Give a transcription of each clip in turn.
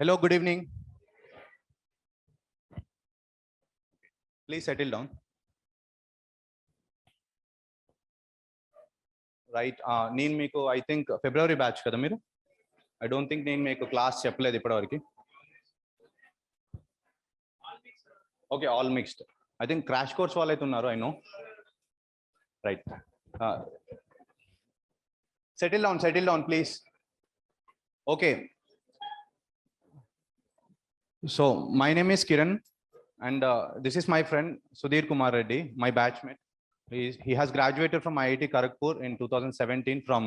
Hello, good evening. Please settle down. Right. నేను మీకు I think February batch కదా మీరు. ఐ డోంట్ థింక్ నేను మీకు క్లాస్ చెప్పలేదు ఇప్పటివరకు. Okay, all mixed. I think crash course వాళ్ళు అయితే ఉన్నారు, I know. Right. Settle down please. Okay. So my name is Kiran and this is my friend Sudhir Kumar Reddy, my batchmate. He has graduated from IIT Kharagpur in 2017 from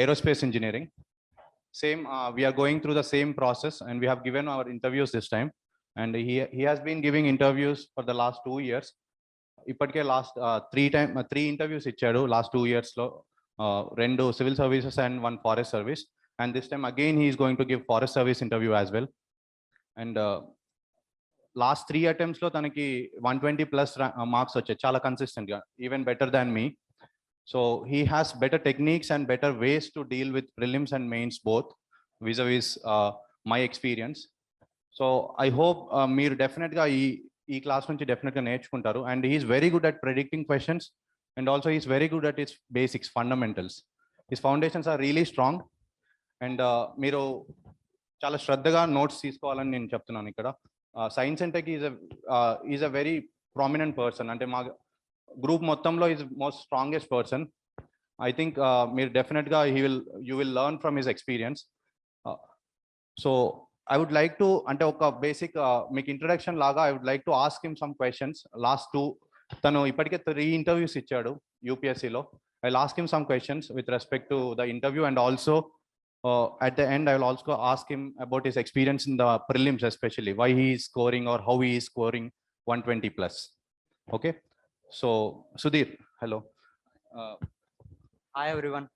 aerospace engineering. Same, we are going through the same process and we have given our interviews this time. And he has been giving interviews for the last 2 years. ఇప్పటికే last three interviews ఇచ్చాడు last 2 years లో, 2 civil services and 1 forest service. And this time again he is going to give forest service interview as well. And last 3 attempts లో తనకి 120+ marks వచ్చాయి, చాలా కన్సిస్టెంట్గా, even better than me. So he has better techniques and better ways to deal with prelims and mains both with my experience. So I hope మీరు డెఫినెట్గా ఈ class నుంచి డెఫినెట్గా నేర్చుకుంటారు. And he's very good at predicting questions and also he's very good at his basics, fundamentals. His foundations are really strong. And మీరు చాలా శ్రద్ధగా notes తీసుకోవాలని నేను చెప్తున్నాను ఇక్కడ. Science and tech is a very prominent person, అంటే మా group మొత్తంలో is most strongest person. I think మీరు డెఫినెట్గా you will learn from his experience. So I would like to, అంటే ఒక బేసిక్ మీకు ఇంట్రడక్షన్ లాగా I would like to ask him some questions. Last 2 తను ఇప్పటికే 3 interviews ఇచ్చాడు యూపీఎస్సీలో. I will ask him some questions with respect to the interview, and also at the end I will also ask him about his experience in the prelims, especially why he is scoring or how he is scoring 120+. Okay, so Sudhir, hello. Hi everyone.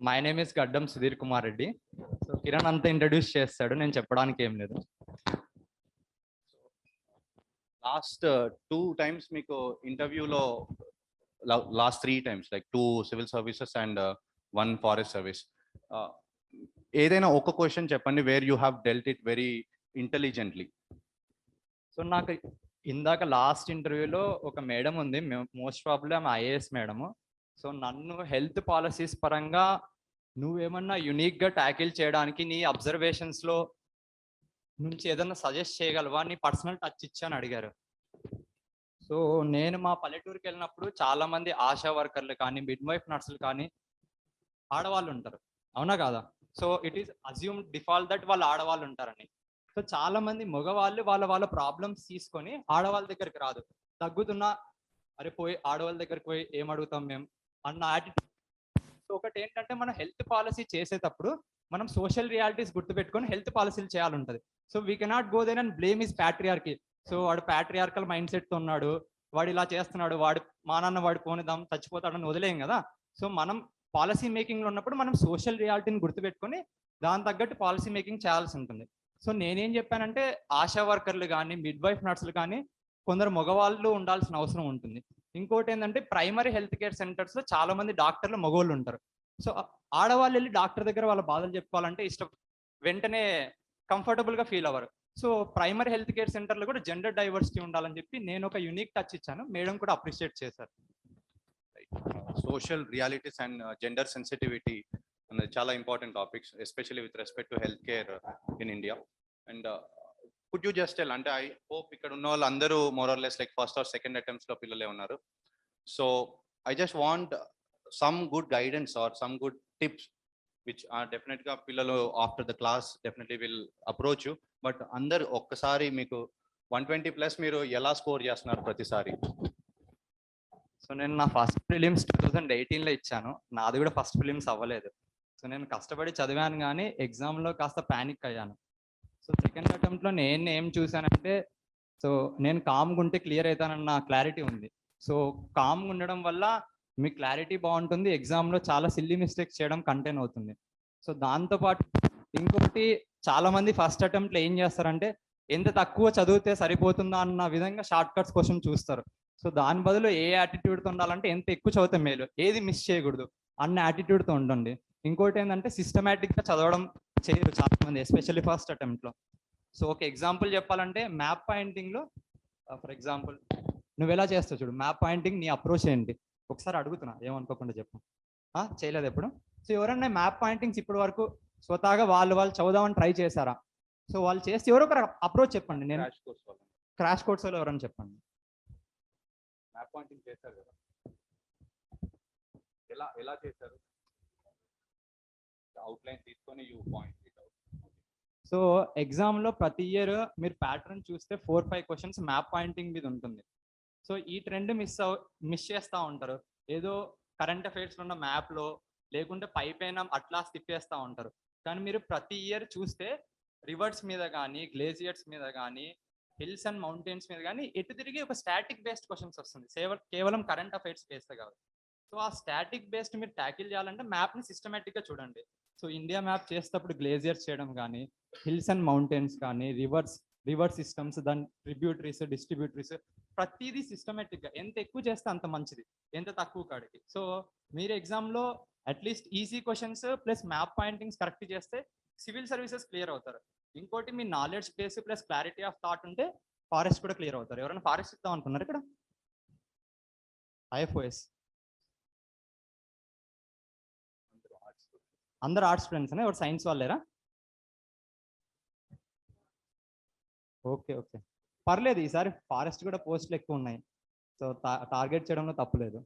My name is Gaddam Sudhir Kumar Reddy. So Kiran anta introduce chestadu, nenu చెప్పడానికి ఏం లేదు. Last 2 times మీకు ఇంటర్వ్యూలో, last 3 times like 2 civil services and 1 forest service. ఏదైనా ఒక question చెప్పండి where you have dwelt it very intelligently. So నాకు ఇందాక లాస్ట్ ఇంటర్వ్యూలో ఒక మేడం ఉంది, మోస్ట్ ప్రాబ్లీ ఆమె ఐఏఎస్ మేడము. సో నన్ను హెల్త్ పాలసీస్ పరంగా నువ్వేమన్నా యునిక్గా ట్యాకిల్ చేయడానికి నీ అబ్జర్వేషన్స్లో నుంచి ఏదన్నా సజెస్ట్ చేయగలవా, నీ పర్సనల్ టచ్ ఇచ్చాను అడిగారు. సో నేను మా పల్లెటూరుకి వెళ్ళినప్పుడు చాలా మంది ఆశా వర్కర్లు కానీ మిడ్ వైఫ్ నర్సులు కానీ ఆడవాళ్ళు ఉంటారు, అవునా కాదా? So it is assume default that వాళ్ళు ఆడవాళ్ళు ఉంటారని. సో చాలా మంది మగవాళ్ళు వాళ్ళ ప్రాబ్లమ్స్ తీసుకొని ఆడవాళ్ళ దగ్గరికి రాదు, తగ్గుతున్నా అరే పోయి ఆడవాళ్ళ దగ్గరికి పోయి ఏం అడుగుతాం మేము అన్న యాటిట్యూడ్. సో ఒకటి ఏంటంటే మనం హెల్త్ పాలసీ చేసేటప్పుడు మనం సోషల్ రియాలిటీస్ గుర్తుపెట్టుకొని హెల్త్ పాలసీలు చేయాలంటది. So we cannot go there and blame is patriarchy. So వాడు ప్యాట్రియార్కల్ మైండ్ సెట్తో ఉన్నాడు, వాడు ఇలా చేస్తున్నాడు, వాడు మా నాన్న వాడు పోనిద్దాం చచ్చిపోతాడని వదిలేం కదా. సో మనం పాలసీ మేకింగ్లో ఉన్నప్పుడు మనం సోషల్ రియాలిటీని గుర్తుపెట్టుకొని దాని తగ్గట్టు పాలసీ మేకింగ్ చేయాల్సి ఉంటుంది. సో నేనేం చెప్పానంటే ఆశా వర్కర్లు కానీ మిడ్ వైఫ్ నర్సులు కానీ కొందరు మగవాళ్ళు ఉండాల్సిన అవసరం ఉంటుంది. ఇంకోటి ఏంటంటే ప్రైమరీ హెల్త్ కేర్ సెంటర్స్లో చాలా మంది డాక్టర్లు మగవాళ్ళు ఉంటారు. సో ఆడవాళ్ళు వెళ్ళి డాక్టర్ దగ్గర వాళ్ళ బాధలు చెప్పుకోవాలంటే వెంటనే కంఫర్టబుల్గా ఫీల్ అవ్వరు. సో ప్రైమరీ హెల్త్ కేర్ సెంటర్లో కూడా జెండర్ డైవర్సిటీ ఉండాలని చెప్పి నేను ఒక యూనిక్ టచ్ ఇచ్చాను, మేడం కూడా అప్రిషియేట్ చేశారు. Social realities and gender sensitivity అనేది చాలా important topics, especially with respect to health care in India. And could you just tell, అంటే ఐ హోప్ ఇక్కడ ఉన్న వాళ్ళు అందరూ more or less like first or second అటెంప్ట్స్లో పిల్లలే ఉన్నారు. So I just want some good guidance or some good tips which are definitely పిల్లలు after the class definitely will approach you. But అందరు ఒక్కసారి మీకు 120+ మీరు ఎలా స్కోర్ చేస్తున్నారు ప్రతిసారి? సో నేను నా ఫస్ట్ ప్రిలిమ్స్ 2018లో ఇచ్చాను, నాది కూడా ఫస్ట్ ప్రిలిమ్స్ అవ్వలేదు. సో నేను కష్టపడి చదివాను కానీ ఎగ్జామ్లో కాస్త ప్యానిక్ అయ్యాను. సో సెకండ్ అటెంప్ట్లో నేను ఏం చూసానంటే, సో నేను కామ్గా ఉంటే క్లియర్ అవుతానన్న క్లారిటీ ఉంది. సో కామ్గా ఉండడం వల్ల మీ క్లారిటీ బాగుంటుంది, ఎగ్జామ్లో చాలా సిల్లీ మిస్టేక్స్ చేయడం కంటైన్ అవుతుంది. సో దాంతోపాటు ఇంకొకటి చాలామంది ఫస్ట్ అటెంప్ట్లో ఏం చేస్తారంటే ఎంత తక్కువ చదివితే సరిపోతుందా అన్న విధంగా షార్ట్ కట్స్ క్వశ్చన్ చూస్తారు. సో దాని బదులు ఏ యాటిట్యూడ్తో ఉండాలంటే ఎంత ఎక్కువ చదివితే మేలు, ఏది మిస్ చేయకూడదు అన్న యాటిట్యూడ్తో ఉండండి. ఇంకోటి ఏంటంటే సిస్టమేటిక్గా చదవడం చేయరు చాలా మంది, ఎస్పెషల్లీ ఫస్ట్ అటెంప్ట్లో. సో ఒక ఎగ్జాంపుల్ చెప్పాలంటే మ్యాప్ పాయింటింగ్లో ఫర్ ఎగ్జాంపుల్ నువ్వు ఎలా చేస్తావు చూడు, మ్యాప్ పాయింటింగ్ నీ అప్రోచ్ ఏంటి ఒకసారి అడుగుతున్నా, ఏమనుకోకుండా చెప్పు. చేయలేదు ఎప్పుడు? సో ఎవరన్నా మ్యాప్ పాయింటింగ్స్ ఇప్పటి వరకు స్వతహాగా వాళ్ళు చదువుదామని ట్రై చేశారా? సో వాళ్ళు చేస్తే ఎవరో ఒకరు అప్రోచ్ చెప్పండి. నేను క్రాష్ కోర్స్ వాళ్ళు ఎవరని చెప్పండి. మ్యాప్ పాయింటింగ్ చేశారు కదా, ఎలా ఎలా చేశారు? అవుట్లైన్ తీసుకొని you point it out. So ఎగ్జామ్లో ప్రతి ఇయర్ మీరు ప్యాటర్న్ చూస్తే 4-5 క్వశ్చన్స్ మ్యాప్ పాయింటింగ్ మీద ఉంటుంది. సో ఈ ట్రెండ్ మిస్ చేస్తూ ఉంటారు. ఏదో కరెంట్ అఫైర్స్లో ఉన్న మ్యాప్లో లేకుంటే పైన అట్లాస్ తిప్పేస్తూ ఉంటారు. కానీ మీరు ప్రతి ఇయర్ చూస్తే రివర్స్ మీద కానీ, గ్లేజియర్స్ మీద కానీ, హిల్స్ అండ్ మౌంటైన్స్ మీద కానీ ఎటు తిరిగి ఒక స్టాటిక్ బేస్డ్ క్వశ్చన్స్ వస్తుంది, కేవలం కరెంట్ అఫైర్స్ బేస్డ్ కాదు. సో ఆ స్టాటిక్ బేస్డ్ మీరు ట్యాకిల్ చేయాలంటే మ్యాప్ని సిస్టమేటిక్గా చూడండి. సో ఇండియా మ్యాప్ చేసేటప్పుడు గ్లేజియర్స్ చేయడం కానీ, హిల్స్ అండ్ మౌంటైన్స్ కానీ, రివర్ సిస్టమ్స్, దాని ట్రిబ్యూటరీస్, డిస్ట్రిబ్యూటరీస్, ప్రతిదీ సిస్టమేటిక్గా ఎంత ఎక్కువ చేస్తే అంత మంచిది, ఎంత తక్కువ కాడికి. సో మీరు ఎగ్జామ్లో at least easy questions plus map pointings correct చేస్తే సివిల్ సర్వీసెస్ క్లియర్ అవుతారు. ఇంకోటి మీ knowledge base plus clarity of thought ఉంటే ఫారెస్ట్ కూడా క్లియర్ అవుతారు. ఎవరైనా ఫారెస్ట్ ఇద్దాం అనుకున్నారు ఇక్కడ? ఐఎఫ్ఓఎస్ అందరు ఆర్ట్స్ స్టూడెంట్స్ అనే, ఎవరు సైన్స్ వాళ్ళేరా? ఓకే ఓకే, పర్లేదు. ఈసారి ఫారెస్ట్ కూడా పోస్టులు ఎక్కువ ఉన్నాయి, సో టార్గెట్ చేయడంలో తప్పులేదు.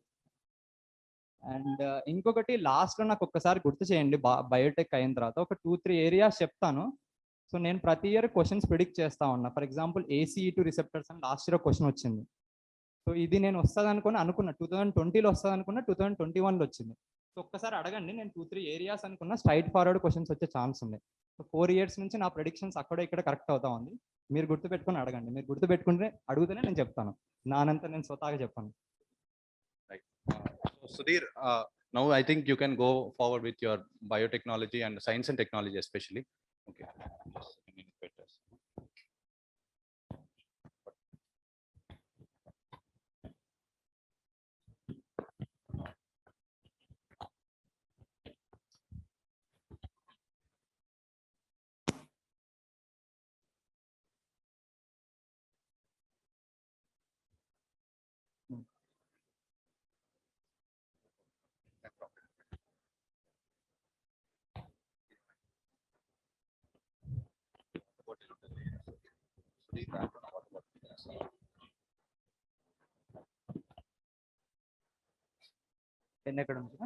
అండ్ ఇంకొకటి లాస్ట్లో నాకు ఒక్కసారి గుర్తు చేయండి, బయోటెక్ అయిన తర్వాత ఒక 2-3 ఏరియాస్ చెప్తాను. సో నేను ప్రతి ఇయర్ క్వశ్చన్స్ ప్రిడిక్ట్ చేస్తా ఉన్నా. ఫర్ ఎగ్జాంపుల్ ACE2 రిసెప్టర్స్ అని లాస్ట్ ఇయర్ క్వశ్చన్ వచ్చింది. సో ఇది నేను వస్తుంది అనుకున్నా 2020లో వస్తుంది అనుకున్నా, 2021లో వచ్చింది. సో ఒక్కసారి అడగండి, నేను 2-3 ఏరియాస్ అనుకున్నా స్ట్రైట్ ఫార్వర్డ్ క్వశ్చన్స్ వచ్చే ఛాన్స్ ఉంది. సో 4 years నుంచి నా ప్రెడిక్షన్స్ అక్కడ ఇక్కడ కరెక్ట్ అవుతా ఉంది. మీరు గుర్తుపెట్టుకుని అడగండి, మీరు గుర్తుపెట్టుకుంటే అడుగుతూనే నేను చెప్తాను, నానంతా నేను స్వతహాగా చెప్పాను. Sudhir, now I think you can go forward with your biotechnology and science and technology especially. Okay. Just a minute, better. ఎక్కడ నుంచి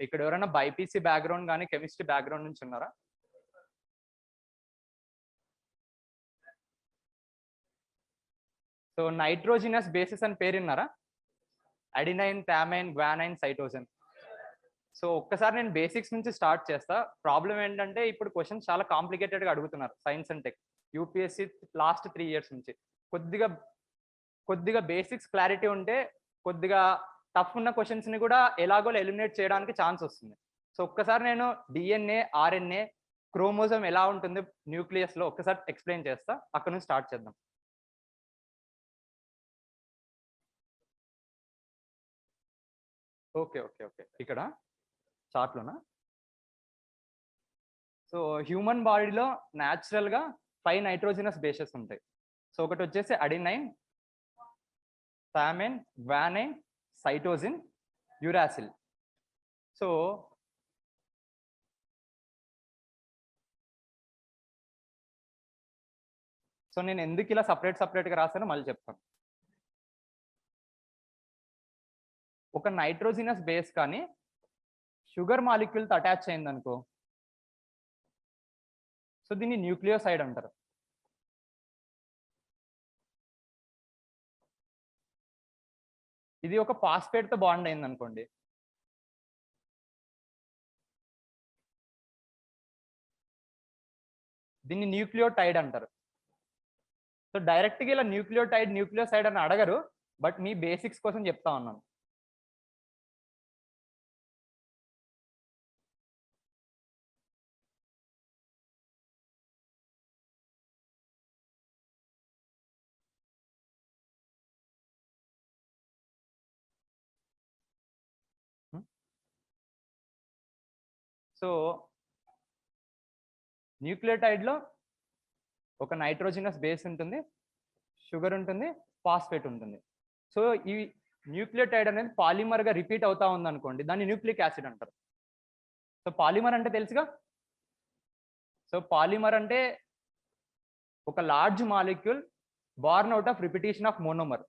ఇక్కడ ఎవరైనా బైపీసీ బ్యాక్గ్రౌండ్ కానీ కెమిస్ట్రీ బ్యాక్గ్రౌండ్ నుంచి ఉన్నారా? సో నైట్రోజినస్ బేసిస్ అని పేరు విన్నారా? Adenine, thymine, guanine, cytosine. So ఒక్కసారి నేను బేసిక్స్ నుంచి స్టార్ట్ చేస్తా. ప్రాబ్లం ఏంటంటే ఇప్పుడు క్వశ్చన్స్ చాలా కాంప్లికేటెడ్గా అడుగుతున్నారు science and tech, UPSC last 3 years నుంచి. కొద్దిగా బేసిక్స్ క్లారిటీ ఉంటే కొద్దిగా టఫ్ ఉన్న క్వశ్చన్స్ని కూడా ఎలాగో ఎలిమినేట్ చేయడానికి ఛాన్స్ వస్తుంది. సో ఒక్కసారి నేను DNA, RNA, క్రోమోజోమ్ ఎలా ఉంటుంది న్యూక్లియస్లో ఒక్కసారి ఎక్స్ప్లెయిన్ చేస్తా, అక్కడ నుంచి స్టార్ట్ చేద్దాం. ఓకే ఓకే ఓకే, ఇక్కడ చార్ట్లోనా? సో హ్యూమన్ బాడీలో న్యాచురల్గా 5 నైట్రోజినస్ బేసెస్ ఉంటాయి. సో ఒకటి వచ్చేసి adenine, thymine, guanine, cytosine, uracil. So నేను ఎందుకు ఇలా సపరేట్గా రాసానో మళ్ళీ చెప్తాను. ఒక నైట్రోజినస్ బేస్ కానీ షుగర్ మాలిక్యూల్తో అటాచ్ అయింది అనుకో, సో దీన్ని న్యూక్లియోసైడ్ అంటారు. ఇది ఒక ఫాస్ఫేట్తో బాండ్ అయింది అనుకోండి, దీన్ని న్యూక్లియోటైడ్ అంటారు. సో డైరెక్ట్గా ఇలా న్యూక్లియోసైడ్ అని అడగరు, బట్ మీ బేసిక్స్ కోసం చెప్తా ఉన్నాను. సో న్యూక్లియోటైడ్లో ఒక నైట్రోజినస్ బేస్ ఉంటుంది, షుగర్ ఉంటుంది, ఫాస్ఫేట్ ఉంటుంది. సో ఈ న్యూక్లియోటైడ్ అనేది పాలిమర్గా రిపీట్ అవుతా ఉంది అనుకోండి, దాన్ని న్యూక్లిక్ యాసిడ్ అంటారు. సో పాలిమర్ అంటే తెలుసుగా. సో పాలిమర్ అంటే ఒక large molecule born out of repetition of monomer.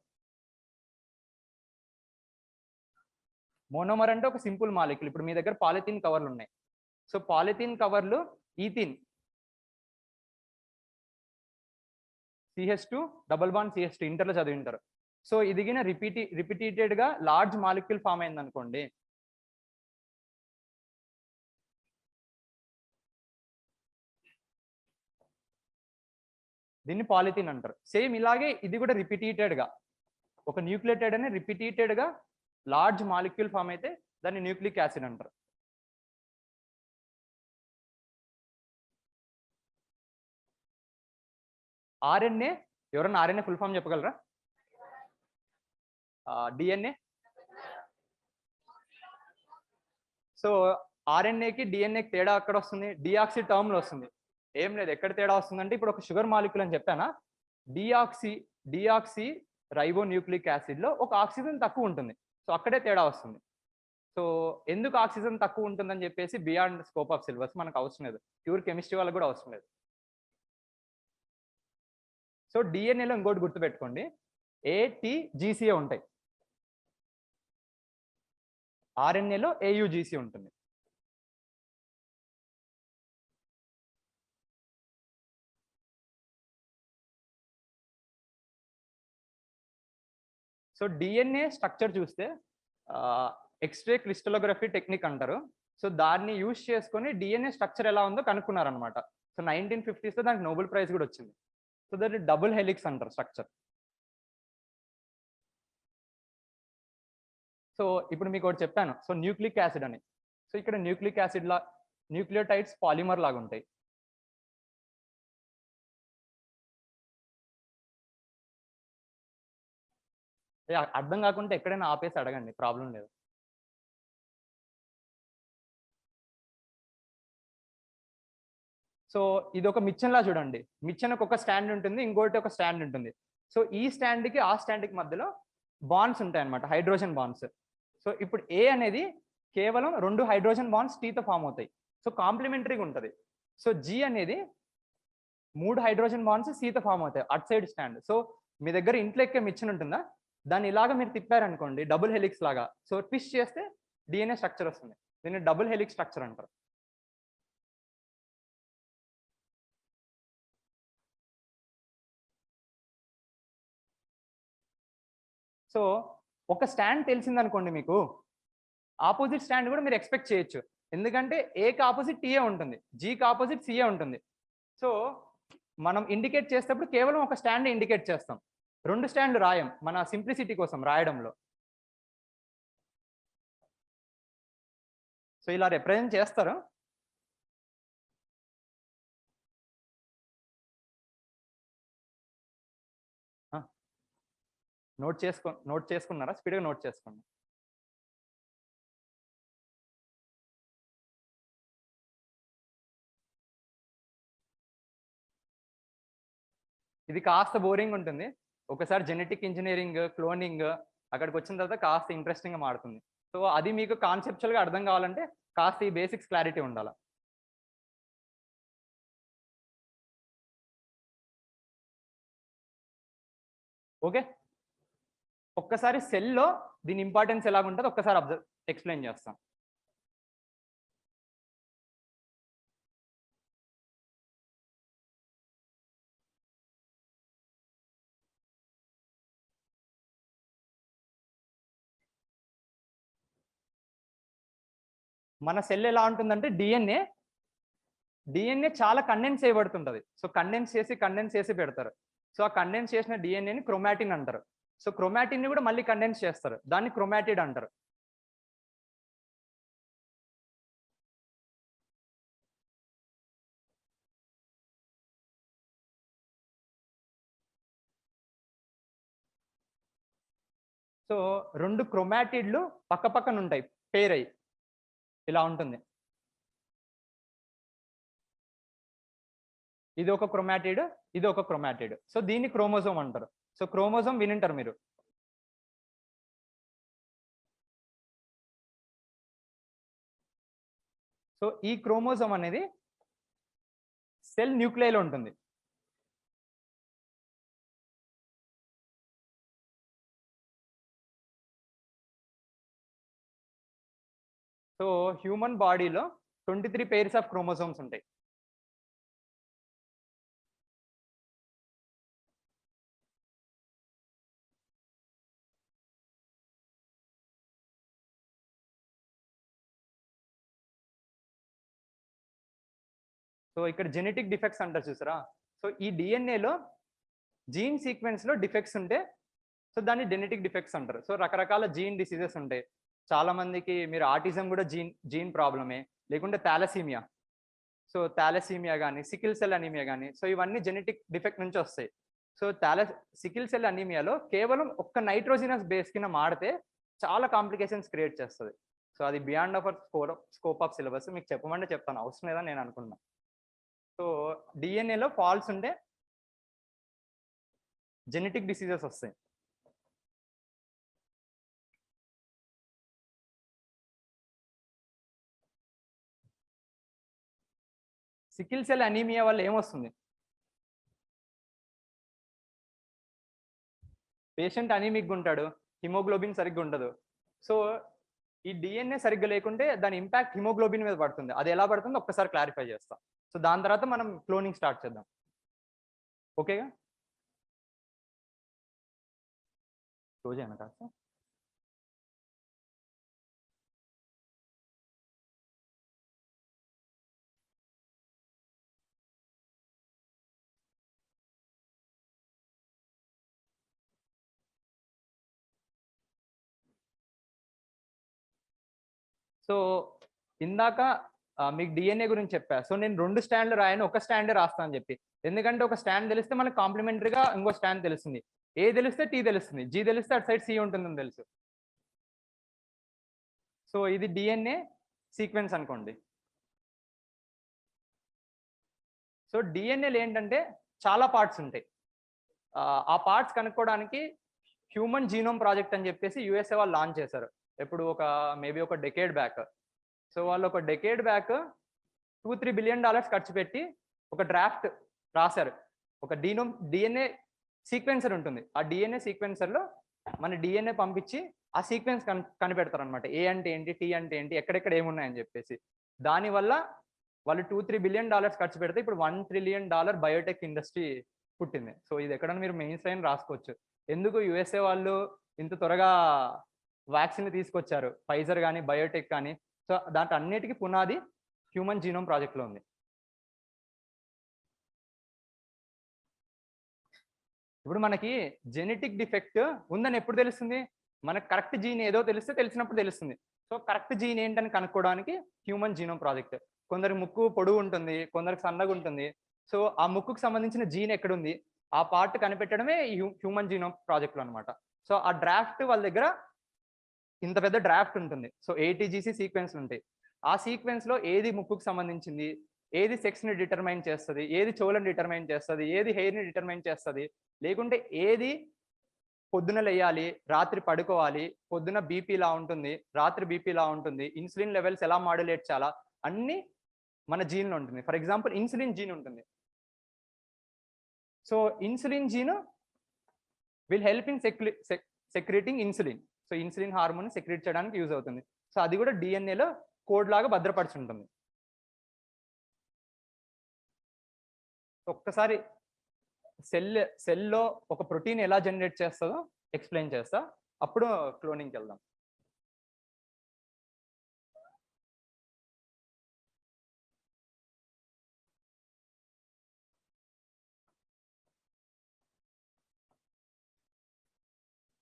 Monomer అంటే ఒక సింపుల్ మాలిక్యూల్. ఇప్పుడు మీ దగ్గర పాలిథిన్ కవర్లు ఉన్నాయి. సో పాలిథిన్ కవర్లు ethene CH2 double bond CH2 ఇంటర్లో చదివి ఉంటారు. సో ఇదిగిన రిపీటెడ్ గా లార్జ్ మాలిక్యూల్ ఫామ్ అయింది అనుకోండి, దీన్ని పాలిథిన్ అంటారు. సేమ్ ఇలాగే ఇది కూడా రిపీటెడ్ గా ఒక న్యూక్లియోటైడ్ అని రిపీటెడ్ గా లార్జ్ మాలిక్యూల్ ఫామ్ అయితే దాన్ని న్యూక్లిక్ యాసిడ్ అంటారు. ఆర్ఎన్ఏ, ఎవరన్నా ఆర్ఎన్ఏ ఫుల్ ఫామ్ చెప్పగలరా? డిఎన్ఏ. సో ఆర్ఎన్ఏకి డిఎన్ఏకి తేడా అక్కడ వస్తుంది, డిఆక్సీ టర్మ్ లో వస్తుంది. ఏం లేదు, ఎక్కడ తేడా వస్తుందంటే ఇప్పుడు ఒక షుగర్ మాలిక్యూల్ అని చెప్పానా, డిఆక్సీ రైబో న్యూక్లిక్ యాసిడ్ లో ఒక ఆక్సిజన్ తక్కువ ఉంటుంది. సో అక్కడే తేడా వస్తుంది. సో ఎందుకు ఆక్సిజన్ తక్కువ ఉంటుందని చెప్పేసి బియాండ్ స్కోప్ ఆఫ్ సిలబస్ మనకు అవసరం లేదు, ప్యూర్ కెమిస్ట్రీ వాళ్ళకి కూడా అవసరం లేదు. సో డిఎన్ఏలో ఇంకోటి గుర్తుపెట్టుకోండి, ATGCA ఉంటాయి, ఆర్ఎన్ఏలో AUGC ఉంటుంది. సో డిఎన్ఏ స్ట్రక్చర్ చూస్తే ఎక్స్రే క్రిస్టలోగ్రఫీ టెక్నిక్ అంటారు. సో దాన్ని యూజ్ చేసుకొని డిఎన్ఏ స్ట్రక్చర్ ఎలా ఉందో కనుక్కున్నారనమాట. సో 1950s లో దానికి నోబెల్ ప్రైజ్ కూడా వచ్చింది. సో దాన్ని డబుల్ హెలిక్స్ అంటారు స్ట్రక్చర్. సో ఇప్పుడు మీకు ఒకటి చెప్పాను, సో న్యూక్లిక్ యాసిడ్ అని. సో ఇక్కడ న్యూక్లిక్ యాసిడ్ లా న్యూక్లియోటైడ్స్ పాలిమర్ లాగా ఉంటాయి. అర్థం కాకుంటే ఎక్కడైనా ఆపేసి అడగండి, ప్రాబ్లం లేదు. సో ఇది ఒక మిచ్చన్ లా చూడండి, మిచ్చన్కి ఒక స్టాండ్ ఉంటుంది, ఇంకోటి ఒక స్టాండ్ ఉంటుంది. సో ఈ స్టాండ్కి ఆ స్టాండ్కి మధ్యలో బాండ్స్ ఉంటాయి అన్నమాట, హైడ్రోజన్ బాండ్స్. సో ఇప్పుడు ఏ అనేది కేవలం 2 హైడ్రోజన్ బాండ్స్ టీతో ఫామ్ అవుతాయి. సో కాంప్లిమెంటరీగా ఉంటుంది. సో జీ అనేది 3 హైడ్రోజన్ బాండ్స్ సీతో ఫామ్ అవుతాయి, అట్ సైడ్ స్టాండ్. సో మీ దగ్గర ఇంట్లో ఎక్కే మిచ్చన్ ఉంటుందా, దాన్ని ఇలాగా మీరు తిప్పారనుకోండి డబుల్ హెలిక్స్ లాగా, సో ట్విస్ట్ చేస్తే డిఎన్ఏ స్ట్రక్చర్ వస్తుంది. దీన్ని డబుల్ హెలిక్స్ స్ట్రక్చర్ అంటారు. సో ఒక స్టాండ్ తెలిసిందనుకోండి మీకు, ఆపోజిట్ స్టాండ్ కూడా మీరు ఎక్స్పెక్ట్ చేయొచ్చు. ఎందుకంటే ఏకి ఆపోజిట్ టీఏ ఉంటుంది, జీకి ఆపోజిట్ సిఏ ఉంటుంది. సో మనం ఇండికేట్ చేసేటప్పుడు కేవలం ఒక స్టాండ్ ఇండికేట్ చేస్తాం, 2 స్టాండ్లు రాయం మన సింప్లిసిటీ కోసం రాయడంలో. సో ఇలా రిప్రజెంట్ చేస్తారు. నోట్ చేసుకున్నారా? స్పీడ్గా నోట్ చేసుకోండి. ఇది కాస్త బోరింగ్ ఉంటుంది, ఒకసారి జెనెటిక్ ఇంజనీరింగ్, క్లోనింగ్ అక్కడికి వచ్చిన తర్వాత కాస్త ఇంట్రెస్టింగ్గా మారుతుంది. సో అది మీకు కాన్సెప్చువల్గా అర్థం కావాలంటే కాస్త ఈ బేసిక్స్ క్లారిటీ ఉండాలి. ఓకే, ఒక్కసారి సెల్లో దీని ఇంపార్టెన్స్ ఎలాగుంటుందో ఒక్కసారి ఎక్స్ప్లెయిన్ చేస్తాం. మన సెల్ ఎలా ఉంటుందంటే డిఎన్ఏ చాలా కండెన్స్ చేయబడుతుంటది. సో కండెన్స్ చేసి పెడతారు. సో ఆ కండెన్స్ చేసిన డిఎన్ఏని క్రోమాటిన్ అంటారు. సో క్రోమాటిన్ ని కూడా మళ్ళీ కండెన్స్ చేస్తారు, దాన్ని క్రోమాటిడ్ అంటారు. సో 2 క్రోమాటిడ్లు పక్క పక్కన ఉంటాయి, పేర్ అయ్యి ఇలా ఉంటుంది. ఇది ఒక క్రోమాటిడ్, ఇది ఒక క్రోమాటిడ్. సో దీన్ని క్రోమోజోమ్ అంటారు. సో క్రోమోజోమ్ వినింటారు మీరు. సో ఈ క్రోమోజోమ్ అనేది సెల్ న్యూక్లియైలో ఉంటుంది. సో హ్యూమన్ బాడీలో 23 pairs ఆఫ్ క్రోమోజోమ్స్ ఉంటాయి. సో ఇక్కడ జెనెటిక్ డిఫెక్ట్స్ అంటారు చూసారా. సో ఈ డిఎన్ఏలో జీన్ సీక్వెన్స్ లో డిఫెక్ట్స్ ఉంటే సో దాన్ని జెనెటిక్ డిఫెక్ట్స్ అంటారు. సో రకరకాల జీన్ డిసీజెస్ ఉంటాయి. చాలా మందికి మీరు ఆటిజం కూడా జీన్ ప్రాబ్లమే, లేకుంటే థాలసీమియా. సో థాలసీమియా కానీ సికిల్ సెల్ అనీమియా కానీ సో ఇవన్నీ జెనెటిక్ డిఫెక్ట్ నుంచి వస్తాయి. సో సికిల్ సెల్ అనీమియాలో కేవలం ఒక్క నైట్రోజినస్ బేస్ కింద మాడితే చాలా కాంప్లికేషన్స్ క్రియేట్ చేస్తుంది. సో అది beyond of scope of syllabus. మీకు చెప్పమంటే చెప్తాను, అవసరం లేదని నేను అనుకున్నాను. సో డిఎన్ఏలో ఫాల్ట్స్ ఉంటే జెనెటిక్ డిసీజెస్ వస్తాయి. సికిల్ సెల్ అనీమియా వల్ల ఏమొస్తుంది? పేషెంట్ అనీమిక్ ఉంటాడు, హిమోగ్లోబిన్ సరిగ్గా ఉండదు. సో ఈ డిఎన్ఏ సరిగ్గా లేకుంటే దాని ఇంపాక్ట్ హిమోగ్లోబిన్ మీద పడుతుంది. అది ఎలా పడుతుందో ఒక్కసారి క్లారిఫై చేస్తాం. సో దాని తర్వాత మనం క్లోనింగ్ స్టార్ట్ చేద్దాం. ఓకేగా? రోజేనా కాస్త సో ఇందాక మీకు డిఎన్ఏ గురించి చెప్పా. సో నేను 2 స్టాండ్లు రాయను, ఒక స్టాండే రాస్తా అని చెప్పి. ఎందుకంటే ఒక స్టాండ్ తెలిస్తే మనకి కాంప్లిమెంటరీగా ఇంకో స్టాండ్ తెలుస్తుంది. ఏ తెలిస్తే టీ తెలుస్తుంది, జీ తెలిస్తే అటు సైడ్ సి ఉంటుందని తెలుసు. సో ఇది డిఎన్ఏ సీక్వెన్స్ అనుకోండి. సో డిఎన్ఏలు ఏంటంటే చాలా పార్ట్స్ ఉంటాయి. ఆ పార్ట్స్ కనుక్కోవడానికి హ్యూమన్ జీనోమ్ ప్రాజెక్ట్ అని చెప్పేసి యుఎస్ఏ వాళ్ళు లాంచ్ చేశారు. ఎప్పుడు మేబీ ఒక డెకేడ్ బ్యాక్. సో వాళ్ళు ఒక డెకేడ్ బ్యాక్ $2-3 బిలియన్ ఖర్చు పెట్టి ఒక డ్రాఫ్ట్ రాశారు. ఒక డిఎన్ఏ సీక్వెన్సర్ ఉంటుంది. ఆ డిఎన్ఏ సీక్వెన్సర్లో మన డిఎన్ఏ పంపించి ఆ సీక్వెన్స్ కనిపెడతారు అనమాట. ఏ అంటే ఏంటి, టీ అంటే ఏంటి, ఎక్కడెక్కడ ఏమున్నాయని చెప్పేసి. దానివల్ల వాళ్ళు $2-3 బిలియన్ ఖర్చు పెడితే ఇప్పుడు $1 ట్రిలియన్ బయోటెక్ ఇండస్ట్రీ పుట్టింది. సో ఇది ఎక్కడన్నా మీరు మెయిన్స్ లైన్ రాసుకోవచ్చు. ఎందుకు యుఎస్ఏ వాళ్ళు ఇంత త్వరగా వ్యాక్సిన్ తీసుకొచ్చారు, ఫైజర్ కానీ బయోటెక్ కానీ. సో దాంట్లో అన్నిటికీ పునాది హ్యూమన్ జీనోమ్ ప్రాజెక్ట్లో ఉంది. ఇప్పుడు మనకి జెనెటిక్ డిఫెక్ట్ ఉందని ఎప్పుడు తెలుస్తుంది? మనకు కరెక్ట్ జీన్ ఏదో తెలిసినప్పుడు తెలుస్తుంది. సో కరెక్ట్ జీన్ ఏంటని కనుక్కోవడానికి హ్యూమన్ జీనోమ్ ప్రాజెక్ట్. కొందరికి ముక్కు పొడుగు ఉంటుంది, కొందరికి సన్నగా ఉంటుంది. సో ఆ ముక్కుకు సంబంధించిన జీన్ ఎక్కడుంది, ఆ పార్ట్ కనిపెట్టడమే హ్యూమన్ జీనోమ్ ప్రాజెక్ట్లో అనమాట. సో ఆ డ్రాఫ్ట్ వాళ్ళ దగ్గర ఇంత పెద్ద డ్రాఫ్ట్ ఉంటుంది. సో ATGC సీక్వెన్స్ ఉంటాయి. ఆ సీక్వెన్స్ లో ఏది ముక్కుకు సంబంధించింది, ఏది సెక్స్ ని డిటర్మైన్ చేస్తుంది, ఏది చెవులను డిటర్మైన్ చేస్తుంది, ఏది హెయిర్ ని డిటర్మైన్ చేస్తుంది, లేకుంటే ఏది పొద్దున లేయాలి, రాత్రి పడుకోవాలి, పొద్దున బీపీ లా ఉంటుంది, రాత్రి బీపీ లా ఉంటుంది, ఇన్సులిన్ లెవెల్స్ ఎలా మాడ్యులేట్ చేయాలా, అన్ని మన జీన్ లో ఉంటుంది. ఫర్ ఎగ్జాంపుల్ ఇన్సులిన్ జీన్ ఉంటుంది. So insulin gene will help in secreting insulin. So insulin hormone secrete చేయడానికి యూజ్ అవుతుంది. సో అది కూడా డిఎన్ఏలో కోడ్ లాగా భద్రపరిచి ఉంటుంది. ఒక్కసారి సెల్లో ఒక ప్రోటీన్ ఎలా జనరేట్ చేస్తుందో ఎక్స్ప్లెయిన్ చేస్తా, అప్పుడు క్లోనింగ్కి వెళ్దాం.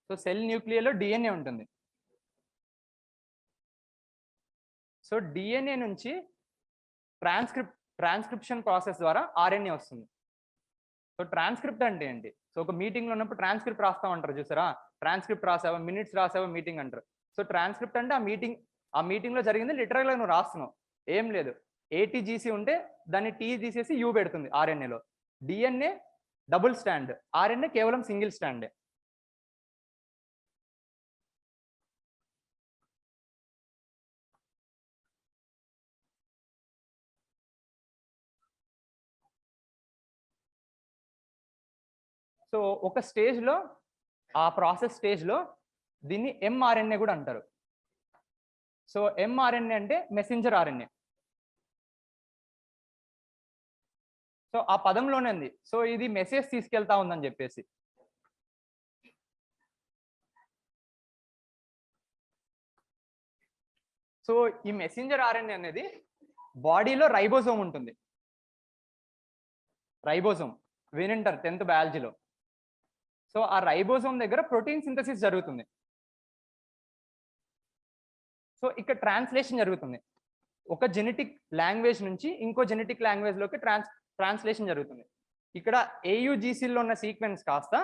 సో సెల్ న్యూక్లియర్లో డిఎన్ఏ ఉంటుంది. సో డిఎన్ఏ నుంచి ట్రాన్స్క్రిప్షన్ ప్రాసెస్ ద్వారా ఆర్ఎన్ఏ వస్తుంది. సో ట్రాన్స్క్రిప్ట్ అంటే ఏంటి? సో ఒక మీటింగ్లో ఉన్నప్పుడు ట్రాన్స్క్రిప్ట్ రాస్తా ఉంటారు చూసారా, ట్రాన్స్క్రిప్ట్ రాసావా, మినిట్స్ రాసావా మీటింగ్ అంటారు. సో ట్రాన్స్క్రిప్ట్ అంటే ఆ మీటింగ్లో జరిగింది లిటరల్గా నువ్వు రాస్తున్నావు, ఏం లేదు. ATGC ఉంటే దాన్ని T తీసేసి U పెడుతుంది RNAలో. DNA డబుల్ స్టాండ్, RNA కేవలం సింగిల్ స్టాండ్. సో ఒక స్టేజ్లో, ఆ ప్రాసెస్ స్టేజ్లో దీన్ని mRNA కూడా అంటారు. సో mRNA అంటే మెసెంజర్ RNA. సో ఆ పదంలోనే ఉంది. సో ఇది మెసేజ్ తీసుకెళ్తా ఉందని చెప్పేసి. సో ఈ మెసెంజర్ RNA అనేది బాడీలో రైబోజోమ్ ఉంటుంది. రైబోజోమ్ వినింటారు 10th బయాలజీలో. సో ఆ రైబోజోమ్ దగ్గర ప్రోటీన్ సింథసిస్ జరుగుతుంది. సో ఇక్కడ ట్రాన్స్లేషన్ జరుగుతుంది. ఒక జెనెటిక్ లాంగ్వేజ్ నుంచి ఇంకో జెనెటిక్ లాంగ్వేజ్ లోకి ట్రాన్స్లేషన్ జరుగుతుంది. ఇక్కడ AUGCలో ఉన్న సీక్వెన్స్ కాస్త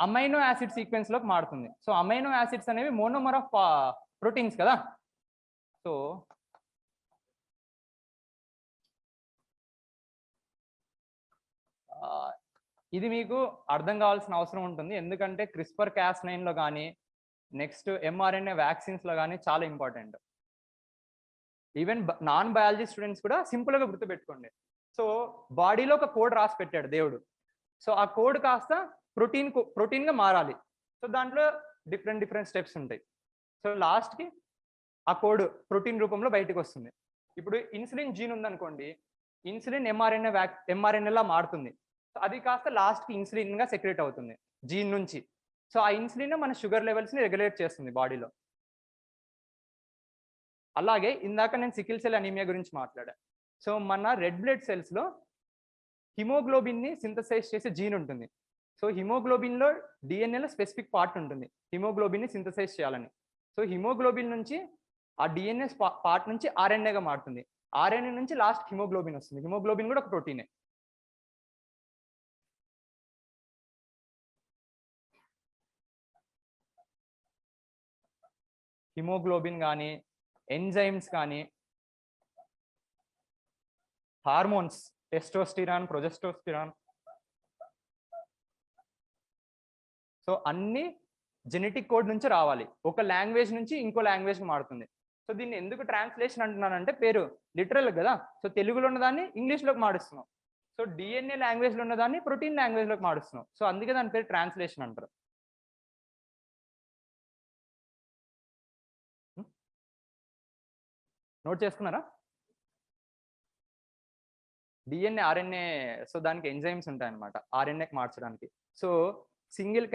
అమైనో యాసిడ్ సీక్వెన్స్ లోకి మారుతుంది. సో అమైనో యాసిడ్స్ అనేవి మోనోమర్ ఆఫ్ ప్రోటీన్స్ కదా. సో ఇది మీకు అర్థం కావాల్సిన అవసరం ఉంటుంది. ఎందుకంటే CRISPR-Cas9లో కానీ నెక్స్ట్ mRNA వ్యాక్సిన్స్లో కానీ చాలా important. Even non biology students కూడా సింపుల్గా గుర్తుపెట్టుకోండి. సో బాడీలో ఒక కోడ్ రాసి పెట్టాడు దేవుడు. సో ఆ కోడ్ కాస్త ప్రోటీన్గా మారాలి. సో దాంట్లో డిఫరెంట్ స్టెప్స్ ఉంటాయి. సో లాస్ట్కి ఆ కోడ్ ప్రోటీన్ రూపంలో బయటకు వస్తుంది. ఇప్పుడు ఇన్సులిన్ జీన్ ఉందనుకోండి, ఇన్సులిన్ mRNA మారుతుంది. సో అది కాస్త లాస్ట్కి ఇన్సులిన్గా సెక్రెట్ అవుతుంది జీన్ నుంచి. సో ఆ ఇన్సులిన్ మన షుగర్ లెవెల్స్ని రెగ్యులేట్ చేస్తుంది బాడీలో. అలాగే ఇందాక నేను సికిల్ సెల్ అనీమియా గురించి మాట్లాడా. సో మన రెడ్ బ్లడ్ సెల్స్లో హిమోగ్లోబిన్ని సింథసైజ్ చేసే జీన్ ఉంటుంది. సో హిమోగ్లోబిన్లో డిఎన్ఏలో స్పెసిఫిక్ పార్ట్ ఉంటుంది హిమోగ్లోబిన్ని సింథసైజ్ చేయాలని. సో హిమోగ్లోబిన్ నుంచి ఆ డిఎన్ఏ పార్ట్ నుంచి RNAగా మారుతుంది. RNA నుంచి లాస్ట్ హిమోగ్లోబిన్ వస్తుంది. హిమోగ్లోబిన్ కూడా ఒక ప్రోటీనే. హిమోగ్లోబిన్ కానీ, ఎంజైమ్స్ కానీ, హార్మోన్స్, టెస్టోస్టిరాన్, ప్రొజెస్టోస్టిరాన్, సో అన్ని జెనెటిక్ కోడ్ నుంచి రావాలి. ఒక లాంగ్వేజ్ నుంచి ఇంకో లాంగ్వేజ్ మారుతుంది. సో దీన్ని ఎందుకు ట్రాన్స్లేషన్ అంటున్నానంటే పేరు లిటరల్ కదా. సో తెలుగులో ఉన్నదాన్ని ఇంగ్లీష్లోకి మారుస్తున్నాం. సో DNA లాంగ్వేజ్లో ఉన్నదాన్ని ప్రోటీన్ లాంగ్వేజ్లోకి మారుస్తున్నాం. సో అందుకే దాని పేరు ట్రాన్స్లేషన్ అంటారు. నోట్ చేసుకున్నారా? DNA RNA, సో దానికి ఎంజైమ్స్ ఉంటాయి అనమాట RNAకి మార్చడానికి. సో సింగిల్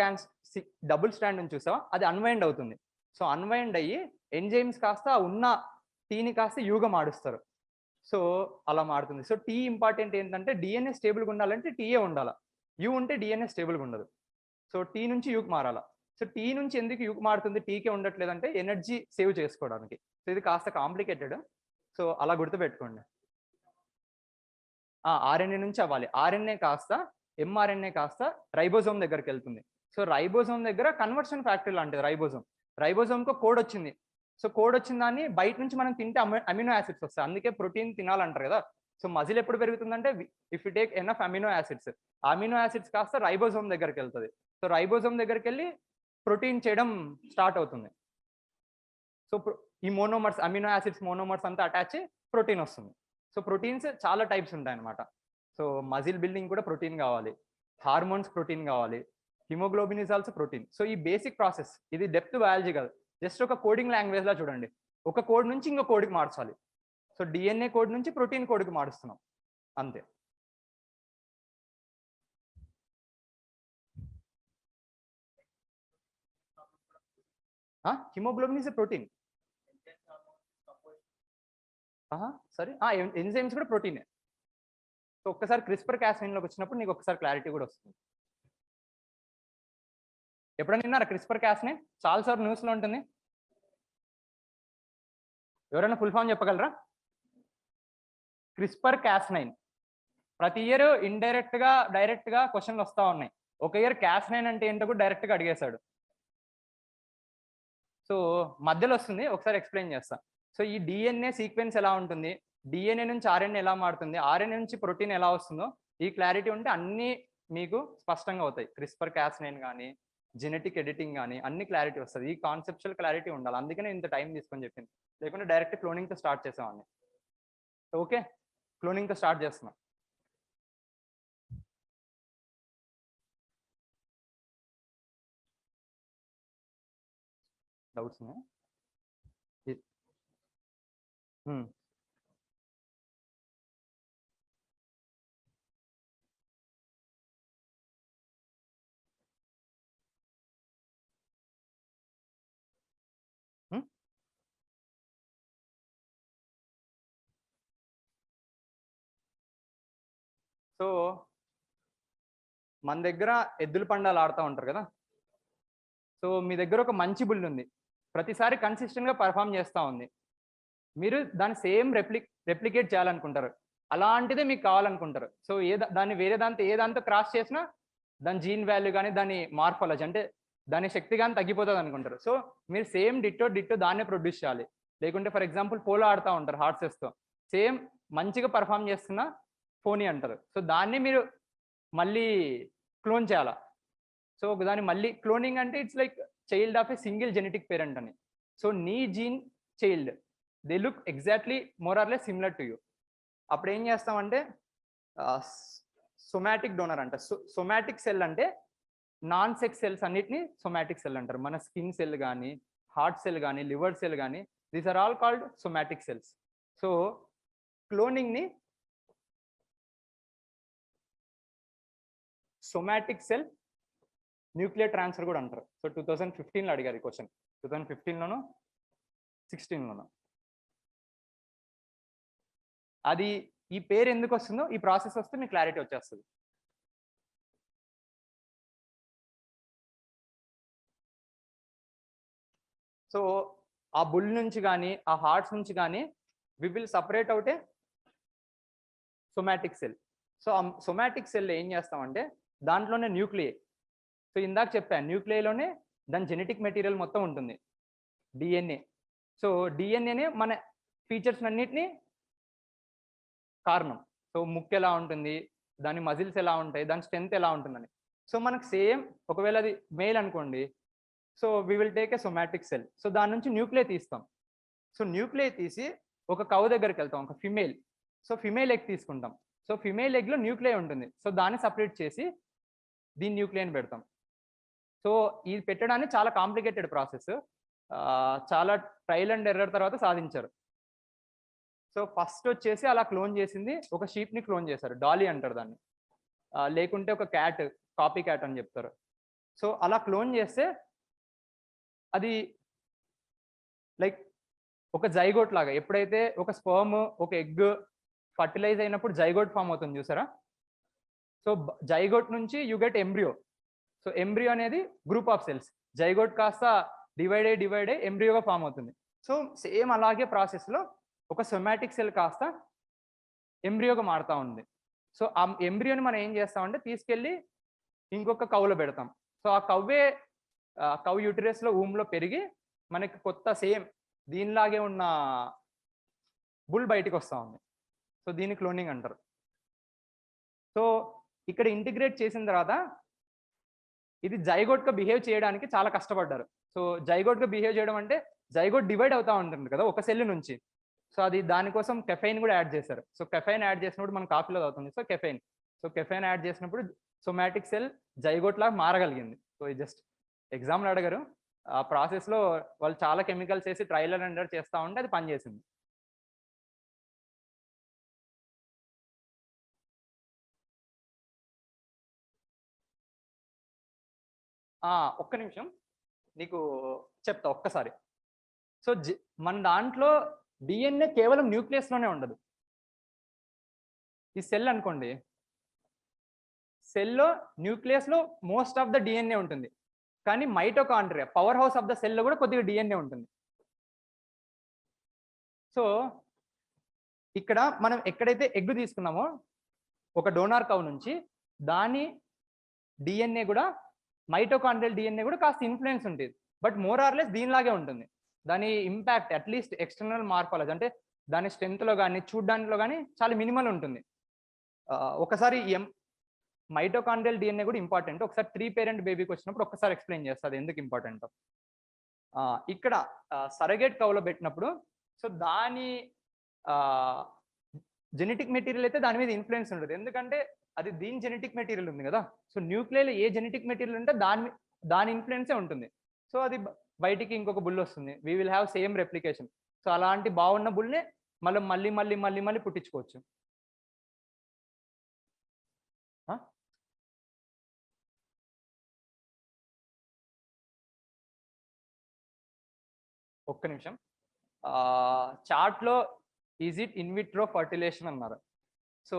డబుల్ స్టాండ్ నుంచి చూసావా, అది అన్వైండ్ అవుతుంది. సో అన్వైండ్ అయ్యి ఎంజైమ్స్ కాస్త ఉన్న టీని కాస్త యూగా మారుస్తారు. సో అలా మారుతుంది. సో టీ ఇంపార్టెంట్ ఏంటంటే DNA స్టేబుల్గా ఉండాలంటే టీఏ ఉండాలి. యూ ఉంటే DNA స్టేబుల్గా ఉండదు. సో టీ నుంచి యూకి మారాలా. సో టీ నుంచి ఎందుకు యూకి మారుతుంది, టీకే ఉండట్లేదంటే ఎనర్జీ సేవ్ చేసుకోవడానికి. సో ఇది కాస్త కాంప్లికేటెడ్. సో అలా గుర్తుపెట్టుకోండి. RNA నుంచి అవ్వాలి. RNA కాస్త mRNA కాస్త రైబోజోమ్ దగ్గరికి వెళ్తుంది. సో రైబోజోమ్ దగ్గర కన్వర్షన్ ఫ్యాక్టరీ లాంటిది రైబోజోమ్. రైబోజోమ్కి కోడ్ వచ్చింది. సో కోడ్ వచ్చిన దాన్ని బయట నుంచి మనం తింటే అమినో యాసిడ్స్ వస్తాయి. అందుకే ప్రోటీన్ తినాలంటారు కదా. సో మజిల్ ఎప్పుడు పెరుగుతుందంటే if you take enough amino acids. Amino acids కాస్త రైబోజోమ్ దగ్గరికి వెళ్తుంది. సో రైబోజోమ్ దగ్గరికి వెళ్ళి ప్రోటీన్ చేయడం స్టార్ట్ అవుతుంది. సో ఈ మోనోమర్స్, అమినో యాసిడ్స్ మోనోమర్స్ అంతా అటాచ్ ప్రోటీన్ వస్తుంది. సో ప్రోటీన్స్ చాలా టైప్స్ ఉంటాయి అనమాట. సో మజిల్ బిల్డింగ్ కూడా ప్రోటీన్ కావాలి, హార్మోన్స్ ప్రోటీన్ కావాలి, haemoglobin is also protein. So ఈ బేసిక్ ప్రాసెస్, ఇది డెప్త్ బయాలజీ కాదు, జస్ట్ ఒక కోడింగ్ లాంగ్వేజ్ లా చూడండి. ఒక కోడ్ నుంచి ఇంకో కోడ్కి మార్చాలి. సో DNA కోడ్ నుంచి ప్రోటీన్ కోడ్కి మారుస్తున్నాం అంతే. Haemoglobin is a protein. సరే, ఎంజైమ్స్ కూడా ప్రోటీనే. సో ఒక్కసారి CRISPR-Cas9లోకి వచ్చినప్పుడు నీకు ఒకసారి క్లారిటీ కూడా వస్తుంది. ఎప్పుడైనా విన్నారా CRISPR-Cas9? చాలాసార్లు న్యూస్లో ఉంటుంది. ఎవరైనా ఫుల్ ఫామ్ చెప్పగలరా? CRISPR-Cas9 ప్రతి ఇయర్ డైరెక్ట్ గా క్వశ్చన్లు వస్తూ ఉన్నాయి. ఒక ఇయర్ Cas9 అంటే ఏంటో కూడా డైరెక్ట్ గా అడిగేశాడు. సో మధ్యలో వస్తుంది, ఒకసారి ఎక్స్ప్లెయిన్ చేస్తా. సో ఈ DNA సీక్వెన్స్ ఎలా ఉంటుంది, డిఎన్ఏ నుంచి ఆర్ఎన్ఏ ఎలా మారుతుంది, ఆర్ఎన్ఏ నుంచి ప్రోటీన్ ఎలా వస్తుందో ఈ క్లారిటీ ఉంటే అన్నీ మీకు స్పష్టంగా అవుతాయి. క్రిస్పర్ క్యాస్9 కానీ జెనెటిక్ ఎడిటింగ్ కానీ అన్ని క్లారిటీ వస్తుంది. ఈ కాన్సెప్చువల్ క్లారిటీ ఉండాలి. అందుకనే ఇంత టైం తీసుకొని చెప్పింది. లేకుంటే డైరెక్ట్ క్లోనింగ్తో స్టార్ట్ చేసామండి. ఓకే, క్లోనింగ్తో స్టార్ట్ చేస్తున్నాం. డౌట్స్ ఉన్నాయా? సో మన దగ్గర ఎద్దుల పందాలు ఆడుతూ ఉంటారు కదా. సో మీ దగ్గర ఒక మంచి బుల్ ఉంది, ప్రతిసారి కన్సిస్టెంట్గా పర్ఫామ్ చేస్తూ ఉంది. మీరు దాన్ని సేమ్ రెప్లికేట్ చేయాలనుకుంటారు, అలాంటిదే మీకు కావాలనుకుంటారు. సో దాన్ని వేరే దాంతో క్రాస్ చేసినా దాని జీన్ వాల్యూ కానీ దాని మార్ఫాలజీ అంటే దాని శక్తి కానీ తగ్గిపోతుంది అనుకుంటారు. సో మీరు సేమ్ డిట్టో దాన్నే ప్రొడ్యూస్ చేయాలి. లేకుంటే ఫర్ ఎగ్జాంపుల్ పోలో ఆడుతూ ఉంటారు హార్సెస్తో, సేమ్ మంచిగా పర్ఫామ్ చేస్తున్న ఫోనీ అంటారు. సో దాన్ని మీరు మళ్ళీ క్లోన్ చేయాలా. సో దాన్ని మళ్ళీ క్లోనింగ్ అంటే it's like child of a single genetic parent అని. సో నీ gene child they look exactly more or less similar to you. అప్పుడు ఏం చేస్తామంటే సొమాటిక్ డోనర్ అంట. సొమాటిక్ సెల్ అంటే నాన్ సెక్స్ సెల్స్ అన్నిటిని సొమాటిక్ సెల్ అంటారు. మన స్కిన్ సెల్ కానీ హార్ట్ సెల్ కానీ లివర్ సెల్ కానీ these are all called somatic cells. So క్లోనింగ్ని సొమాటిక్ సెల్ న్యూక్లియర్ ట్రాన్స్ఫర్ కూడా అంటారు. సో 2015లో అడిగారు ఈ క్వశ్చన్, 2015లోనో 16లోనో. అది ఈ పేరు ఎందుకు వస్తుందో ఈ ప్రాసెస్ వస్తే మీకు క్లారిటీ వచ్చేస్తుంది. సో ఆ బుల్ నుంచి కానీ ఆ హార్ట్స్ నుంచి కానీ we will separate out a somatic cell. So ఆ సొమాటిక్ సెల్ ఏం చేస్తామంటే దాంట్లోనే న్యూక్లియే. సో ఇందాక చెప్పాను న్యూక్లియలోనే దాని జెనెటిక్ మెటీరియల్ మొత్తం ఉంటుంది, డిఎన్ఏ. సో డిఎన్ఏనే మన ఫీచర్స్ అన్నిటినీ కారణం. సో ముక్కు ఎలా ఉంటుంది, దాని మజిల్స్ ఎలా ఉంటాయి, దాని స్ట్రెంత్ ఎలా ఉంటుందని. సో మనకు సేమ్ ఒకవేళ అది మేల్ అనుకోండి, so we will take a somatic cell. So దాని నుంచి న్యూక్లియర్ తీస్తాం. సో న్యూక్లియర్ తీసి ఒక కౌ దగ్గరికి వెళ్తాం, ఒక ఫిమేల్. సో ఫిమేల్ ఎగ్ తీసుకుంటాం. సో ఫిమేల్ ఎగ్లో న్యూక్లియర్ ఉంటుంది. సో దాన్ని సపరేట్ చేసి దీని న్యూక్లియర్ని పెడతాం. సో ఇది పెట్టడానికి చాలా కాంప్లికేటెడ్ ప్రాసెస్, చాలా ట్రయల్ అండ్ ఎర్రర్ తర్వాత సాధించారు. సో ఫస్ట్ వచ్చేసి అలా క్లోన్ చేసింది ఒక షీప్ని క్లోన్ చేశారు, డాలీ అంటారు దాన్ని, లేకుంటే ఒక క్యాట్, కాపీ క్యాట్ అని చెప్తారు. సో అలా క్లోన్ చేస్తే అది లైక్ ఒక జైగోట్ లాగా, ఎప్పుడైతే ఒక స్పర్మ్ ఒక ఎగ్ ఫర్టిలైజ్ అయినప్పుడు జైగోట్ ఫామ్ అవుతుంది చూసారా. సో జైగోట్ నుంచి you get embryo. So embryo అనేది గ్రూప్ ఆఫ్ సెల్స్, జైగోట్ కాస్త డివైడ్ అయ్యి ఎంబ్రియోగా ఫామ్ అవుతుంది. సో సేమ్ అలాగే ప్రాసెస్లో ఒక సొమాటిక్ సెల్ కాస్త ఎంబ్రియోగా మారుతూ ఉంది. సో ఆ ఎంబ్రియోని మనం ఏం చేస్తామంటే తీసుకెళ్ళి ఇంకొక కౌలో పెడతాం. సో ఆ కౌ యూటరస్లో ఊమ్లో పెరిగి మనకి కొత్త సేమ్ దీనిలాగే ఉన్న బుల్ బయటికి వస్తూ ఉంది. సో దీన్ని క్లోనింగ్ అంటారు. సో ఇక్కడ ఇంటిగ్రేట్ చేసిన తర్వాత ఇది జైగోట్గా బిహేవ్ చేయడానికి చాలా కష్టపడ్డారు. సో జైగోట్గా బిహేవ్ చేయడం అంటే జైగోట్ డివైడ్ అవుతూ ఉంటుంది కదా ఒక సెల్ నుంచి. సో అది దానికోసం కెఫైన్ కూడా యాడ్ చేశారు. సో కెఫైన్ యాడ్ చేసినప్పుడు మనం కాఫీలో అవుతుంది. సో కెఫైన్ యాడ్ చేసినప్పుడు సొమాటిక్ సెల్ జైగోట్ లాగా మారగలిగింది. సో ఇది జస్ట్ ఎగ్జామ్లో అడగారు. ఆ ప్రాసెస్లో వాళ్ళు చాలా కెమికల్స్ వేసి ట్రయల్ అండ్ ఎర్రర్ చేస్తూ ఉంటే అది పనిచేసింది. ఒక్క నిమిషం నీకు చెప్తా ఒక్కసారి. సో మన దాంట్లో డిఎన్ఏ కేవలం న్యూక్లియస్లోనే ఉండదు. ఈ సెల్ అనుకోండి, సెల్లో న్యూక్లియస్లో మోస్ట్ ఆఫ్ ద డిఎన్ఏ ఉంటుంది, కానీ mitochondria power house of the సెల్లో కూడా కొద్దిగా డిఎన్ఏ ఉంటుంది. సో ఇక్కడ మనం ఎక్కడైతే ఎగ్ తీసుకున్నామో ఒక డోనార్ కౌ నుంచి, దాని డిఎన్ఏ కూడా మైటోకాండ్రియల్ డిఎన్ఏ కూడా కాస్త ఇన్ఫ్లుయెన్స్ ఉంటుంది, బట్ మోర్ ఆర్ లెస్ దీనిలాగే ఉంటుంది. దాని ఇంపాక్ట్ అట్లీస్ట్ ఎక్స్టర్నల్ మార్ఫాలజీ అంటే దాని స్ట్రెంత్లో కానీ చూడ్డానిలో కానీ చాలా మినిమల్ ఉంటుంది. ఒకసారి మైటోకాండ్రియల్ డిఎన్ఏ కూడా ఇంపార్టెంట్. ఒకసారి 3 పేరెంట్ బేబీకి వచ్చినప్పుడు ఒక్కసారి ఎక్స్ప్లెయిన్ చేస్తుంది ఎందుకు ఇంపార్టెంట్. ఇక్కడ సరగేట్ కౌలో పెట్టినప్పుడు సో దాని జెనెటిక్ మెటీరియల్ అయితే దాని మీద ఇన్ఫ్లుయెన్స్ ఉంటుంది, ఎందుకంటే అది దీని జెనెటిక్ మెటీరియల్ ఉంది కదా. సో న్యూక్లియర్ ఏ జెనెటిక్ మెటీరియల్ ఉంటే దాని ఇన్ఫ్లుయెన్సే ఉంటుంది. సో అది బయటికి ఇంకొక బుల్ వస్తుంది, we will have same replication. So అలాంటి బాగున్న బుల్నే మళ్ళీ పుట్టించుకోవచ్చు. ఒక్క నిమిషం. చార్ట్లో ఈజ్ ఇట్ ఇన్విట్రో ఫర్టిలేషన్ అన్నారు. సో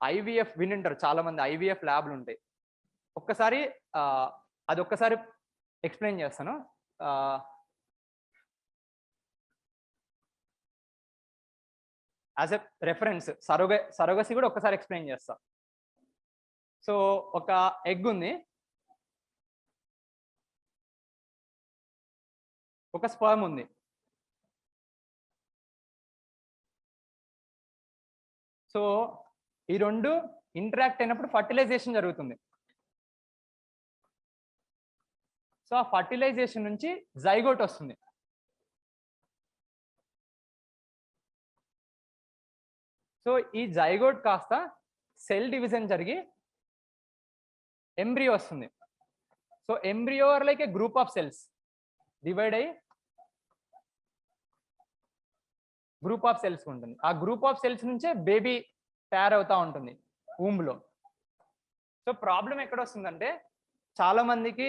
ఐవీఎఫ్ వినింటారు చాలా మంది, ఐవీఎఫ్ ల్యాబ్లు ఉంటాయి. అది ఒక్కసారి ఎక్స్ప్లెయిన్ చేస్తాను. యాజ్ ఎ రెఫరెన్స్ సరోగసీ కూడా ఒక్కసారి ఎక్స్ప్లెయిన్ చేస్తా. సో ఒక ఎగ్ ఉంది, ఒక స్పర్మ్ ఉంది. సో ఈ రెండు ఇంటరాక్ట్ అయినప్పుడు ఫర్టిలైజేషన్ జరుగుతుంది. సో ఆ ఫర్టిలైజేషన్ నుంచి జైగోట్ వస్తుంది. సో ఈ జైగోట్ కాస్త సెల్ డివిజన్ జరిగి ఎంబ్రియో వస్తుంది. So embryo are like a group of cells divide అయ్యి గ్రూప్ ఆఫ్ సెల్స్ ఉంటుంది. ఆ గ్రూప్ ఆఫ్ సెల్స్ నుంచే బేబీ తయారవుతా ఉంటుంది ఊంబ్లో. సో ప్రాబ్లం ఎక్కడ వస్తుందంటే చాలా మందికి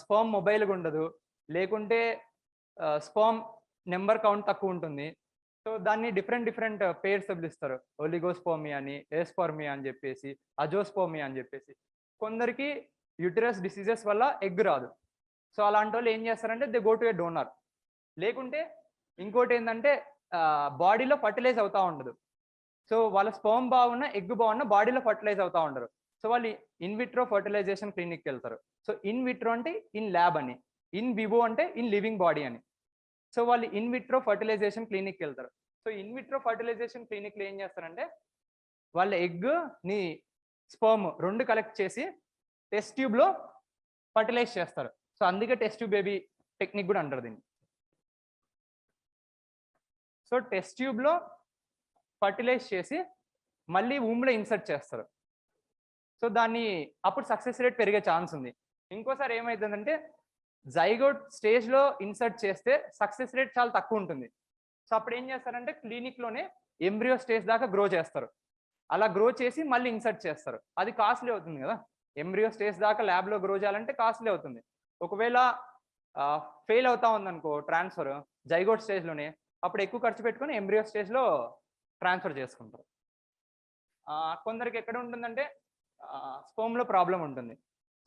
స్పర్మ్ మొబైల్గా ఉండదు, లేకుంటే స్పర్మ్ నెంబర్ కౌంట్ తక్కువ ఉంటుంది. సో దాన్ని డిఫరెంట్ పేర్స్ పిలుస్తారు, ఒలిగోస్పోమియా అని, ఏస్పర్మియా అని చెప్పేసి, అజోస్పోమియా అని చెప్పేసి. కొందరికి యూటరస్ డిసీజెస్ వల్ల ఎగ్ రాదు. సో అలాంటి వాళ్ళు ఏం చేస్తారంటే they go to A donor. లేకుంటే ఇంకోటి ఏంటంటే బాడీలో ఫర్టిలైజ్ అవుతా ఉండదు. సో వాళ్ళ స్పర్మ్ బాగున్నా ఎగ్ బాగున్నా బాడీలో ఫర్టిలైజ్ అవుతా ఉండరు. సో వాళ్ళు ఇన్విట్రో ఫర్టిలైజేషన్ క్లినిక్కి వెళ్తారు. సో ఇన్ విట్రో అంటే ఇన్ ల్యాబ్ అని, ఇన్ వివో అంటే ఇన్ లివింగ్ బాడీ అని. సో వాళ్ళు ఇన్ విట్రో ఫర్టిలైజేషన్ క్లినిక్కి వెళ్తారు. సో ఇన్ విట్రో ఫర్టిలైజేషన్ క్లినిక్లో ఏం చేస్తారంటే వాళ్ళ ఎగ్ ని స్పర్మ్ రెండు కలెక్ట్ చేసి టెస్ట్ ట్యూబ్లో ఫర్టిలైజ్ చేస్తారు. సో అందుకే టెస్ట్ ట్యూబ్ బేబీ టెక్నిక్ కూడా అంటారు దీన్ని. సో టెస్ట్ ట్యూబ్లో ఫర్టిలైజ్ చేసి మళ్ళీ ఊమ్లో ఇన్సర్ట్ చేస్తారు. సో దాన్ని అప్పుడు సక్సెస్ రేట్ పెరిగే ఛాన్స్ ఉంది. ఇంకోసారి ఏమవుతుందంటే జైగోట్ స్టేజ్లో ఇన్సర్ట్ చేస్తే సక్సెస్ రేట్ చాలా తక్కువ ఉంటుంది. సో అప్పుడు ఏం చేస్తారంటే క్లినిక్లోనే ఎంబ్రియో స్టేజ్ దాకా గ్రో చేస్తారు. అలా గ్రో చేసి మళ్ళీ ఇన్సర్ట్ చేస్తారు. అది కాస్ట్లీ అవుతుంది కదా, ఎంబ్రియో స్టేజ్ దాకా ల్యాబ్లో గ్రో చేయాలంటే కాస్ట్లీ అవుతుంది. ఒకవేళ ఫెయిల్ అవుతా ఉందనుకో ట్రాన్స్ఫర్ జైగోట్ స్టేజ్లోనే, అప్పుడు ఎక్కువ ఖర్చు పెట్టుకొని ఎంబ్రియో స్టేజ్లో ట్రాన్స్ఫర్ చేసుకుంటారు. కొందరికి ఎక్కడ ఉంటుందంటే స్పర్మ్లో ప్రాబ్లం ఉంటుంది.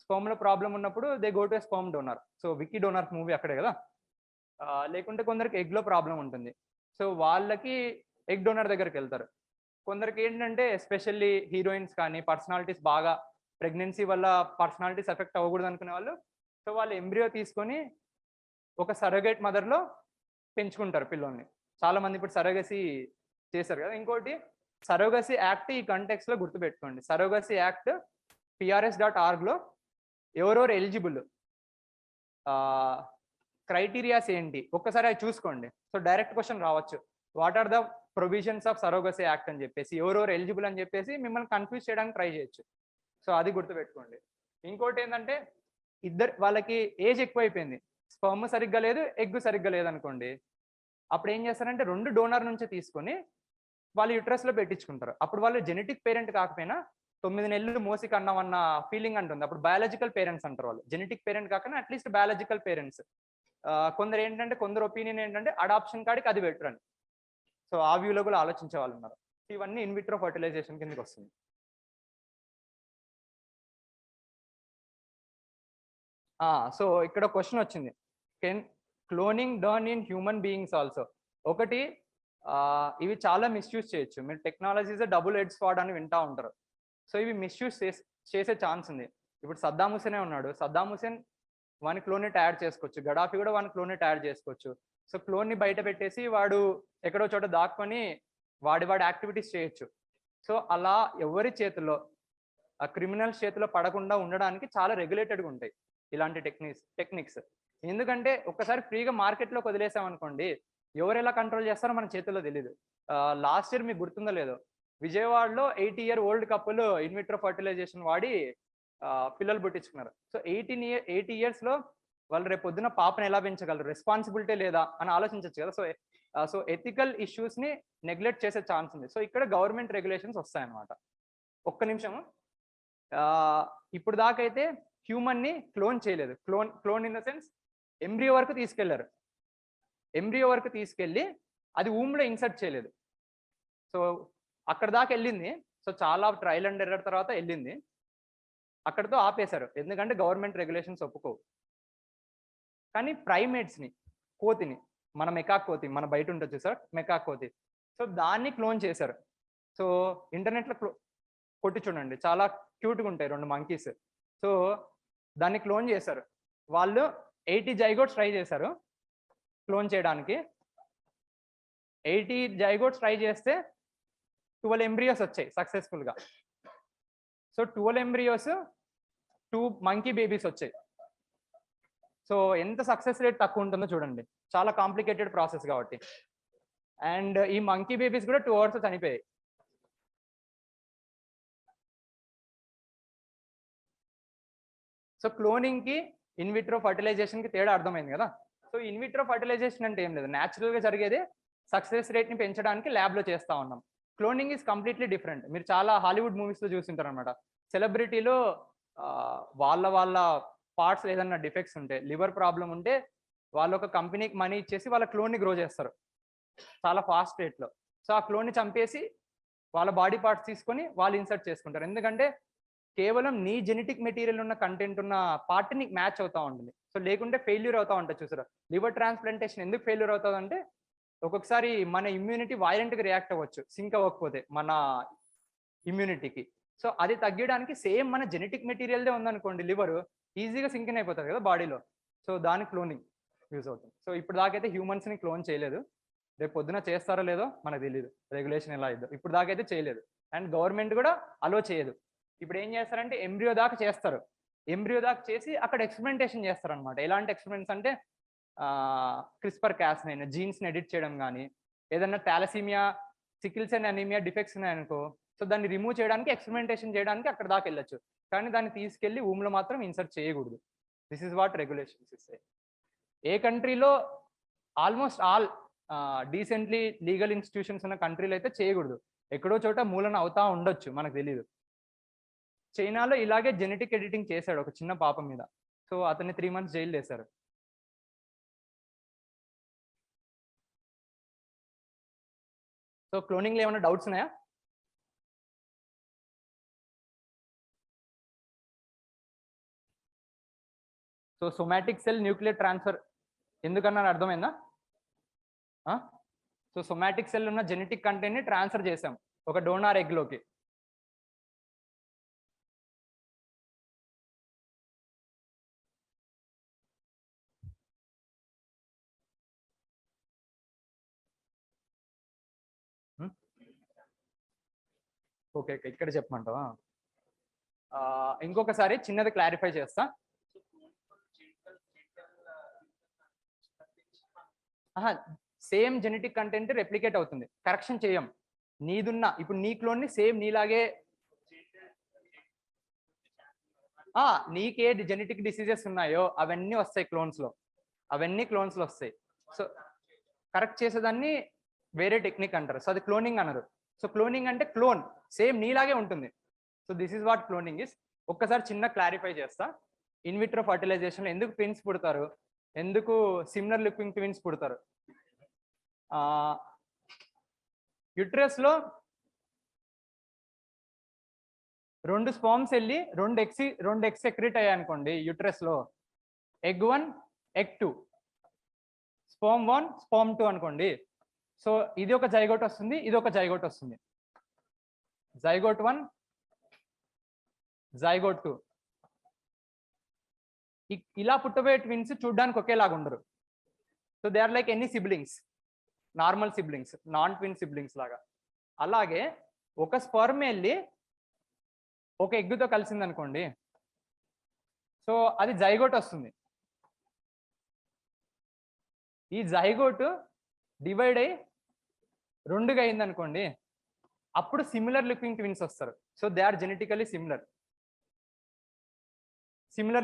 స్పర్మ్లో ప్రాబ్లం ఉన్నప్పుడు they go to A sperm donor. So Vicky donor movie అక్కడే కదా. లేకుంటే కొందరికి ఎగ్లో ప్రాబ్లం ఉంటుంది. సో వాళ్ళకి ఎగ్ డోనర్ దగ్గరికి వెళ్తారు. కొందరికి ఏంటంటే ఎస్పెషల్లీ హీరోయిన్స్ కానీ పర్సనాలిటీస్ బాగా ప్రెగ్నెన్సీ వల్ల పర్సనాలిటీస్ ఎఫెక్ట్ అవ్వకూడదు అనుకునే వాళ్ళు, సో వాళ్ళు ఎంబ్రియో తీసుకొని ఒక సరోగేట్ మదర్లో పెంచుకుంటారు పిల్లల్ని. చాలా మంది ఇప్పుడు సరోగసీ చేశారు కదా. ఇంకోటి సరోగసీ యాక్ట్ ఈ కంటెక్స్లో గుర్తుపెట్టుకోండి. సరోగసీ యాక్ట్ PRS.orgలో ఎవరెవరు ఎలిజిబుల్, క్రైటీరియాస్ ఏంటి ఒక్కసారి అవి చూసుకోండి. సో డైరెక్ట్ క్వశ్చన్ రావచ్చు, what are the provisions of surrogacy act అని చెప్పేసి, ఎవరెవరు ఎలిజిబుల్ అని చెప్పేసి మిమ్మల్ని కన్ఫ్యూజ్ చేయడానికి ట్రై చేయొచ్చు. సో అది గుర్తుపెట్టుకోండి. ఇంకోటి ఏంటంటే వాళ్ళకి ఏజ్ ఎక్కువైపోయింది, స్పర్మ్ సరిగ్గా లేదు, ఎగ్ సరిగ్గా లేదనుకోండి, అప్పుడు ఏం చేస్తారంటే 2 డోనర్ నుంచి తీసుకొని వాళ్ళు యూట్రస్లో పెట్టించుకుంటారు. అప్పుడు వాళ్ళు జెనెటిక్ పేరెంట్ కాకపోయినా 9 నెలలు మోసి కన్నాం అన్న ఫీలింగ్ అంటుంది. అప్పుడు బయాలజికల్ పేరెంట్స్ అంటారు వాళ్ళు. జెనెటిక్ పేరెంట్ కాకుండా అట్లీస్ట్ బయాలజికల్ పేరెంట్స్. కొందరు ఒపీనియన్ ఏంటంటే అడాప్షన్ కాడికి అది బెటర్ అని. సో ఆ వ్యూలో కూడా ఆలోచించే వాళ్ళు ఉన్నారు. ఇవన్నీ ఇన్విట్రో ఫర్టిలైజేషన్ కిందకి వస్తుంది. సో ఇక్కడ క్వశ్చన్ వచ్చింది, can cloning done in human beings also. ఒకటి ఇవి చాలా మిస్యూజ్ చేయొచ్చు. మీరు టెక్నాలజీస్ డబుల్ ఎడ్జ్ స్వార్డ్ అని వింటా ఉంటారు. సో ఇవి మిస్యూజ్ చేసే ఛాన్స్ ఉంది. ఇప్పుడు సద్దాం హుసేనే ఉన్నాడు, సద్దాం హుసేన్ 1 క్లోనేట్ యాడ్ చేసుకోవచ్చు, గడాఫీ కూడా 1 క్లోనేట్ యాడ్ చేసుకోవచ్చు. సో క్లోన్ ని బయట పెట్టేసి వాడు ఎక్కడో చోట దాక్కొని వాడి యాక్టివిటీస్ చేయొచ్చు. సో అలా ఎవరి చేతిలో ఆ క్రిమినల్స్ చేతిలో పడకుండా ఉండడానికి చాలా రెగ్యులేటెడ్గా ఉంటాయి ఇలాంటి టెక్నిక్స్. ఎందుకంటే ఒక్కసారి ఫ్రీగా మార్కెట్లోకి వదిలేసాం అనుకోండి, ఎవరు ఎలా కంట్రోల్ చేస్తారో మన చేతుల్లో తెలియదు. లాస్ట్ ఇయర్ మీకు గుర్తుందో లేదో, విజయవాడలో 80-year-old కపుల్ ఇన్విట్రో ఫర్టిలైజేషన్ వాడి పిల్లలు పుట్టించుకున్నారు. సో 80 years లో వాళ్ళు రేపు పొద్దున పాపను ఎలా పెంచగలరు, రెస్పాన్సిబిలిటీ లేదా అని ఆలోచించవచ్చు కదా. సో ఎథికల్ ఇష్యూస్ ని నెగ్లెక్ట్ చేసే ఛాన్స్ ఉంది. సో ఇక్కడ గవర్నమెంట్ రెగ్యులేషన్స్ వస్తాయన్నమాట. ఒక్క నిమిషం, ఇప్పుడు దాకా అయితే హ్యూమన్ ని క్లోన్ చేయలేదు. Clone in the sense embryo వరకు తీసుకెళ్లారు. ఎంబ్రియో వరకు తీసుకెళ్ళి అది ఊమ్లో ఇన్సర్ట్ చేయలేదు. సో అక్కడ దాకా వెళ్ళింది. సో చాలా ట్రయల్ అండ్ ఎర్రర్ తర్వాత వెళ్ళింది. అక్కడితో ఆపేశారు, ఎందుకంటే గవర్నమెంట్ రెగ్యులేషన్స్ ఒప్పుకోవు. కానీ ప్రైమేట్స్ని, కోతిని, మన మెకాక్ కోతి, మన బయట ఉంటుంది సార్ మెకాక్ కోతి, సో దాన్ని క్లోన్ చేశారు. సో ఇంటర్నెట్లో కొట్టి చూడండి, చాలా క్యూట్గా ఉంటాయి 2 monkeys. సో దాన్ని క్లోన్ చేశారు. వాళ్ళు 80 జైగోట్స్ ట్రై చేశారు క్లోన్ చేయడానికి. 80 జైగోట్స్ ట్రై చేస్తే 12 embryos వచ్చాయి సక్సెస్ఫుల్గా. సో 12 embryos 2 monkey babies వచ్చాయి. సో ఎంత సక్సెస్ రేట్ తక్కువ ఉంటుందో చూడండి, చాలా కాంప్లికేటెడ్ ప్రాసెస్ కాబట్టి. అండ్ ఈ మంకీ బేబీస్ కూడా 2 hours చనిపోయాయి. సో క్లోనింగ్ కి ఇన్విట్రో ఫర్టిలైజేషన్ కి తేడా అర్థమైంది కదా. సో ఇన్విట్రో ఫర్టిలైజేషన్ అంటే ఏం లేదు, న్యాచురల్ గా జరిగేది. సక్సెస్ రేట్ ని పెంచడానికి ల్యాబ్ లో చేస్తా ఉన్నాం. Cloning is completely different. మీరు చాలా హాలీవుడ్ మూవీస్ లో చూసింటారు అనమాట. సెలబ్రిటీలో వాళ్ళ పార్ట్స్ ఏదన్నా డిఫెక్ట్స్ ఉంటే, లివర్ ప్రాబ్లం ఉంటే, వాళ్ళు ఒక కంపెనీకి మనీ ఇచ్చేసి వాళ్ళ క్లోన్ని గ్రో చేస్తారు చాలా ఫాస్ట్ రేట్లో. సో ఆ క్లోన్ని చంపేసి వాళ్ళ బాడీ పార్ట్స్ తీసుకొని వాళ్ళు ఇన్సర్ట్ చేసుకుంటారు. ఎందుకంటే కేవలం నీ జెనెటిక్ మెటీరియల్ ఉన్న కంటెంట్ ఉన్న పార్ట్ నీకు మ్యాచ్ అవుతా ఉంటుంది. సో లేకుంటే ఫెయిల్యూర్ అవుతా ఉంటుంది. చూసారా, లివర్ ట్రాన్స్ప్లాంటేషన్ ఎందుకు ఫెయిల్యూర్ అవుతుంది అంటే, ఒక్కొక్కసారి మన ఇమ్యూనిటీ వైలెంట్గా రియాక్ట్ అవ్వచ్చు సింక్ అవ్వకపోతే మన ఇమ్యూనిటీకి. సో అది తగ్గడానికి సేమ్ మన జెనెటిక్ మెటీరియల్దే ఉందనుకోండి, లివర్ ఈజీగా సింకిన్ అయిపోతుంది కదా బాడీలో. సో దానికి క్లోనింగ్ యూజ్ అవుతుంది. సో ఇప్పుడు దాకైతే హ్యూమన్స్ని క్లోన్ చేయలేదు. రేపు పొద్దున చేస్తారో లేదో మనకు తెలియదు, రెగ్యులేషన్ ఎలా ఇద్దో. ఇప్పుడు దాకైతే చేయలేదు, అండ్ గవర్నమెంట్ కూడా అలో చేయదు. ఇప్పుడు ఏం చేస్తారంటే ఎంబ్రియో దాకా చేస్తారు. ఎంబ్రియో దాకా చేసి అక్కడ ఎక్స్పెరిమెంటేషన్ చేస్తారు అనమాట. ఎలాంటి ఎక్స్పెరిమెంట్స్ అంటే క్రిస్పర్ క్యాస్9 జీన్స్ని ఎడిట్ చేయడం కానీ, ఏదన్నా thalassaemia, sickles and anaemia defects ఉన్నాయనుకో, సో దాన్ని రిమూవ్ చేయడానికి ఎక్స్పెరిమెంటేషన్ చేయడానికి అక్కడ దాకా వెళ్ళొచ్చు. కానీ దాన్ని తీసుకెళ్లి ఊమ్లో మాత్రం ఇన్సర్ట్ చేయకూడదు. దిస్ ఇస్ వాట్ రెగ్యులేషన్స్ ఇస్తాయి. ఏ కంట్రీలో almost all decently legal institutions ఉన్న కంట్రీలో అయితే చేయకూడదు. ఎక్కడో చోట మూలన అవుతా ఉండొచ్చు, మనకు తెలియదు. చైనాలో ఇలాగే జెనెటిక్ ఎడిటింగ్ చేశాడు ఒక చిన్న పాప మీద. సో అతన్ని 3 months జైలు వేశారు. సో క్లోనింగ్లో ఏమైనా డౌట్స్ ఉన్నాయా? So somatic cell nuclear transfer ఎందుకన్నా అర్థమైందా? సో సొమాటిక్ సెల్ ఉన్న జెనెటిక్ కంటెంట్ని ట్రాన్స్ఫర్ చేసాం ఒక డోనార్ ఎగ్లోకి. ఓకే, ఇక్కడ చెప్పమంటావా? ఇంకొకసారి చిన్నది క్లారిఫై చేస్తా. సేమ్ జెనెటిక్ కంటెంట్ రెప్లికేట్ అవుతుంది, కరెక్షన్ చేయం. నీదున్న ఇప్పుడు నీ క్లోన్ని సేమ్ నీలాగే, నీకే జెనెటిక్ డిసీజెస్ ఉన్నాయో అవన్నీ వస్తాయి క్లోన్స్లో, అవన్నీ క్లోన్స్లో వస్తాయి. సో కరెక్ట్ చేసేదాన్ని వేరే టెక్నిక్ అంటారు. సో అది క్లోనింగ్ అన్నారు. సో క్లోనింగ్ అంటే క్లోన్ సేమ్ నీలాగే ఉంటుంది. So this is what cloning is. ఒక్కసారి చిన్న క్లారిఫై చేస్తా. ఇన్విట్రో ఫర్టిలైజేషన్లో ఎందుకు ట్విన్స్ పుడతారు, ఎందుకు సిమిలర్ లుకింగ్ ట్విన్స్ పుడతారు? యుట్రస్లో 2 స్పామ్స్ వెళ్ళి 2 ఎగ్స్ సెక్రెట్ అయ్యాయి అనుకోండి యుట్రస్లో. egg 1 egg 2, sperm 1 sperm 2 అనుకోండి. సో ఇది ఒక జైగోట్ వస్తుంది, ఇది ఒక జైగోట్ వస్తుంది. Zygote 1 zygote 2. ఇలా పుట్టబోయే ట్విన్స్ చూడడానికి ఒకేలాగా ఉండరు. So so they are like any siblings, normal siblings, non twin siblings లాగా. అలాగే ఒక స్పర్మ్ వెళ్ళి ఒక ఎగ్గుతో కలిసింది అనుకోండి, సో అది జైగోట్ వస్తుంది. ఈ జైగోట్ డివైడ్ అయ్యి రెండుగా అయింది అనుకోండి, అప్పుడు సిమిలర్ లుకింగ్ ట్విన్స్ వస్తారు. So they are genetically similar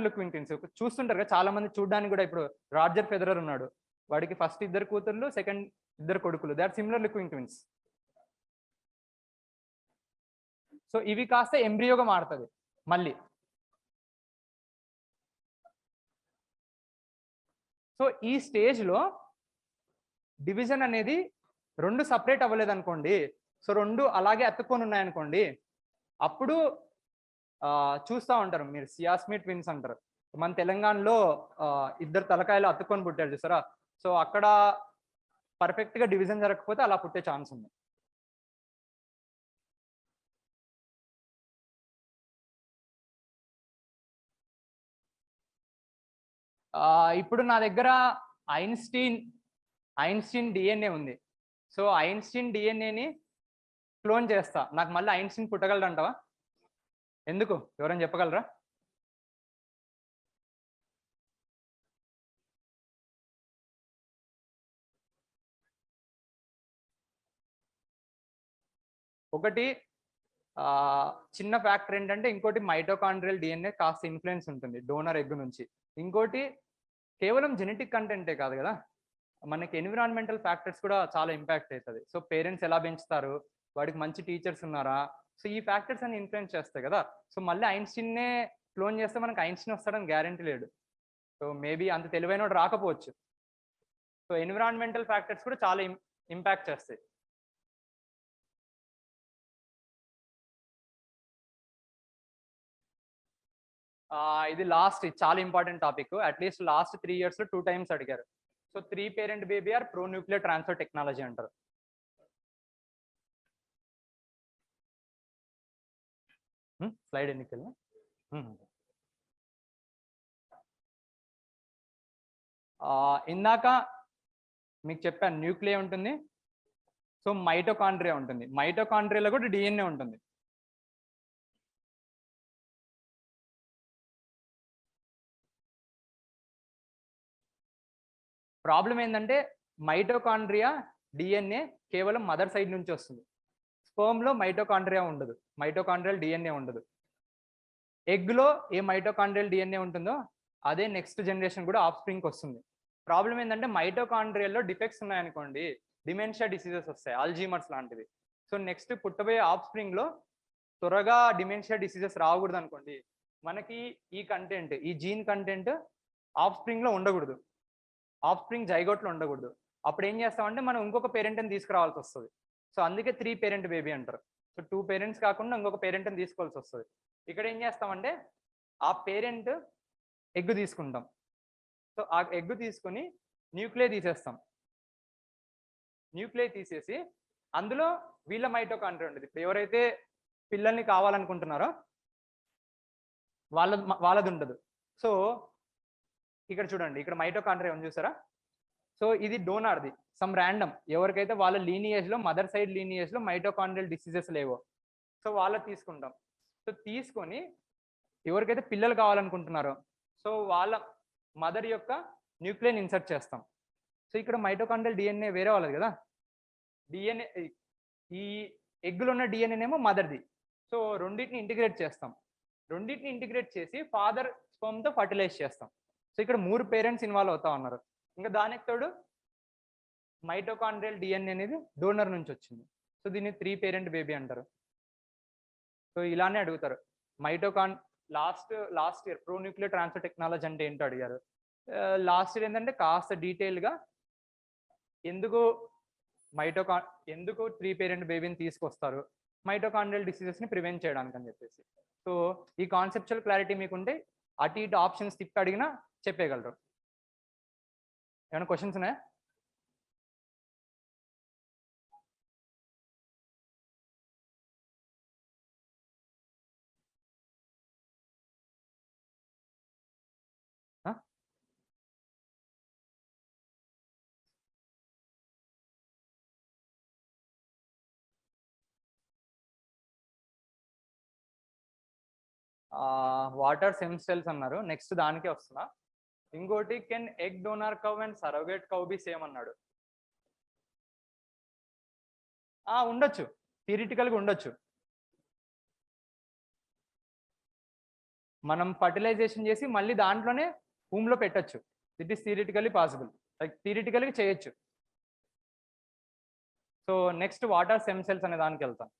looking twins. చూస్తుంటారు కదా చాలా మంది, చూడడానికి కూడా ఇప్పుడు రాజర్ ఫెదరర్ ఉన్నాడు, వాడికి ఫస్ట్ 2 కూతుర్లు, సెకండ్ 2 కొడుకులు. They are similar looking twins. So ఇవి కాస్త ఎంబ్రియోగా మారుతుంది మళ్ళీ. సో ఈ స్టేజ్లో డివిజన్ అనేది 2 సపరేట్ అవ్వలేదు అనుకోండి, సో 2 అలాగే అతుక్కొని ఉన్నాయనుకోండి, అప్పుడు చూస్తూ ఉంటారు మీరు, సియాస్మి ట్విన్స్ అంటారు. మన తెలంగాణలో 2 తలకాయలు అతుక్కొని పుట్టారు చూసారా, సో అక్కడ పర్ఫెక్ట్గా డివిజన్ జరగకపోతే అలా పుట్టే ఛాన్స్ ఉంది. ఇప్పుడు నా దగ్గర ఐన్స్టీన్ డిఎన్ఏ ఉంది. సో ఐన్స్టీన్ డిఎన్ఏని క్లోన్ చేస్తా, నాకు మళ్ళీ ఐన్స్టీన్ పుట్టగలరంటావా? ఎందుకు, ఎవరైనా చెప్పగలరా? ఒకటి చిన్న ఫ్యాక్టర్ ఏంటంటే, ఇంకోటి మైటోకాండ్రియల్ డిఎన్ఏ కాస్త ఇన్ఫ్లుయెన్స్ ఉంటుంది డోనర్ ఎగ్ నుంచి. ఇంకోటి కేవలం జెనెటిక్ కంటెంటే కాదు కదా, మనకి ఎన్విరాన్మెంటల్ ఫ్యాక్టర్స్ కూడా చాలా ఇంపాక్ట్ అవుతుంది. సో పేరెంట్స్ ఎలా పెంచుతారు, వాడికి మంచి టీచర్స్ ఉన్నారా, సో ఈ ఫ్యాక్టర్స్ అన్ని ఇన్ఫ్లుయెన్స్ చేస్తాయి కదా. సో మళ్ళీ ఐన్స్టీన్నే క్లోన్ చేస్తే మనకి ఐన్స్టీన్ వస్తాడని గ్యారంటీ లేడు. సో మేబీ అంత తెలివైన వాడు రాకపోవచ్చు. సో ఎన్విరాన్మెంటల్ ఫ్యాక్టర్స్ కూడా చాలా ఇంపాక్ట్ చేస్తాయి. ఇది చాలా important topic. At least last 3 years 2 times అడిగారు. So 3 parent baby are pronuclear transfer technology అంటారు. స్లైడ్ ఎన్నికలు ఇందాక మీకు చెప్పాను, న్యూక్లియర్ ఉంటుంది, సో మైటోకాండ్రియా ఉంటుంది. మైటోకాండ్రియాలో కూడా డిఎన్ఏ ఉంటుంది. ప్రాబ్లం ఏంటంటే మైటోకాండ్రియా డిఎన్ఏ కేవలం మదర్ సైడ్ నుంచి వస్తుంది. స్పర్మ్లో మైటోకాండ్రియా ఉండదు, మైటోకాండ్రియల్ డిఎన్ఏ ఉండదు. ఎగ్లో ఏ మైటోకాండ్రియల్ డిఎన్ఏ ఉంటుందో అదే నెక్స్ట్ జనరేషన్ కూడా ఆఫ్ స్ప్రింగ్కి వస్తుంది. ప్రాబ్లం ఏంటంటే మైటోకాండ్రియాలో డిఫెక్ట్స్ ఉన్నాయనుకోండి, డిమెన్షియా డిసీజెస్ వస్తాయి, ఆల్జీమర్స్ లాంటివి. సో నెక్స్ట్ పుట్టబోయే ఆఫ్ స్ప్రింగ్లో త్వరగా డిమెన్షియా డిసీజెస్ రాకూడదు అనుకోండి, మనకి ఈ జీన్ కంటెంట్ ఆఫ్ స్ప్రింగ్లో ఉండకూడదు, ఆఫ్ స్ప్రింగ్ జైగోట్లో ఉండకూడదు. అప్పుడు ఏం చేస్తామంటే మనం ఇంకొక పేరెంట్ని తీసుకురావాల్సి వస్తుంది. సో అందుకే 3 parent బేబీ అంటారు. సో 2 parents కాకుండా ఇంకొక పేరెంట్ని తీసుకోవాల్సి వస్తుంది. ఇక్కడ ఏం చేస్తామంటే ఆ పేరెంట్ ఎగ్ తీసుకుంటాం. సో ఆ ఎగ్ తీసుకొని న్యూక్లియర్ తీసేస్తాం. న్యూక్లియర్ తీసేసి అందులో వీళ్ళ మైటోకాండ్రియా ఉంటుంది. ఇప్పుడు ఎవరైతే పిల్లల్ని కావాలనుకుంటున్నారో వాళ్ళది ఉండదు. సో ఇక్కడ చూడండి, ఇక్కడ మైటోకాండ్రియా ఉంది చూసారా. సో ఇది డోనార్ది, సమ్ ర్యాండమ్, ఎవరికైతే వాళ్ళ లీనియేజ్లో, మదర్ సైడ్ లీనియేజ్లో మైటోకాండ్రియల్ డిసీజెస్ లేవో సో వాళ్ళకి తీసుకుంటాం. సో తీసుకొని ఎవరికైతే పిల్లలు కావాలనుకుంటున్నారో సో వాళ్ళ మదర్ యొక్క న్యూక్లియర్ ఇన్సర్ట్ చేస్తాం. సో ఇక్కడ మైటోకాండ్రియల్ డిఎన్ఏ వేరే వాళ్ళది కదా, డిఎన్ఏ ఈ ఎగ్గులో ఉన్న డిఎన్ఏనేమో మదర్ది. సో రెండింటిని ఇంటిగ్రేట్ చేస్తాం. రెండింటిని ఇంటిగ్రేట్ చేసి ఫాదర్ స్పర్మ్తో ఫర్టిలైజ్ చేస్తాం. సో ఇక్కడ 3 పేరెంట్స్ ఇన్వాల్వ్ అవుతా ఉన్నారు. ఇంకా దానికి తోడు మైటోకాండ్రియల్ డిఎన్ఏ అనేది డోనర్ నుంచి వచ్చింది. సో దీన్ని 3 parent బేబీ అంటారు. సో ఇలానే అడుగుతారు. Last year pro nuclear transfer technology అంటే ఏంటో అడిగారు. లాస్ట్ ఇయర్ ఏంటంటే కాస్త డీటెయిల్గా ఎందుకు 3 parent బేబీని తీసుకొస్తారు, మైటోకాండ్రియల్ డిసీజెస్ని ప్రివెంట్ చేయడానికి అని చెప్పేసి. సో ఈ కాన్సెప్చువల్ క్లారిటీ మీకుంటే అటు ఇటు ఆప్షన్స్ తిప్పి అడిగినా చెప్పేయగలరు. ఏమైనా క్వశ్చన్స్ ఉన్నాయా? వాటర్ సెమ్ సెల్స్ అన్నారు, నెక్స్ట్ దానికే వస్తున్నా. ఇంకోటి can egg donor cow and surrogate cow be same అన్నాడు. ఉండొచ్చు, థియరిటికల్గా ఉండొచ్చు. మనం ఫర్టిలైజేషన్ చేసి మళ్ళీ దాంట్లోనే భూమిలో పెట్టచ్చు. It is theoretically possible, like థియరిటికల్గా చేయొచ్చు. So next what are stem cells అనే దానికి వెళ్తాం.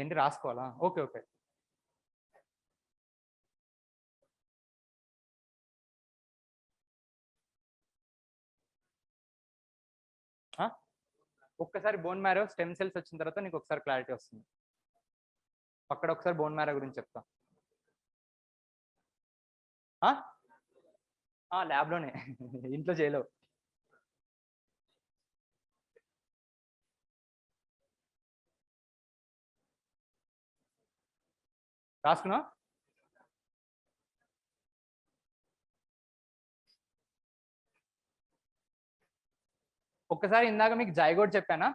ఏంటి రాసుకోవాలా? Okay okay. ఒక్కసారి బోన్ మ్యారో స్టెమ్ సెల్స్ వచ్చిన తర్వాత నీకు ఒకసారి క్లారిటీ వస్తుంది. అక్కడ ఒకసారి బోన్ మ్యారో గురించి చెప్తా. ల్యాబ్లోనే ఇంట్లో చేయలేవు. రాసుకున్నా? ఒక్కసారి ఇందాక మీకు జైగోట్ చెప్పానా?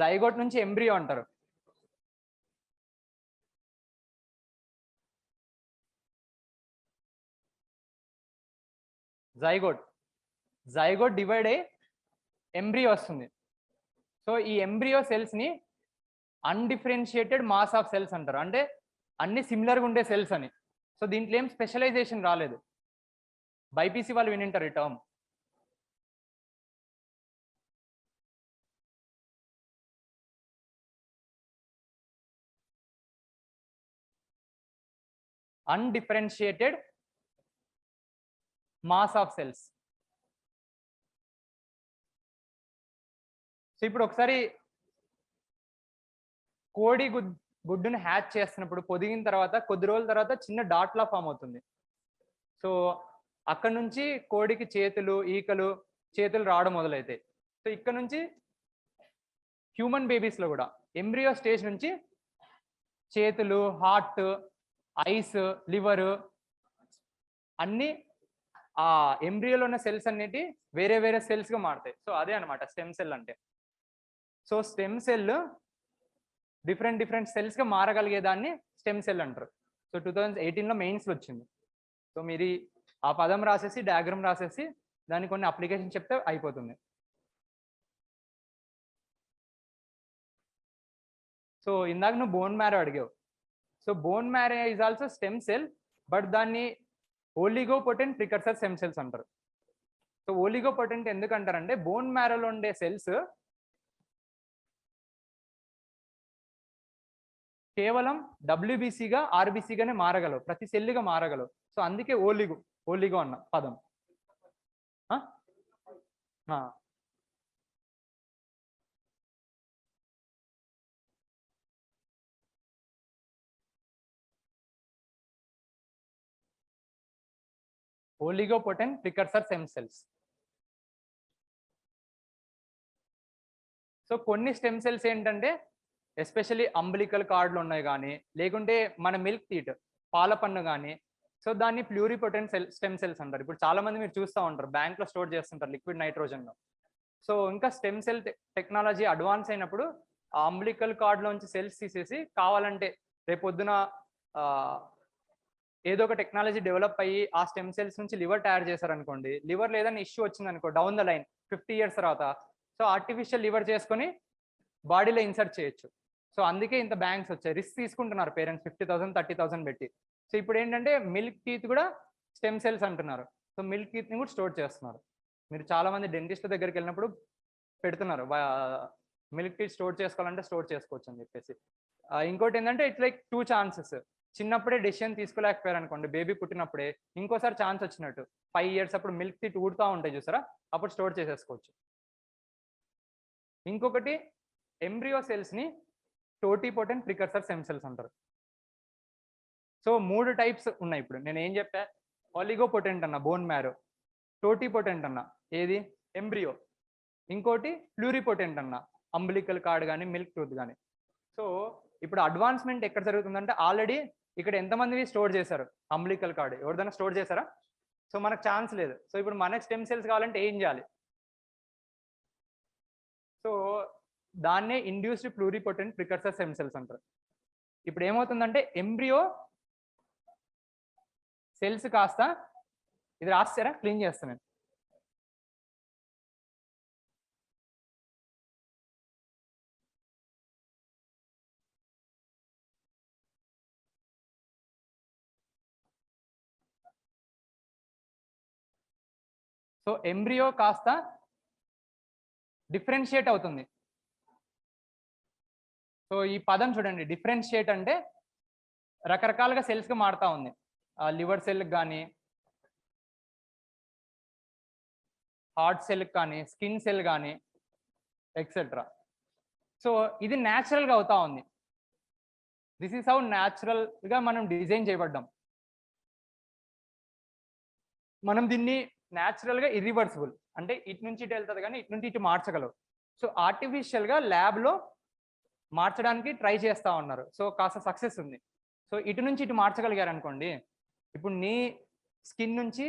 జైగోట్ నుంచి ఎంబ్రియో అంటారు. జైగోట్ డివైడ్ అయ్యి ఎంబ్రియో వస్తుంది. సో ఈ ఎంబ్రియో సెల్స్ ని అన్డిఫరెన్షియేటెడ్ మాస్ ఆఫ్ సెల్స్ అంటారు, అంటే అన్ని సిమిలర్గా ఉండే సెల్స్ అని. సో దీంట్లో ఏం స్పెషలైజేషన్ రాలేదు. బైపీసీ వాళ్ళు వినింటారు ఈ term. Undifferentiated mass of cells. So ఇప్పుడు ఒకసారి కోడి గుడ్డుని హ్యాచ్ చేస్తున్నప్పుడు పొదిగిన తర్వాత కొద్ది రోజుల తర్వాత చిన్న డాట్ లా ఫామ్ అవుతుంది. సో అక్కడ నుంచి కోడికి చేతులు రావడం మొదలైతాయి. సో ఇక్కడ నుంచి హ్యూమన్ బేబీస్ లో కూడా ఎంబ్రియో స్టేజ్ నుంచి చేతులు, హార్ట్, ఐస్, లివర్ అన్ని ఆ ఎంబ్రియోలో ఉన్న సెల్స్ అన్నిటి వేరే వేరే సెల్స్ గా మారుతాయి. సో అదే అనమాట స్టెమ్ సెల్ అంటే. So stem cell different cells గా మారగలిగేదాన్ని స్టెమ్ సెల్ అంటారు. సో 2018లో మెయిన్స్ వచ్చింది. సో మీరు ఆ పదం రాసేసి డయాగ్రామ్ రాసేసి దానికి కొన్ని అప్లికేషన్ చెప్తే అయిపోతుంది. సో ఇందాక నువ్వు బోన్ మ్యారో అడిగావు. So bone marrow is also stem cell, but దాన్ని ఓలిగోపొటెంట్ ప్రికర్సర్ స్టెమ్ సెల్స్ అంటారు. సో ఓలిగోపొటెంట్ ఎందుకు అంటారంటే బోన్ మ్యారోలో ఉండే సెల్స్ కేవలం డబ్ల్యూబీసీగా ఆర్బీసీగానే మారగలవు, ప్రతి సెల్లుగా మారగలవు. సో అందుకే ఓలిగో అన్న పదం. ఓలిగోపొటెంట్ ప్రికర్సర్ స్టెమ్ సెల్స్. సో కొన్ని స్టెమ్ సెల్స్ ఏంటంటే ఎస్పెషల్లీ అంబలికల్ కార్డులు ఉన్నాయి కానీ, లేకుంటే మన మిల్క్ టీట్ పాల పన్ను కానీ, సో దాన్ని ప్లూరిపొటెంట్ స్టెమ్ సెల్స్ అంటారు. ఇప్పుడు చాలా మంది మీరు చూస్తూ ఉంటారు బ్యాంక్లో స్టోర్ చేస్తుంటారు లిక్విడ్ నైట్రోజన్లో. సో ఇంకా స్టెమ్ సెల్ టెక్నాలజీ అడ్వాన్స్ అయినప్పుడు ఆ అంబలికల్ కార్డులోంచి సెల్స్ తీసేసి కావాలంటే రేపొద్దున ఏదో ఒక టెక్నాలజీ డెవలప్ అయ్యి ఆ స్టెమ్ సెల్స్ నుంచి లివర్ తయారు చేశారనుకోండి, లివర్ లేదని ఇష్యూ వచ్చింది అనుకో డౌన్ ద లైన్ 50 years తర్వాత, సో ఆర్టిఫిషియల్ లివర్ చేసుకొని బాడీలో ఇన్సర్ట్ చేయొచ్చు. సో అందుకే ఇంత బ్యాంక్స్ వచ్చాయి, రిస్క్ తీసుకుంటున్నారు పేరెంట్స్ 50,000 30,000 పెట్టి. సో ఇప్పుడు ఏంటంటే మిల్క్ టీత్ కూడా స్టెమ్ సెల్స్ అంటున్నారు. సో మిల్క్ టీత్ని కూడా స్టోర్ చేస్తున్నారు. మీరు చాలా మంది డెంటిస్ట్ దగ్గరికి వెళ్ళినప్పుడు పెడుతున్నారు మిల్క్ టీత్ స్టోర్ చేసుకోవాలంటే స్టోర్ చేసుకోవచ్చు అని చెప్పేసి. ఇంకోటి ఏంటంటే ఇట్స్ లైక్ 2 chances. చిన్నప్పుడే డెసిషన్ తీసుకోలేకపోయారు అనుకోండి, బేబీ పుట్టినప్పుడే ఇంకోసారి ఛాన్స్ వచ్చినట్టు 5 years అప్పుడు మిల్క్ టీత్ ఊడుతూ ఉంటాయి చూసారా, అప్పుడు స్టోర్ చేసేసుకోవచ్చు. ఇంకొకటి ఎంబ్రియో సెల్స్ ని టోటిపోటెంట్ ప్రికర్సర్ స్టెమ్ సెల్స్ అంటారు. సో 3 types ఉన్నాయి. ఇప్పుడు నేను ఏం చెప్పా, ఆలిగోపొటెంట్ అన్న బోన్ మ్యారో, టోటిపోటెంట్ అన్న ఏది ఎంబ్రియో, ఇంకోటి ప్లూరిపోటెంట్ అన్న అంబలికల్ కార్డ్ కానీ మిల్క్ టూత్ కానీ. సో ఇప్పుడు అడ్వాన్స్మెంట్ ఎక్కడ జరుగుతుందంటే ఆల్రెడీ ఇక్కడ ఎంతమంది స్టోర్ చేశారు అంబలికల్ కార్డ్, ఎవరిదైనా స్టోర్ చేశారా? సో మనకు ఛాన్స్ లేదు. సో ఇప్పుడు మనకు స్టెమ్ సెల్స్ కావాలంటే ఏం చేయాలి? సో దాన్నే induced pluripotent precursor stem cells అంటారు. ఇప్పుడు ఏమవుతుందంటే ఎంబ్రియో సెల్స్ కాస్త ఇది రాస్తారా, క్లీన్ చేస్తాను. సో ఎంబ్రియో కాస్త డిఫరెన్షియేట్ అవుతుంది. సో ఈ పదం చూడండి, డిఫరెన్షియేట్ అంటే రకరకాలుగా సెల్స్గా మారుతా ఉంది. లివర్ సెల్కి కానీ, హార్ట్ సెల్కి కానీ, స్కిన్ సెల్ కానీ ఎక్సెట్రా. సో ఇది న్యాచురల్గా అవుతా ఉంది. దిస్ ఈస్ హౌ న్యాచురల్గా మనం డిజైన్ చేయబడ్డాం. మనం దీన్ని న్యాచురల్గా ఇర్రివర్సిబుల్ అంటే ఇటు నుంచి ఇటు వెళ్తుంది కానీ ఇటు నుంచి ఇటు మార్చగలవు. సో ఆర్టిఫిషియల్గా ల్యాబ్లో మార్చడానికి ట్రై చేస్తూ ఉన్నారు. సో కాస్త సక్సెస్ ఉంది. సో ఇటు నుంచి ఇటు మార్చగలిగారు అనుకోండి, ఇప్పుడు నీ స్కిన్ నుంచి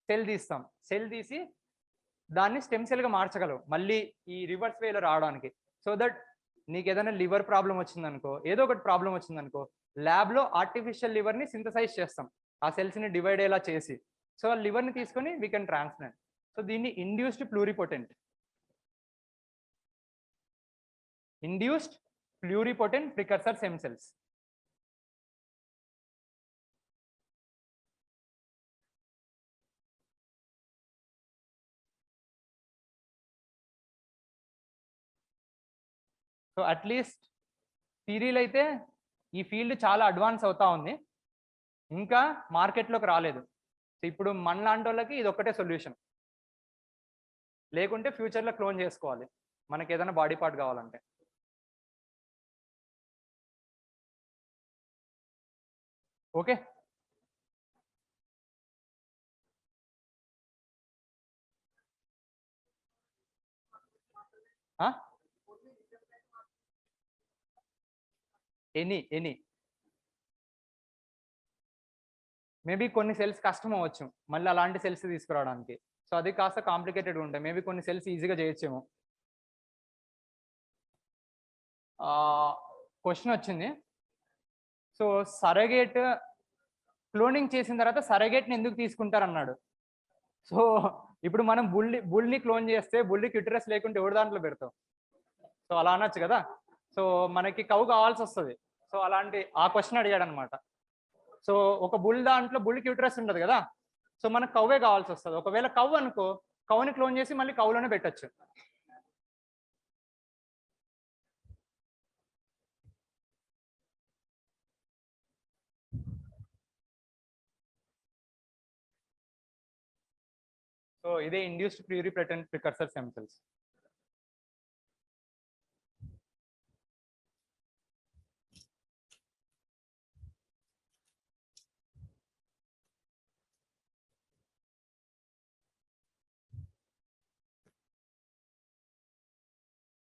సెల్ తీస్తాం, సెల్ తీసి దాన్ని స్టెమ్ సెల్గా మార్చగలవు మళ్ళీ ఈ రివర్స్ వేలో రావడానికి. సో దట్ నీకు ఏదైనా లివర్ ప్రాబ్లం వచ్చిందనుకో, ఏదో ఒకటి ప్రాబ్లం వచ్చిందనుకో, ల్యాబ్లో ఆర్టిఫిషియల్ లివర్ని సింథసైజ్ చేస్తాం ఆ సెల్స్ని డివైడ్ అయ్యేలా చేసి. సో ఆ లివర్ని తీసుకొని వీ కెన్ ట్రాన్స్ప్లాంట్. సో దీన్ని induced pluripotent precursor stem cells. So at least థియరీలో అయితే ఈ ఫీల్డ్ చాలా అడ్వాన్స్ అవుతా ఉంది, ఇంకా మార్కెట్లోకి రాలేదు. సో ఇప్పుడు మన లాంటి వాళ్ళకి ఇది ఒక్కటే సొల్యూషన్, లేకుంటే ఫ్యూచర్లో క్లోన్ చేసుకోవాలి మనకి ఏదైనా బాడీ పార్ట్ కావాలంటే. ఓకే, ఎనీ మేబీ కొన్ని సెల్స్ కష్టం అవ్వచ్చు మళ్ళీ అలాంటి సెల్స్ తీసుకురావడానికి. సో అది కాస్త కాంప్లికేటెడ్గా ఉంటాయి. మేబీ కొన్ని సెల్స్ ఈజీగా చేయొచ్చేమో. క్వశ్చన్ వచ్చింది. సో సరగేట్ క్లోనింగ్ చేసిన తర్వాత సరగేట్ని ఎందుకు తీసుకుంటారు అన్నాడు. సో ఇప్పుడు మనం బుల్ని క్లోన్ చేస్తే బుల్లికి యుటరస్ లేకుంటే ఎవరి దాంట్లో పెడతాం? సో అలా అనొచ్చు కదా. సో మనకి కౌ కావాల్సి వస్తుంది. సో అలాంటి ఆ క్వశ్చన్ అడిగాడు అనమాట. సో ఒక బుల్ దాంట్లో బుల్కి యూటరస్ ఉండదు కదా, సో మనకు కవ్వే కావాల్సి వస్తుంది. ఒకవేళ కవ్వు అనుకో, కవ్వుని క్లోన్ చేసి మళ్ళీ కవ్వులోనే పెట్టచ్చు. సో ఇదే induced pluripotent precursor stem cells.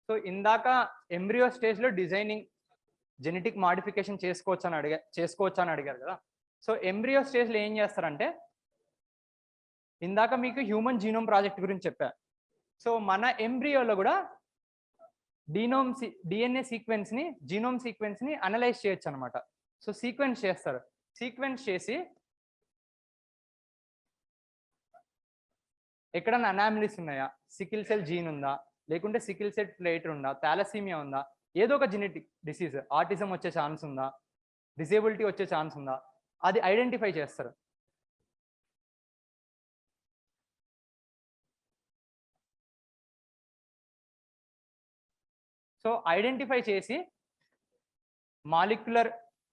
So ఇందాక ఎంబ్రియో స్టేజ్లో డిజైనింగ్ జెనెటిక్ మాడిఫికేషన్ చేసుకోవచ్చు అని అడిగారు కదా. సో ఎంబ్రియో స్టేజ్లో ఏం చేస్తారంటే, ఇందాక మీకు హ్యూమన్ జీనోమ్ ప్రాజెక్ట్ గురించి చెప్పా. సో మన ఎంబ్రియోలో కూడా డిఎన్ఏ సీక్వెన్స్ని, జీనోమ్ సీక్వెన్స్ని అనలైజ్ చేయొచ్చు అనమాట. సో సీక్వెన్స్ చేస్తారు. సీక్వెన్స్ చేసి ఎక్కడన్నా అనామిలీస్ ఉన్నాయా, సికిల్ సెల్ జీన్ ఉందా, లేకుంటే సికిల్ సెల్ ప్లేటర్ ఉందా, థాలసీమియా ఉందా, ఏదో ఒక జెనెటిక్ డిసీజ్, ఆటిజం వచ్చే ఛాన్స్ ఉందా, డిసేబిలిటీ వచ్చే ఛాన్స్ ఉందా, అది ఐడెంటిఫై చేస్తారు. సో ఐడెంటిఫై చేసి మాలిక్యులర్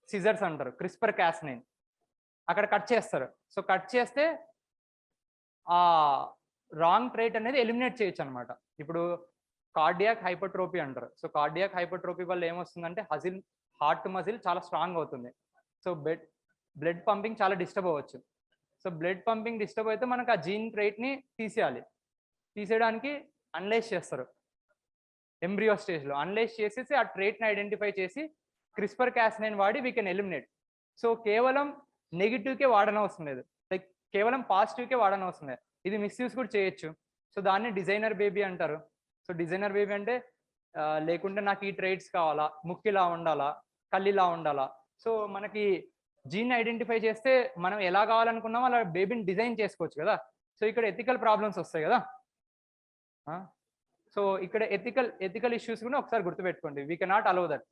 సిజర్స్ అంటారు, క్రిస్పర్ కాస్9 అక్కడ కట్ చేస్తారు. సో కట్ చేస్తే ఆ రాంగ్ ట్రేట్ అనేది ఎలిమినేట్ చేయొచ్చు అనమాట. ఇప్పుడు కార్డియాక్ హైపర్ట్రోపీ అంటారు. సో కార్డియాక్ హైపర్ట్రోపీ వల్ల ఏమొస్తుందంటే హార్ట్ మజిల్ చాలా స్ట్రాంగ్ అవుతుంది. సో బ్లడ్ పంపింగ్ చాలా డిస్టర్బ్ అవ్వచ్చు. సో బ్లడ్ పంపింగ్ డిస్టర్బ్ అయితే మనకు ఆ జీన్ ట్రేట్ని తీసేయడానికి అనలైజ్ చేస్తారు ఎంబ్రియో స్టేజ్లో. అనలైజ్ చేసేసి ఆ ట్రేట్ని ఐడెంటిఫై చేసి క్రిస్పర్ కాస్9 వాడి వీ కెన్ ఎలిమినేట్. సో కేవలం నెగిటివ్కే వాడనవసరం లేదు, లైక్ కేవలం పాజిటివ్కే వాడనవసరం లేదు. ఇది మిస్యూజ్ కూడా చేయొచ్చు. సో దాన్ని డిజైనర్ బేబీ అంటారు. సో డిజైనర్ బేబీ అంటే లేకుంటే నాకు ఈ ట్రైట్స్ కావాలా, ముక్కు ఇలా ఉండాలా, కళ్ళు ఇలా ఉండాలా. సో మనకి జీన్ ఐడెంటిఫై చేస్తే మనం ఎలా కావాలనుకున్నామో అలా బేబీని డిజైన్ చేసుకోవచ్చు కదా. సో ఇక్కడ ఎథికల్ ప్రాబ్లమ్స్ వస్తాయి కదా. సో ఇక్కడ ఎథికల్ ఇష్యూస్ కూడా ఒకసారి గుర్తుపెట్టుకోండి. We cannot allow that.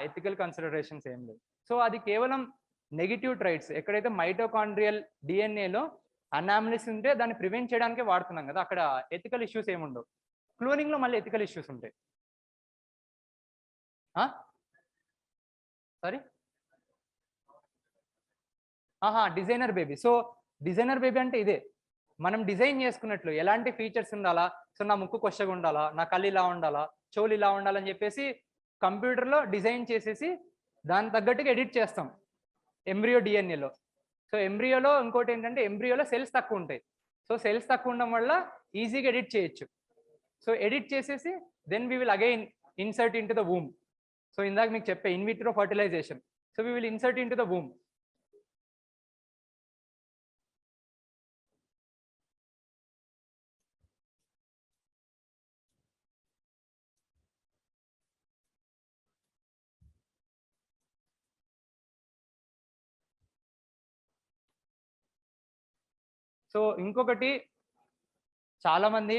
Ethical considerations ఏం లేదు. సో అది కేవలం నెగిటివ్ ట్రైట్స్. ఎక్కడైతే మైటోకాండ్రియల్ డిఎన్ఏలో అనామలీస్ ఉంటే దాన్ని ప్రివెంట్ చేయడానికే వాడుతున్నాం కదా, అక్కడ ఎథికల్ ఇష్యూస్ ఏముండవు. క్లోనింగ్ లో మళ్ళీ ఎథికల్ ఇష్యూస్ ఉంటాయి. Sorry, designer baby. So designer baby అంటే ఇదే, మనం డిజైన్ చేసుకున్నట్లు ఎలాంటి ఫీచర్స్ ఉండాలా. సో నా ముక్కు కొచ్చగా ఉండాలా, నా కళ్ళు ఇలా ఉండాలా, చెవులు ఇలా ఉండాలని చెప్పేసి కంప్యూటర్లో డిజైన్ చేసేసి దాని తగ్గట్టుగా ఎడిట్ చేస్తాం ఎంబ్రియో డిఎన్ఏలో. సో ఎంబ్రియోలో ఇంకోటి ఏంటంటే ఎంబ్రియోలో సెల్స్ తక్కువ ఉంటాయి. సో సెల్స్ తక్కువ ఉండడం వల్ల ఈజీగా ఎడిట్ చేయొచ్చు. సో ఎడిట్ చేసేసి then we will again insert into the womb. So ఇందాక మీకు చెప్పే in vitro fertilisation. So we will insert into the womb. So ఇంకొకటి, చాలా మంది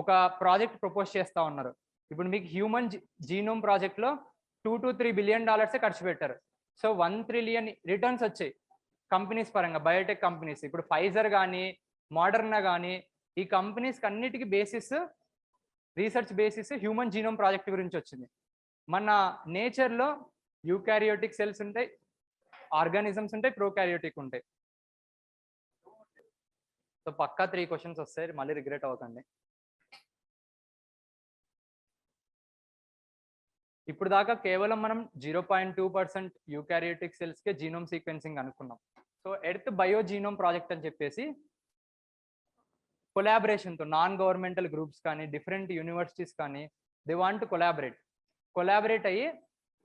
ఒక ప్రాజెక్ట్ ప్రపోజ్ చేస్తా ఉన్నారు. ఇప్పుడు మీకు హ్యూమన్ జీనోమ్ ప్రాజెక్ట్ లో $2 to $3 బిలియన్ ఖర్చు పెట్టారు. సో 1 trillion రిటర్న్స్ వచ్చాయి కంపెనీస్ పరంగా, బయోటెక్ కంపెనీస్. ఇప్పుడు ఫైజర్ కానీ మోడర్నా కానీ ఈ కంపెనీస్ అన్నిటికీ basis, research basis human genome project గురించి వచ్చింది. మన నేచర్లో యూకారియోటిక్ సెల్స్ ఉంటాయి, ఆర్గానిజమ్స్ ఉంటాయి, ప్రోకారియోటిక్ ఉంటాయి. సో పక్కా 3 క్వశ్చన్స్ వస్తాయి, మళ్ళీ రిగ్రెట్ అవ్వకండి. ఇప్పుడు దాకా కేవలం మనం 0.2% యూకారియోటిక్ సెల్స్ కే జీనోమ్ సీక్వెన్సింగ్ అనుకున్నాం. So earth bio genome project అని చెప్పేసి కొలాబరేషన్తో నాన్ గవర్నమెంటల్ గ్రూప్స్ కానీ డిఫరెంట్ యూనివర్సిటీస్ కానీ దే వాంట్ టు కొలాబరేట్ అయ్యి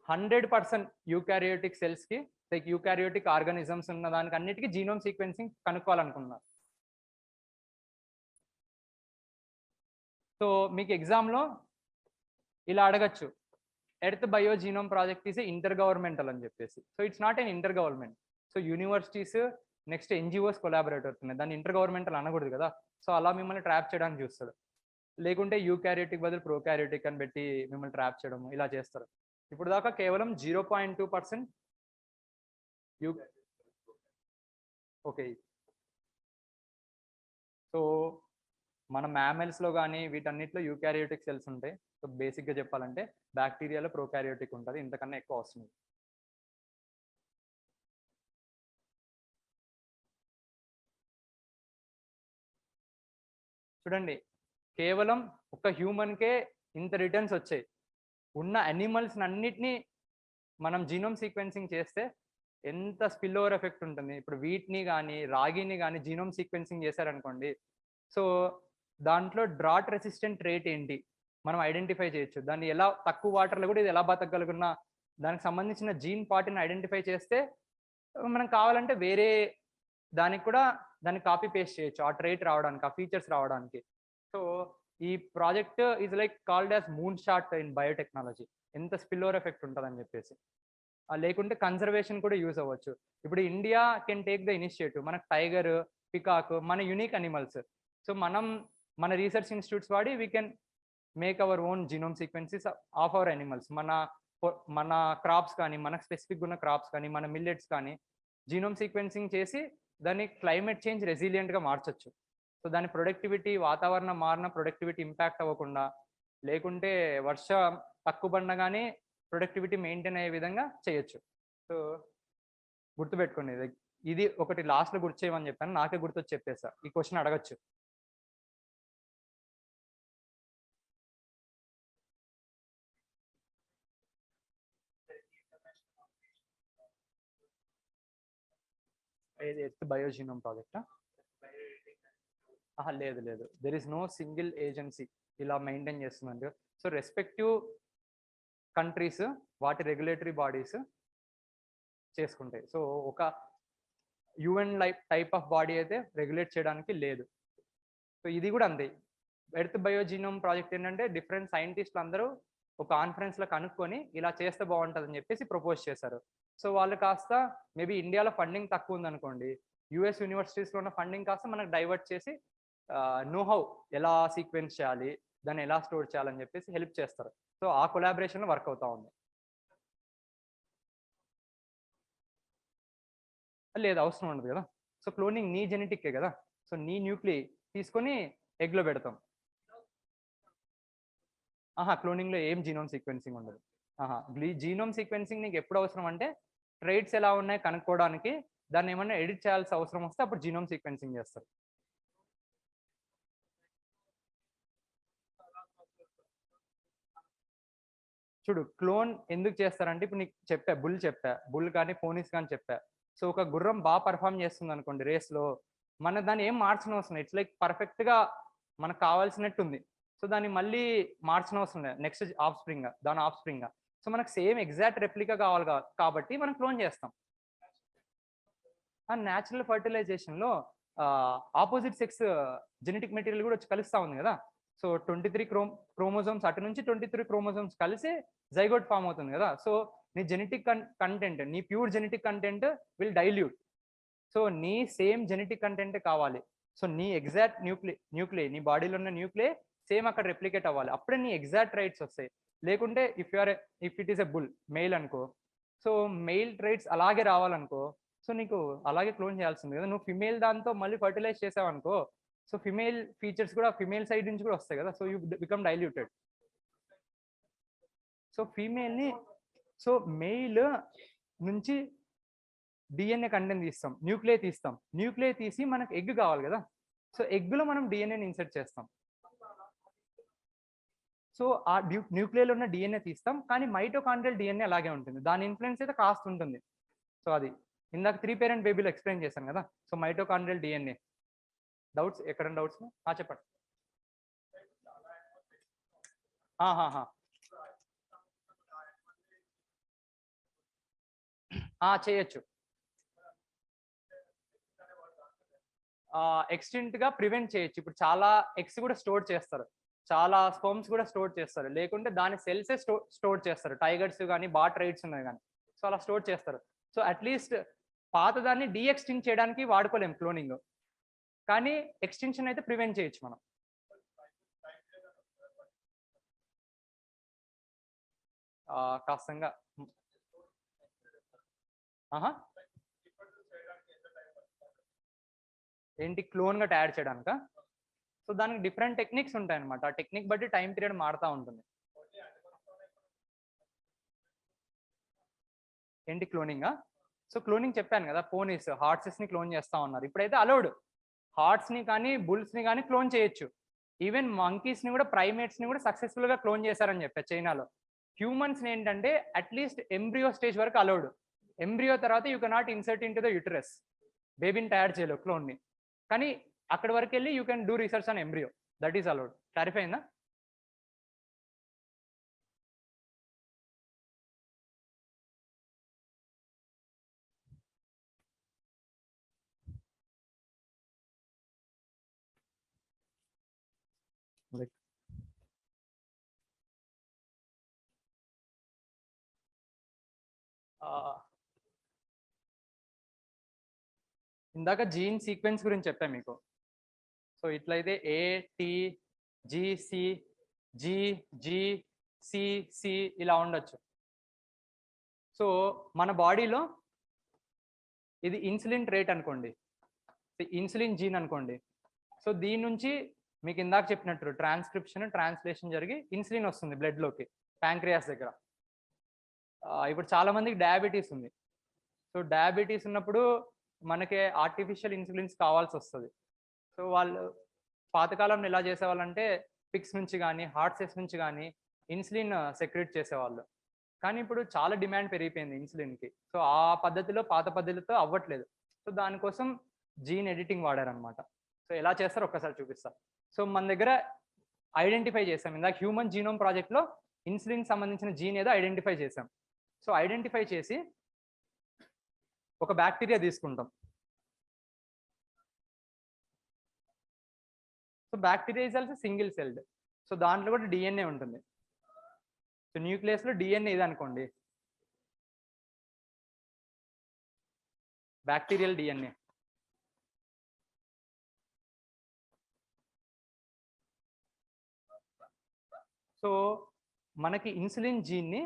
100% యూకారియోటిక్ సెల్స్కి, లైక్ యూకారియోటిక్ ఆర్గానిజమ్స్ ఉన్న దానికి అన్నిటికీ జీనోమ్ సీక్వెన్సింగ్ కనుక్కోవాలనుకున్నారు. సో మీకు ఎగ్జామ్లో ఇలా అడగచ్చు, earth bio genome project is inter governmental అని చెప్పేసి. So it's not an inter government. So universities next NGOs collaborate అవుతున్నాయి, దాన్ని ఇంటర్ గవర్నమెంటల్ అనకూడదు కదా. సో అలా మిమ్మల్ని ట్రాప్ చేయడానికి చూస్తాడు. లేకుంటే యూకారియోటిక్ బదులు ప్రోకారియోటిక్ అని పెట్టి మిమ్మల్ని ట్రాప్ చేయడం ఇలా చేస్తారు. ఇప్పుడు దాకా కేవలం 0.2% యూ ఓకే. సో మన మ్యామెల్స్లో కానీ వీటన్నిటిలో యూకారియోటిక్ సెల్స్ ఉంటాయి. సో బేసిక్గా చెప్పాలంటే బ్యాక్టీరియాలో ప్రోకారియోటిక్ ఉంటుంది, ఇంతకన్నా ఎక్కువ అవసరం. చూడండి, కేవలం ఒక హ్యూమన్కే ఇంత రిటర్న్స్ వచ్చాయి. ఉన్న అనిమల్స్ అన్నిటినీ మనం జీనోమ్ సీక్వెన్సింగ్ చేస్తే ఎంత స్పిల్ ఓవర్ ఎఫెక్ట్ ఉంటుంది. ఇప్పుడు వీటిని కానీ రాగిని కానీ జీనోమ్ సీక్వెన్సింగ్ చేశారనుకోండి, సో దాంట్లో డ్రాట్ రెసిస్టెంట్ రేట్ ఏంటి మనం ఐడెంటిఫై చేయొచ్చు. దాన్ని ఎలా తక్కువ వాటర్లో కూడా ఇది ఎలా బతకగలుగున్నా దానికి సంబంధించిన జీన్ పార్ట్ని ఐడెంటిఫై చేస్తే మనం కావాలంటే వేరే దానికి కూడా దాన్ని కాపీ పేస్ట్ చేయొచ్చు, ఆ ట్రేట్ రావడానికి, ఆ ఫీచర్స్ రావడానికి. సో ఈ project is like called as moon shot in biotechnology. ఎంత స్పిల్ ఓవర్ ఎఫెక్ట్ ఉంటుందని చెప్పేసి. లేకుంటే కన్జర్వేషన్ కూడా యూజ్ అవ్వచ్చు. ఇప్పుడు India can take the initiative. మనకు టైగర్, పికాక్ మన యూనిక్ అనిమల్స్. సో మనం మన రీసెర్చ్ ఇన్స్టిట్యూట్స్ వాడి we can make our own genome sequences of our animals. మన క్రాప్స్ కానీ, మనకు స్పెసిఫిక్ ఉన్న క్రాప్స్ కానీ, మన మిల్లెట్స్ కానీ జీనోమ్ సీక్వెన్సింగ్ చేసి దాన్ని క్లైమేట్ చేంజ్ రెసిలియంట్గా మార్చొచ్చు. సో దాని ప్రొడక్టివిటీ, వాతావరణం మారిన ప్రొడక్టివిటీ ఇంపాక్ట్ అవ్వకుండా, లేకుంటే వర్షం తక్కువ పడినగానే ప్రొడక్టివిటీ మెయింటైన్ అయ్యే విధంగా చేయొచ్చు. సో గుర్తుపెట్టుకోండి, ఇది ఒకటి లాస్ట్లో గుర్తు చేయమని చెప్పాను, నాకే గుర్తొచ్చి చెప్పేసా. ఈ క్వశ్చన్ అడగచ్చు. ఎర్త్ బయో జీనోమ్ ప్రాజెక్టా? లేదు, there is no single agency ఇలా మెయింటైన్ చేస్తుందండి. సో రెస్పెక్టివ్ కంట్రీస్ వాటి రెగ్యులేటరీ బాడీస్ చేసుకుంటాయి. సో ఒక యుఎన్ టైప్ ఆఫ్ బాడీ అయితే రెగ్యులేట్ చేయడానికి లేదు. సో ఇది కూడా అంతే. ఎర్త్ బయోజీనోమ్ ప్రాజెక్ట్ ఏంటంటే డిఫరెంట్ సైంటిస్టులు అందరూ ఒక కాన్ఫరెన్స్లో కనుక్కొని ఇలా చేస్తే బాగుంటుందని చెప్పేసి ప్రపోజ్ చేశారు. సో వాళ్ళు కాస్త మేబీ ఇండియాలో ఫండింగ్ తక్కువ ఉందనుకోండి, యూఎస్ యూనివర్సిటీస్లో ఉన్న ఫండింగ్ కాస్త మనకు డైవర్ట్ చేసి నో హౌ ఎలా సీక్వెన్స్ చేయాలి, దాన్ని ఎలా స్టోర్ చేయాలని చెప్పేసి హెల్ప్ చేస్తారు. సో ఆ కొలాబరేషన్ వర్క్ అవుతా ఉంది. లేదు అవసరం ఉండదు కదా. సో క్లోనింగ్ నీ జెనెటిక్కే కదా. సో నీ న్యూక్లీ తీసుకొని ఎగ్లో పెడతాం. క్లోనింగ్లో ఏం జీనోమ్ సీక్వెన్సింగ్ ఉండదు. జీనోమ్ సీక్వెన్సింగ్ నీకు ఎప్పుడు అవసరం అంటే ట్రైట్స్ ఎలా ఉన్నాయి కనుక్కోవడానికి, దాన్ని ఏమన్నా ఎడిట్ చేయాల్సిన అవసరం వస్తే అప్పుడు జీనోమ్ సీక్వెన్సింగ్ చేస్తారు. చూడు క్లోన్ ఎందుకు చేస్తారంటే ఇప్పుడు నీకు చెప్పా, బుల్ కానీ పోనీస్ కానీ చెప్పా. సో ఒక గుర్రం బాగా పర్ఫామ్ చేస్తుంది అనుకోండి రేస్లో, మన దాన్ని ఏం మార్చిన అవసరం లేదు. ఇట్స్ లైక్ పర్ఫెక్ట్గా మనకు కావాల్సినట్టు ఉంది. సో దాన్ని మళ్ళీ మార్చిన అవసరం లేదు. నెక్స్ట్ దాని ఆఫ్ స్ప్రింగ్. సో మనకు సేమ్ ఎగ్జాక్ట్ రెప్లికా కావాలి కాబట్టి మనం క్లోన్ చేస్తాం. న్యాచురల్ ఫర్టిలైజేషన్లో ఆపోజిట్ సెక్స్ జెనెటిక్ మెటీరియల్ కూడా వచ్చి కలుస్తూ ఉంది కదా. సో 23 క్రోమోజోమ్స్ అటు నుంచి 23 క్రోమోజోమ్స్ కలిసి జైగోట్ ఫామ్ అవుతుంది కదా. సో నీ జెనెటిక్ కంటెంట్, నీ pure genetic content will dilute. So నీ సేమ్ జెనెటిక్ కంటెంట్ కావాలి. సో నీ ఎగ్జాక్ట్ న్యూక్లే నీ బాడీలో ఉన్న న్యూక్లే సేమ్ అక్కడ రెప్లికేట్ అవ్వాలి, అప్పుడే నీ ఎగ్జాక్ట్ రైట్స్ వస్తాయి. లేకుంటే if it is a bull mail అనుకో, సో మెయిల్ ట్రైట్స్ అలాగే రావాలనుకో, సో నీకు అలాగే క్లోన్ చేయాల్సింది కదా. నువ్వు ఫిమేల్ దాంతో మళ్ళీ ఫర్టిలైజ్ చేసావనుకో, సో ఫిమేల్ ఫీచర్స్ కూడా ఫిమేల్ సైడ్ నుంచి కూడా వస్తాయి కదా. So you become diluted. So ఫీమేల్ని, సో మెయిల్ నుంచి డిఎన్ఏ కంటెంట్ తీస్తాం, న్యూక్లియే తీసి మనకు ఎగ్ కావాలి కదా. సో ఎగ్లో మనం డిఎన్ఏని ఇన్సర్ట్ చేస్తాం. సో ఆ న్యూక్లియర్లో ఉన్న డిఎన్ఏ తీస్తాం, కానీ మైటోకాండ్రియల్ డిఎన్ఏ అలాగే ఉంటుంది. దాని ఇన్ఫ్లుయెన్స్ అయితే కాస్ట్ ఉంటుంది. సో అది ఇందాక 3 పేరెంట్ బేబీలో ఎక్స్ప్లెయిన్ చేశాను కదా. సో మైటోకాండ్రియల్ డిఎన్ఏ డౌట్స్, ఎక్కడ డౌట్స్ చెప్పండి. చేయొచ్చు. ఎక్స్టెంట్ గా ప్రివెంట్ చేయొచ్చు. ఇప్పుడు చాలా ఎగ్స్ కూడా స్టోర్ చేస్తారు, చాలా స్పర్మ్స్ కూడా స్టోర్ చేస్తారు, లేకుంటే దాని సెల్సే స్టోర్ చేస్తారు. టైగర్స్ కానీ బాట్ రైట్స్ ఉన్నాయి కానీ, సో అలా స్టోర్ చేస్తారు. సో అట్లీస్ట్ పాతదాన్ని డీఎక్స్టింక్ట్ చేయడానికి వాడుకోలేం క్లోనింగ్, కానీ ఎక్స్టెన్షన్ అయితే ప్రివెంట్ చేయొచ్చు మనం. కాస్తంగా ఏంటి క్లోన్ గా తయారు చేయడానిక? సో దానికి డిఫరెంట్ టెక్నిక్స్ ఉంటాయి అనమాట. ఆ టెక్నిక్ బట్టి టైం పీరియడ్ మారుతూ ఉంటుంది. ఏంటి క్లోనింగా? సో క్లోనింగ్ చెప్పాను కదా, పోనీస్ హార్సెస్ ని క్లోన్ చేస్తా ఉన్నారు. ఇప్పుడైతే అలౌడ్, హార్ట్స్ ని కానీ బుల్స్ ని కానీ క్లోన్ చేయొచ్చు. ఈవెన్ మంకీస్ ని కూడా, ప్రైమేట్స్ ని కూడా సక్సెస్ఫుల్ గా క్లోన్ చేశారని చెప్పా చైనాలో. హ్యూమన్స్ ని ఏంటంటే అట్లీస్ట్ ఎంబ్రియో స్టేజ్ వరకు అలౌడ్. ఎంబ్రియో తర్వాత you cannot insert into the uterus. బేబీని తయారు చేయలేవు క్లోన్ ని, కానీ అక్కడి వరకు వెళ్ళి you can do research on embryo, that is allowed. Clarify అయిందా? ఇందాక జీన్ సీక్వెన్స్ గురించి చెప్పాను మీకు. సో ఇట్లయితే ATGC ఇలా ఉండొచ్చు. సో మన బాడీలో ఇది ఇన్సులిన్ రేట్ అనుకోండి, ఇన్సులిన్ జీన్ అనుకోండి. సో దీని నుంచి మీకు ఇందాక చెప్పినట్టు ట్రాన్స్లేషన్ జరిగి ఇన్సులిన్ వస్తుంది బ్లడ్లోకి, ప్యాంక్రియాస్ దగ్గర. ఇప్పుడు చాలా మందికి డయాబెటీస్ ఉంది. సో డయాబెటీస్ ఉన్నప్పుడు మనకి ఆర్టిఫిషియల్ ఇన్సులిన్స్ కావాల్సి వస్తుంది. సో వాళ్ళు పాతకాలంలో ఎలా చేసేవాళ్ళంటే పిక్స్ నుంచి కానీ హార్ట్సెస్ నుంచి కానీ ఇన్సులిన్ సెక్రెట్ చేసేవాళ్ళు. కానీ ఇప్పుడు చాలా డిమాండ్ పెరిగిపోయింది ఇన్సులిన్కి. సో ఆ పద్ధతిలో, పాత పద్ధతితో అవ్వట్లేదు. సో దానికోసం జీన్ ఎడిటింగ్ వాడారనమాట. సో ఎలా చేస్తారో ఒక్కసారి చూపిస్తా. సో మన దగ్గర ఐడెంటిఫై చేసాం, ఇందాక హ్యూమన్ జీనోమ్ ప్రాజెక్ట్లో ఇన్సులిన్ సంబంధించిన జీన్ ఏదో ఐడెంటిఫై చేసాం. సో ఐడెంటిఫై చేసి ఒక బ్యాక్టీరియా తీసుకుంటాం. So bacteria is also single celled. So దాంట్లో కూడా డిఎన్ఏ ఉంటుంది. సో న్యూక్లియస్ లో డిఎన్ఏ ఇది అనుకోండి, బ్యాక్టీరియల్ డిఎన్ఏ. సో మనకి ఇన్సులిన్ జీన్ని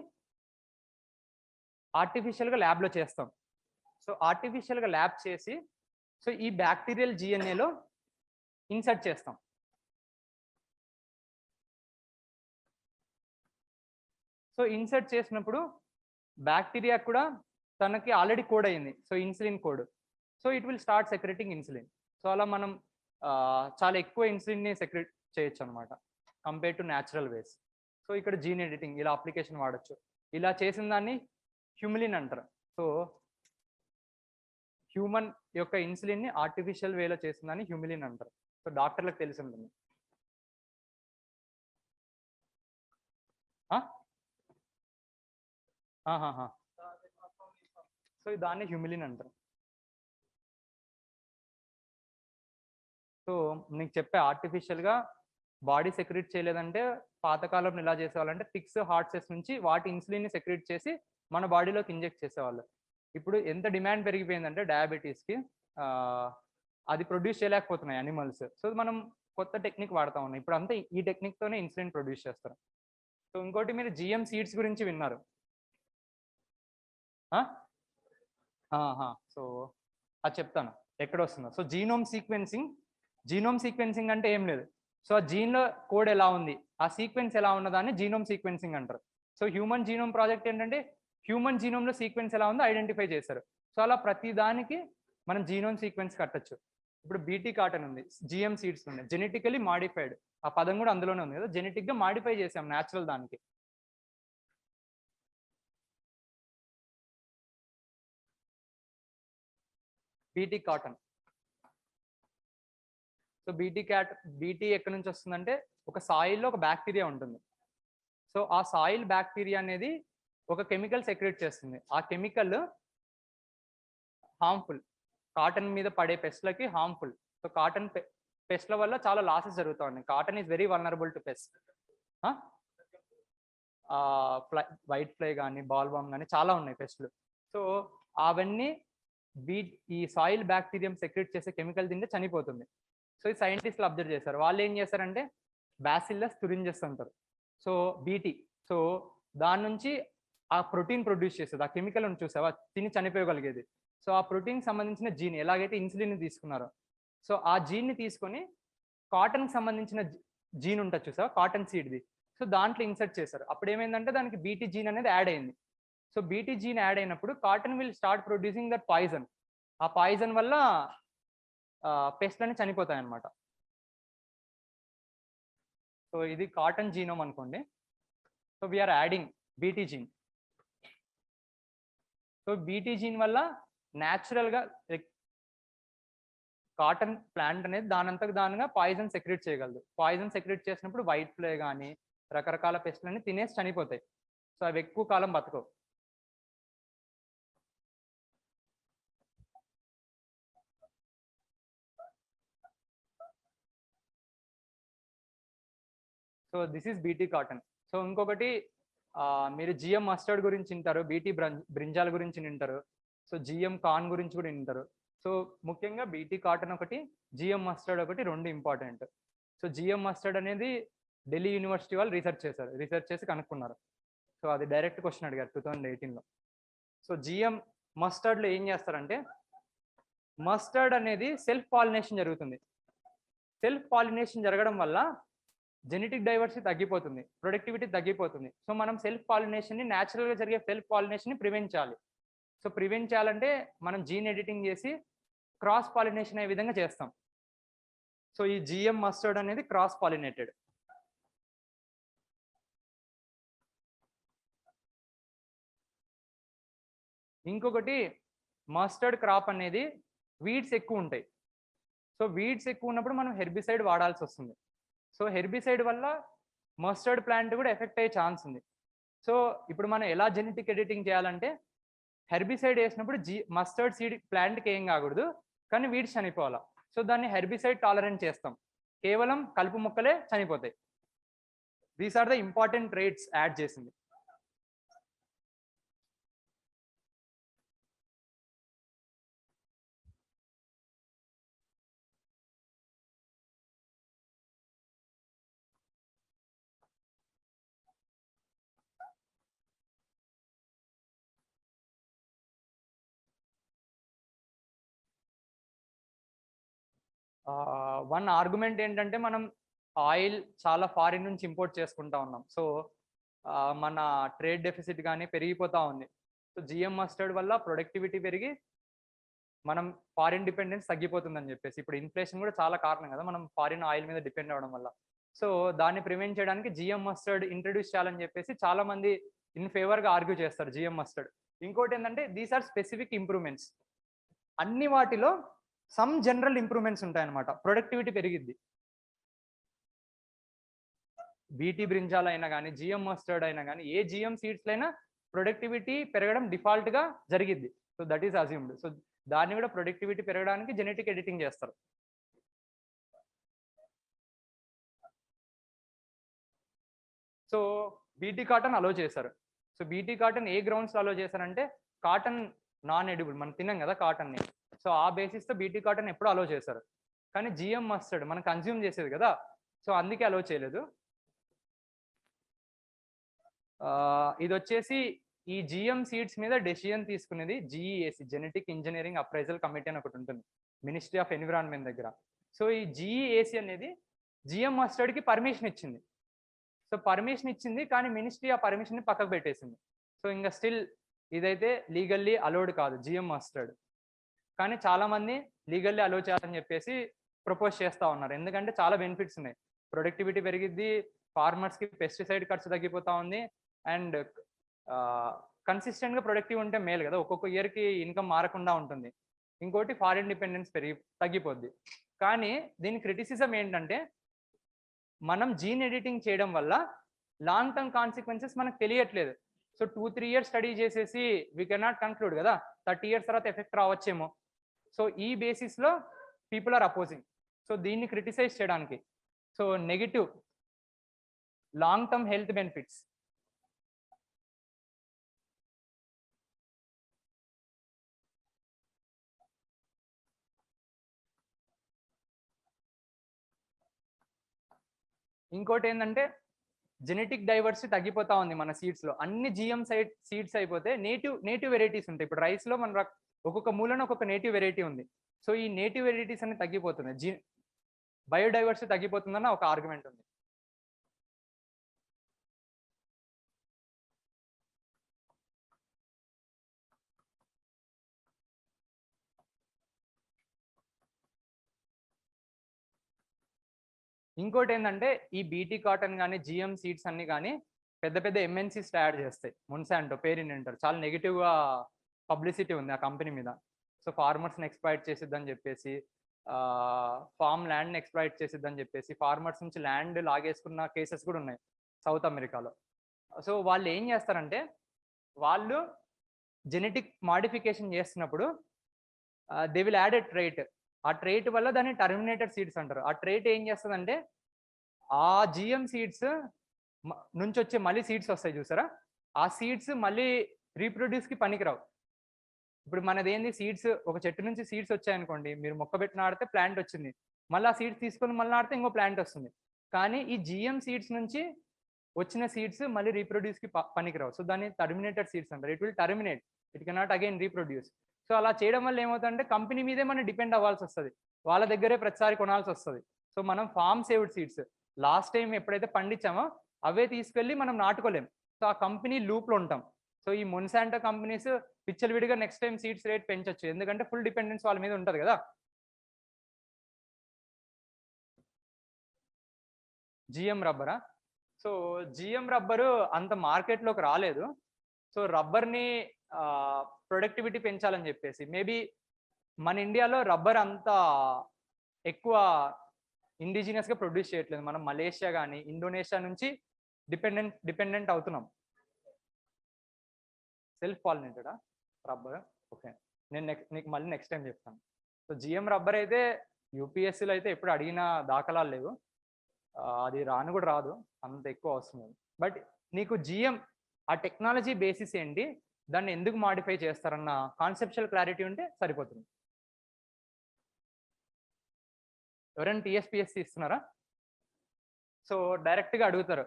ఆర్టిఫిషియల్గా ల్యాబ్లో చేస్తాం. సో ఆర్టిఫిషియల్గా ల్యాబ్ చేసి సో ఈ బ్యాక్టీరియల్ జిఎన్ఏలో ఇన్సర్ట్ చేస్తాం. సో ఇన్సర్ట్ చేసినప్పుడు బ్యాక్టీరియా కూడా తనకి ఆల్రెడీ కోడ్ అయింది, so insulin code. So it will start secreting insulin. So అలా మనం చాలా ఎక్కువ ఇన్సులిన్ని సెక్రెట్ చేయొచ్చు అనమాట compare to natural ways. So ఇక్కడ జీన్ ఎడిటింగ్ ఇలా అప్లికేషన్ వాడచ్చు. ఇలా చేసిన దాన్ని హ్యూమిలిన్ అంటారు. సో హ్యూమన్ యొక్క ఇన్సులిన్ని ఆర్టిఫిషియల్ వేలో చేసిన దాన్ని హ్యూమిలిన్ అంటారు. సో డాక్టర్లకు తెలిసి ఉంటుంది. సో దాన్ని హ్యూమిలిన్ అంటారు. సో నీకు చెప్పే ఆర్టిఫిషియల్గా బాడీ సెక్రెట్ చేయలేదంటే పాతకాలంలో ఎలా చేసేవాళ్ళంటే పిక్స్ హార్ట్ సెల్స్ నుంచి వాటి ఇన్సులిన్ని సెక్రెట్ చేసి మన బాడీలోకి ఇంజెక్ట్ చేసేవాళ్ళు. ఇప్పుడు ఎంత డిమాండ్ పెరిగిపోయిందంటే డయాబెటీస్కి అది ప్రొడ్యూస్ చేయలేకపోతున్నాయి అనిమల్స్. సో మనం కొత్త టెక్నిక్ వాడుతూ ఉన్నాం. ఇప్పుడు అంతా ఈ టెక్నిక్తోనే ఇన్సులిన్ ప్రొడ్యూస్ చేస్తారు. సో ఇంకోటి మీరు జిఎం సీడ్స్ గురించి విన్నారు. సో అది చెప్తాను ఎక్కడ వస్తుందో. సో జీనోమ్ సీక్వెన్సింగ్ అంటే ఏం లేదు. సో ఆ జీన్లో కోడ్ ఎలా ఉంది, ఆ సీక్వెన్స్ ఎలా ఉన్నదాన్ని జీనోమ్ సీక్వెన్సింగ్ అంటారు. సో హ్యూమన్ జీనోమ్ ప్రాజెక్ట్ ఏంటంటే హ్యూమన్ జీనోమ్లో సీక్వెన్స్ ఎలా ఉందో ఐడెంటిఫై చేస్తారు. సో అలా ప్రతి దానికి మనం జీనోమ్ సీక్వెన్స్ కట్టచ్చు. ఇప్పుడు బీటీ కాటన్ ఉంది, జిఎం సీడ్స్ ఉన్నాయి, జెనెటికలీ మాడిఫైడ్. ఆ పదం కూడా అందులోనే ఉంది కదా, జెనెటిక్గా మాడిఫై చేసాం న్యాచురల్ దానికి. BT cotton. సో బీటీ ఎక్కడి నుంచి వస్తుందంటే ఒక సాయిల్లో ఒక బ్యాక్టీరియా ఉంటుంది. సో ఆ సాయిల్ బ్యాక్టీరియా అనేది ఒక కెమికల్ సెక్రెట్ చేస్తుంది. ఆ కెమికల్ హార్మ్ఫుల్, కాటన్ మీద పడే పెస్ట్లకి హార్మ్ఫుల్. సో కాటన్ పెస్ట్ల వల్ల చాలా లాసెస్ జరుగుతూ ఉన్నాయి. Cotton is very vulnerable to pest. White fly కానీ బాల్ బామ్ కానీ చాలా ఉన్నాయి పెస్ట్లు. సో అవన్నీ ఈ సాయిల్ బ్యాక్టీరియం సెక్రెట్ చేసే కెమికల్ తింటే చనిపోతుంది. సో ఈ సైంటిస్టులు అబ్జర్వ్ చేస్తారు. వాళ్ళు ఏం చేస్తారంటే బ్యాసిల్లస్ తురింజెస్ అంటారు. సో బీటీ, సో దాని నుంచి ఆ ప్రోటీన్ ప్రొడ్యూస్ చేస్తుంది. ఆ కెమికల్ చూసావా తిని చనిపోయగలిగేది. సో ఆ ప్రోటీన్ సంబంధించిన జీన్ ఎలాగైతే ఇన్సులిన్ తీసుకున్నారో, సో ఆ జీన్ని తీసుకొని కాటన్కి సంబంధించిన జీన్ ఉంటుంది చూసావా, కాటన్ సీడ్ది. సో దాంట్లో ఇన్సర్ట్ చేశారు. అప్పుడు ఏమైందంటే దానికి బీటీ జీన్ అనేది యాడ్ అయింది. సో బీటీ జీన్ యాడ్ అయినప్పుడు cotton will start producing that poison. ఆ పాయిజన్ వల్ల పెస్ట్లన్నీ చనిపోతాయి అన్నమాట. సో ఇది కాటన్ జీనోమ్ అనుకోండి. So we are adding BT gene. So BT gene వల్ల న్యాచురల్గా కాటన్ ప్లాంట్ అనేది దానంతకు దానిగా పాయిజన్ సెక్రెట్ చేయగలదు. పాయిజన్ సెక్రెట్ చేసినప్పుడు వైట్ ఫ్లై కానీ రకరకాల పెస్ట్లన్నీ తినేసి చనిపోతాయి. సో అవి ఎక్కువ కాలం బతకవు. So this is BT cotton. So ఇంకొకటి మీరు జిఎం మస్టర్డ్ గురించి వింటారు, బీటీ బ్రింజాల్ గురించి వింటారు, సో జిఎం కార్న్ గురించి కూడా వింటారు. సో ముఖ్యంగా బీటీ కాటన్ ఒకటి, జిఎం మస్టర్డ్ ఒకటి, రెండు ఇంపార్టెంట్. సో జిఎం మస్టర్డ్ అనేది ఢిల్లీ యూనివర్సిటీ వాళ్ళు రీసెర్చ్ చేసి కనుక్కున్నారు. సో అది డైరెక్ట్ క్వశ్చన్ అడిగారు 2018లో. సో జిఎం మస్టర్డ్లో ఏం చేస్తారంటే మస్టర్డ్ అనేది సెల్ఫ్ పాలినేషన్ జరుగుతుంది. సెల్ఫ్ పాలినేషన్ జరగడం వల్ల జెనెటిక్ డైవర్సిటీ తగ్గిపోతుంది, ప్రొడక్టివిటీ తగ్గిపోతుంది. సో మనం సెల్ఫ్ పాలినేషన్ని న్యాచురల్గా జరిగే సెల్ఫ్ పాలినేషన్ని ప్రివెంట్ చేయాలి. సో ప్రివెంట్ చేయాలంటే మనం జీన్ ఎడిటింగ్ చేసి క్రాస్ పాలినేషన్ అయ్యే విధంగా చేస్తాం. సో ఈ జిఎం మస్టర్డ్ అనేది క్రాస్ పాలినేటెడ్. ఇంకొకటి మస్టర్డ్ క్రాప్ అనేది వీడ్స్ ఎక్కువ ఉంటాయి. సో వీడ్స్ ఎక్కువ ఉన్నప్పుడు మనం హెర్బిసైడ్ వాడాల్సి వస్తుంది. సో హెర్బిసైడ్ వల్ల మస్టర్డ్ ప్లాంట్ కూడా ఎఫెక్ట్ అయ్యే ఛాన్స్ ఉంది. సో ఇప్పుడు మనం ఎలా జెనెటిక్ ఎడిటింగ్ చేయాలంటే హెర్బిసైడ్ వేసినప్పుడు మస్టర్డ్ సీడ్ ప్లాంట్కి ఏం కాకూడదు, కానీ వీడ్స్ చనిపోవాలి. సో దాన్ని హెర్బిసైడ్ టాలరెంట్ చేస్తాం. కేవలం కలుపు మొక్కలే చనిపోతాయి. These are the important traits add చేసింది. వన్ ఆర్గ్యుమెంట్ ఏంటంటే మనం ఆయిల్ చాలా ఫారిన్ నుంచి ఇంపోర్ట్ చేసుకుంటా ఉన్నాం. సో మన ట్రేడ్ డెఫిసిట్ కానీ పెరిగిపోతా ఉంది. సో జిఎం మస్టర్డ్ వల్ల ప్రొడక్టివిటీ పెరిగి మనం ఫారిన్ డిపెండెన్స్ తగ్గిపోతుందని చెప్పేసి, ఇప్పుడు ఇన్ఫ్లేషన్ కూడా చాలా కారణం కదా మనం ఫారిన్ ఆయిల్ మీద డిపెండ్ అవ్వడం వల్ల. సో దాన్ని ప్రివెంట్ చేయడానికి జిఎం మస్టర్డ్ ఇంట్రడ్యూస్ చేయాలని చెప్పేసి చాలా మంది ఇన్ ఫేవర్గా ఆర్గ్యూ చేస్తారు జిఎం మస్టర్డ్. ఇంకోటి ఏంటంటే దీస్ ఆర్ స్పెసిఫిక్ ఇంప్రూవ్మెంట్స్. అన్ని వాటిలో సమ్ జనరల్ ఇంప్రూవ్మెంట్స్ ఉంటాయన్నమాట. ప్రొడక్టివిటీ పెరిగిద్ది. బీటీ బ్రింజాల్ అయినా కానీ జిఎం మస్టర్డ్ అయినా కానీ ఏ జిఎం సీడ్స్ అయినా ప్రొడక్టివిటీ పెరగడం డిఫాల్ట్ గా జరిగిద్ది. So that is assumed. So దాన్ని కూడా ప్రొడక్టివిటీ పెరగడానికి జెనెటిక్ ఎడిటింగ్ చేస్తారు. సో బీటీ కాటన్ అలో చేశారు. సో బీటీ కాటన్ ఏ గ్రౌండ్స్ అలో చేశారంటే కాటన్ నాన్ ఎడిబుల్, మనం తిన్నాం కదా కాటన్ని. సో ఆ బేసిస్ తో బీటీ కాటన్ ఎప్పుడు అలో చేశారు. కానీ జిఎం మస్టర్డ్ మనం కన్జ్యూమ్ చేసేది కదా, సో అందుకే అలో చేయలేదు. ఇది వచ్చేసి ఈ జిఎం సీడ్స్ మీద డెసిజన్ తీసుకునేది జిఈఏసి, జెనెటిక్ ఇంజనీరింగ్ అప్రైజల్ కమిటీ అని ఒకటి ఉంటుంది మినిస్ట్రీ ఆఫ్ ఎన్విరాన్మెంట్ దగ్గర. సో ఈ జిఈఏసి అనేది జిఎం మస్టర్డ్ కి పర్మిషన్ ఇచ్చింది. సో పర్మిషన్ ఇచ్చింది కానీ మినిస్ట్రీ ఆ పర్మిషన్ ని పక్కకు పెట్టేసింది. సో ఇంకా స్టిల్ ఇదైతే లీగల్లీ అలౌడ్ కాదు జిఎం మస్టర్డ్. కానీ చాలా మంది లీగల్లీ అలో చేయాలని చెప్పేసి ప్రపోజ్ చేస్తూ ఉన్నారు. ఎందుకంటే చాలా బెనిఫిట్స్ ఉన్నాయి. ప్రొడక్టివిటీ పెరిగిద్ది, ఫార్మర్స్ కి పెస్టిసైడ్ ఖర్చు తగ్గిపోతా ఉంది, అండ్ కన్సిస్టెంట్ గా ప్రొడక్టివ్ ఉంటే మేలు కదా, ఒక్కొక్క ఇయర్ కి ఇన్కమ్ మారకుండా ఉంటుంది. ఇంకోటి ఫారిన్ డిపెండెన్స్ తగ్గిపోద్ది. కానీ దీని క్రిటిసిజం ఏంటంటే మనం జీన్ ఎడిటింగ్ చేయడం వల్ల లాంగ్ టర్మ్ కాన్సిక్వెన్సెస్ మనకు తెలియట్లేదు. సో 2-3 years స్టడీ చేసేసి వీ కెనాట్ కన్క్లూడ్ కదా, 30 years తర్వాత ఎఫెక్ట్ రావచ్చేమో. సో ఈ బేసిస్ లో పీపుల్ ఆర్ అపోజింగ్. సో దీన్ని క్రిటిసైజ్ చేయడానికి, so negative long term health benefits. ఇంకోటి ఏంటంటే జెనెటిక్ డైవర్సిటీ తగ్గిపోతా ఉంది మన సీడ్స్ లో. అన్ని జిఎం సీడ్స్ అయిపోతే నేటివ్ వెరైటీస్ ఉంటాయి. ఇప్పుడు రైస్ లో మన ఒక్కొక్క మూలన ఒక్కొక్క నేటివ్ వెరైటీ ఉంది. సో ఈ నేటివ్ వెరైటీస్ అన్ని తగ్గిపోతుంది, బయోడైవర్సిటీ తగ్గిపోతుందన్న ఒక ఆర్గ్యుమెంట్ ఉంది. ఇంకోటి ఏంటంటే ఈ బీటీ కాటన్ కానీ జిఎం సీడ్స్ అన్ని కానీ పెద్ద పెద్ద ఎంఎన్సీస్ తయారు చేస్తాయి. మొన్సాంటో పేరు అంటారు, చాలా నెగిటివ్ గా పబ్లిసిటీ ఉంది ఆ కంపెనీ మీద. సో ఫార్మర్స్ ని ఎక్స్ప్లాయిట్ చేసిద్దని చెప్పేసి, ఫార్మ్ ల్యాండ్ ని ఎక్స్ప్లాయిట్ చేసిద్దని చెప్పేసి ఫార్మర్స్ నుంచి ల్యాండ్ లాగేసుకున్న కేసెస్ కూడా ఉన్నాయి సౌత్ అమెరికాలో. సో వాళ్ళు ఏం చేస్తారంటే వాళ్ళు జెనెటిక్ మాడిఫికేషన్ చేస్తున్నప్పుడు they will add a trait. ఆ ట్రైట్ వల్ల దాన్ని టర్మినేటెడ్ సీడ్స్ అంటారు. ఆ ట్రైట్ ఏం చేస్తుందంటే ఆ జిఎం సీడ్స్ నుంచి వచ్చే మళ్ళీ సీడ్స్ వస్తాయి చూసారా, ఆ సీడ్స్ మళ్ళీ రీప్రొడ్యూస్ కి పనికిరావు. ఇప్పుడు మనది ఏంది, సీడ్స్ ఒక చెట్టు నుంచి సీడ్స్ వచ్చాయనుకోండి, మీరు మొక్క పెట్టి నాడితే ప్లాంట్ వచ్చింది, మళ్ళీ ఆ సీడ్స్ తీసుకొని మళ్ళీ నాడితే ఇంకో ప్లాంట్ వస్తుంది. కానీ ఈ జిఎం సీడ్స్ నుంచి వచ్చిన సీడ్స్ మళ్ళీ రీప్రొడ్యూస్ కి పనికిరావు. సో దాన్ని టర్మినేటెడ్ సీడ్స్ అంటారు. It will terminate, it cannot again reproduce. So అలా చేయడం వల్ల ఏమవుతుందంటే కంపెనీ మీదే మనం డిపెండ్ అవ్వాల్సి వస్తుంది, వాళ్ళ దగ్గరే ప్రతిసారి కొనాల్సి వస్తుంది. సో మనం farm saved seeds last time ఎప్పుడైతే పండించామో అవే తీసుకెళ్ళి మనం నాటుకోలేం. సో ఆ కంపెనీ లూప్ లో ఉంటాం. సో ఈ మొన్సాంటో కంపెనీస్ విడిగా నెక్స్ట్ టైం సీడ్స్ రేట్ పెంచొచ్చు, ఎందుకంటే ఫుల్ డిపెండెన్స్ వాళ్ళ మీద ఉంటది కదా. జిఎం రబ్బరా? సో జిఎం రబ్బరు అంత మార్కెట్లోకి రాలేదు. సో రబ్బర్ని ప్రొడక్టివిటీ పెంచాలని చెప్పేసి మేబీ మన ఇండియాలో రబ్బర్ అంత ఎక్కువ ఇండిజినియస్ గా ప్రొడ్యూస్ చేయట్లేదు. మనం మలేషియా కానీ ఇండోనేషియా నుంచి డిపెండెంట్ అవుతున్నాం. Self పాలినేటెడా rubber? ఓకే, నేను నీకు మళ్ళీ నెక్స్ట్ టైం చెప్తాను. సో జిఎం రబ్బర్ అయితే యూపీఎస్సీలో అయితే ఎప్పుడు అడిగిన దాఖలాలు లేవు. అది రాను కూడా రాదు, అంత ఎక్కువ వస్తుంది. బట్ నీకు జిఎం ఆ టెక్నాలజీ బేసిస్ ఏంటి, దాన్ని ఎందుకు మాడిఫై చేస్తారన్న కాన్సెప్చువల్ క్లారిటీ ఉంటే సరిపోతుంది. ఎవరైనా టీఎస్పిఎస్సి ఇస్తున్నారా? సో డైరెక్ట్గా అడుగుతారు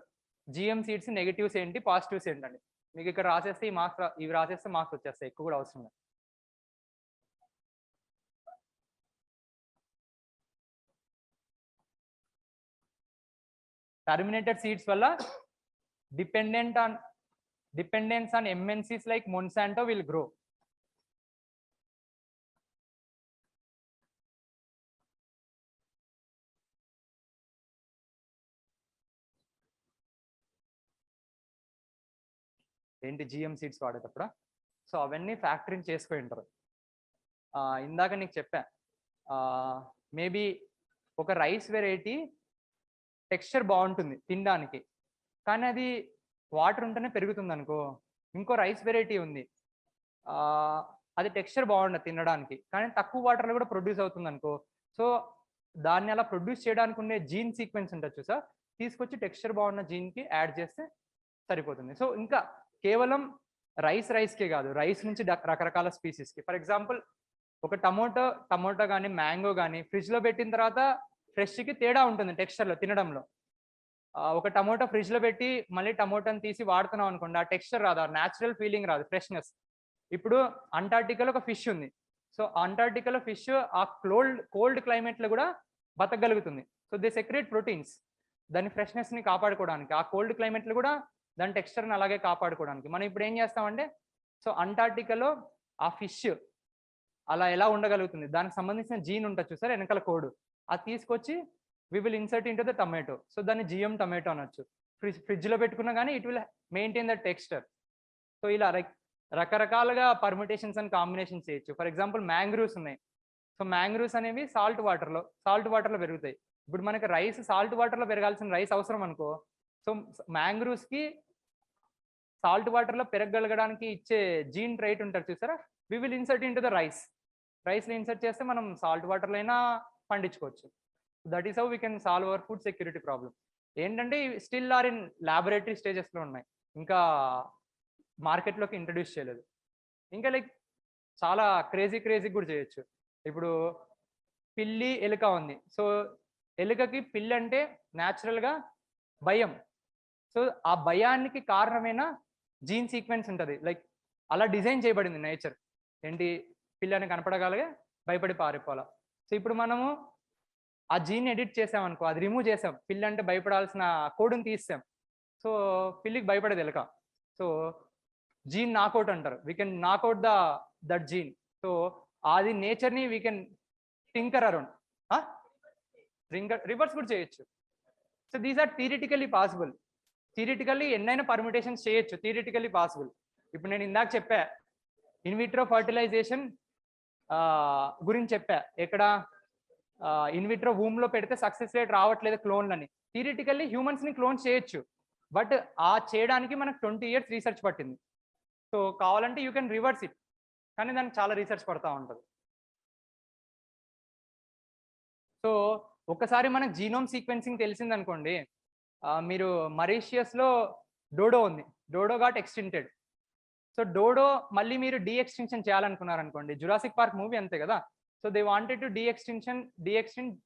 జిఎం సీట్స్ నెగిటివ్స్ ఏంటి, పాజిటివ్స్ ఏంటండి. మీకు ఇక్కడ రాసేస్తే ఈ మార్క్స్ ఇవి రాసేస్తే మార్క్స్ వచ్చేస్తాయి, ఎక్కువ కూడా అవసరం లేదు. టర్మినేటెడ్ సీట్స్ వల్ల dependence on MNCs like Monsanto will grow. ఏంటి జిఎం సీడ్స్ వాడేటప్పుడు సో అవన్నీ ఫ్యాక్టరింగ్ చేసుకొని ఉంటారు. ఇందాక నీకు చెప్పా మేబీ ఒక రైస్ వెరైటీ టెక్స్చర్ బాగుంటుంది తినడానికి, కానీ అది వాటర్ ఉంటేనే పెరుగుతుంది అనుకో. ఇంకో రైస్ వెరైటీ ఉంది, అది టెక్స్చర్ బాగుండదు తినడానికి, కానీ తక్కువ వాటర్లో కూడా ప్రొడ్యూస్ అవుతుంది అనుకో. సో దాన్ని అలా ప్రొడ్యూస్ చేయడానికి ఉండే జీన్ సీక్వెన్స్ ఉంటుంది సార్, తీసుకొచ్చి టెక్స్చర్ బాగున్న జీన్కి యాడ్ చేస్తే సరిపోతుంది. సో ఇంకా కేవలం రైస్కే కాదు, రైస్ నుంచి రకరకాల స్పీసీస్కి. ఫర్ ఎగ్జాంపుల్ ఒక టమోటో కానీ మ్యాంగో కానీ ఫ్రిడ్జ్లో పెట్టిన తర్వాత ఫ్రెష్కి తేడా ఉంటుంది టెక్స్చర్లో తినడంలో. ఒక టమోటా ఫ్రిడ్జ్లో పెట్టి మళ్ళీ టమోటాని తీసి వాడుతున్నాం అనుకోండి, ఆ టెక్స్చర్ రాదు, ఆ న్యాచురల్ ఫీలింగ్ రాదు, ఫ్రెష్నెస్. ఇప్పుడు అంటార్టికాలో ఒక ఫిష్ ఉంది, సో అంటార్టికాలో ఫిష్ ఆ కోల్డ్ క్లైమేట్లో కూడా బతకగలుగుతుంది. సో దే సెక్రేట్ ప్రోటీన్స్ దాని ఫ్రెష్నెస్ని కాపాడుకోవడానికి, ఆ కోల్డ్ క్లైమేట్లో కూడా దాని టెక్స్చర్ని అలాగే కాపాడుకోవడానికి. మనం ఇప్పుడు ఏం చేస్తామంటే, సో అంటార్టికాలో ఆ ఫిష్ అలా ఎలా ఉండగలుగుతుంది, దానికి సంబంధించిన జీన్ ఉంటుంది చూసారు వెనకాల కోడ్, అది తీసుకొచ్చి we will insert into the tomato. So దాన్ని జిఎం టమాటో అనొచ్చు. ఫ్రిడ్జ్లో పెట్టుకున్నా కానీ it will maintain the texture. So ఇలా రకరకాలుగా పర్మిటేషన్స్ అండ్ కాంబినేషన్స్ చేయొచ్చు. ఫర్ ఎగ్జాంపుల్ మ్యాంగ్రూవ్స్ ఉన్నాయి, సో మ్యాంగ్రూవ్స్ అనేవి సాల్ట్ వాటర్లో పెరుగుతాయి. ఇప్పుడు మనకి రైస్ సాల్ట్ వాటర్లో పెరగాల్సిన రైస్ అవసరం అనుకో, సో మ్యాంగ్రూవ్స్కి సాల్ట్ వాటర్లో పెరగగలగడానికి ఇచ్చే జీన్ ట్రైట్ ఉంటారు చూసారా, we will insert into the రైస్లో ఇన్సర్ట్ చేస్తే మనం సాల్ట్ వాటర్లో అయినా పండించుకోవచ్చు. That is how we can solve our food security problem. ఏంటంటే స్టిల్ ఆర్ ఇన్ ల్యాబొరేటరీ స్టేజెస్లో ఉన్నాయి, ఇంకా మార్కెట్లోకి ఇంట్రడ్యూస్ చేయలేదు. ఇంకా లైక్ చాలా క్రేజీ కూడా చేయొచ్చు. ఇప్పుడు పిల్లి ఎలుక ఉంది, సో ఎలుకకి పిల్లి అంటే న్యాచురల్గా భయం. సో ఆ భయానికి కారణమైన జీన్ సీక్వెన్స్ ఉంటుంది, లైక్ అలా డిజైన్ చేయబడింది నేచర్. ఏంటి, పిల్లని కనపడగలిగే భయపడి పారిపోవాలా. సో ఇప్పుడు మనము ఆ జీన్ ఎడిట్ చేసామనుకో, అది రిమూవ్ చేసాం, పిల్లి అంటే భయపడాల్సిన కోడ్ని తీసాం, సో పిల్లికి భయపడేది ఎలుక. సో జీన్ నాకౌట్ అంటారు, we can knock out that gene. So అది నేచర్ని we can tinker around, reverse కూడా చేయొచ్చు. So these are theoretically possible. Theoretically ఎన్నైనా పర్మిటేషన్స్ చేయొచ్చు, థియరిటికల్లీ పాసిబుల్. ఇప్పుడు నేను ఇందాక చెప్పా ఇన్విట్రో ఫర్టిలైజేషన్ గురించి చెప్పా, ఎక్కడ ఇన్విట్రో వూమ్లో పెడితే సక్సెస్ రేట్ రావట్లేదు క్లోన్లని. థియరిటికల్లీ హ్యూమన్స్ని క్లోన్ చేయొచ్చు, బట్ ఆ చేయడానికి మనకు 20 years రీసెర్చ్ పట్టింది. సో కావాలంటే యూ కెన్ రివర్స్ ఇట్, కానీ దానికి చాలా రీసెర్చ్ పడతా ఉంటుంది. సో ఒకసారి మనకు జీనోమ్ సీక్వెన్సింగ్ తెలిసిందనుకోండి, మీరు మరీషియస్లో డోడో ఉంది, dodo got extincted. So dodo మళ్ళీ మీరు డీఎక్స్టింక్షన్ చేయాలనుకున్నారనుకోండి, జురాసిక్ పార్క్ మూవీ అంతే కదా. So they wanted to deextinct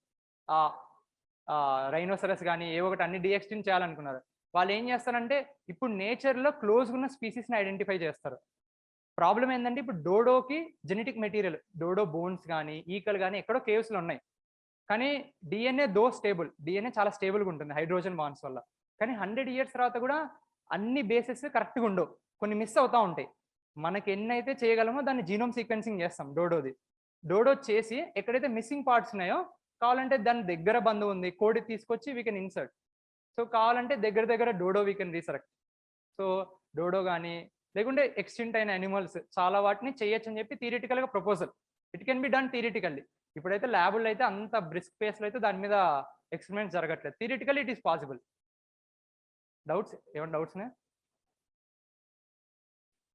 rhinoceros కానీ ఏ ఒకటి అన్ని డీఎక్స్టింట్ చేయాలనుకున్నారు. వాళ్ళు ఏం చేస్తారంటే ఇప్పుడు నేచర్లో క్లోజ్గా ఉన్న స్పీసీస్ని ఐడెంటిఫై చేస్తారు. ప్రాబ్లం ఏంటంటే ఇప్పుడు డోడోకి జెనెటిక్ మెటీరియల్, డోడో బోన్స్ కానీ ఈకలు కానీ ఎక్కడో కేవ్స్లో ఉన్నాయి, కానీ డిఎన్ఏ చాలా స్టేబుల్గా ఉంటుంది హైడ్రోజన్ బాండ్స్ వల్ల. కానీ 100 years తర్వాత కూడా అన్ని బేసెస్ కరెక్ట్గా ఉండవు, కొన్ని మిస్ అవుతూ ఉంటాయి. మనకి ఎన్నైతే చేయగలమో దాన్ని జీనోమ్ సీక్వెన్సింగ్ చేస్తాం డోడో చేసి ఎక్కడైతే మిస్సింగ్ పార్ట్స్ ఉన్నాయో కావాలంటే దాని దగ్గర బంధువు ఉంది కోడి తీసుకొచ్చి వీ కెన్ ఇన్సర్ట్. సో కావాలంటే దగ్గర dodo we can resurrect. So dodo కానీ లేకుంటే ఎక్స్టింట్ అయిన అనిమల్స్ చాలా వాటిని చేయొచ్చు అని చెప్పి థియరిటికల్గా proposal. It can be done theoretically. ఇప్పుడైతే ల్యాబుల్లో అయితే అంత బ్రిస్క్ పేస్లో అయితే దాని మీద ఎక్స్పెరిమెంట్స్ జరగట్లేదు. Theoretically it is possible. ఏమైనా డౌట్స్ ఉన్నాయా?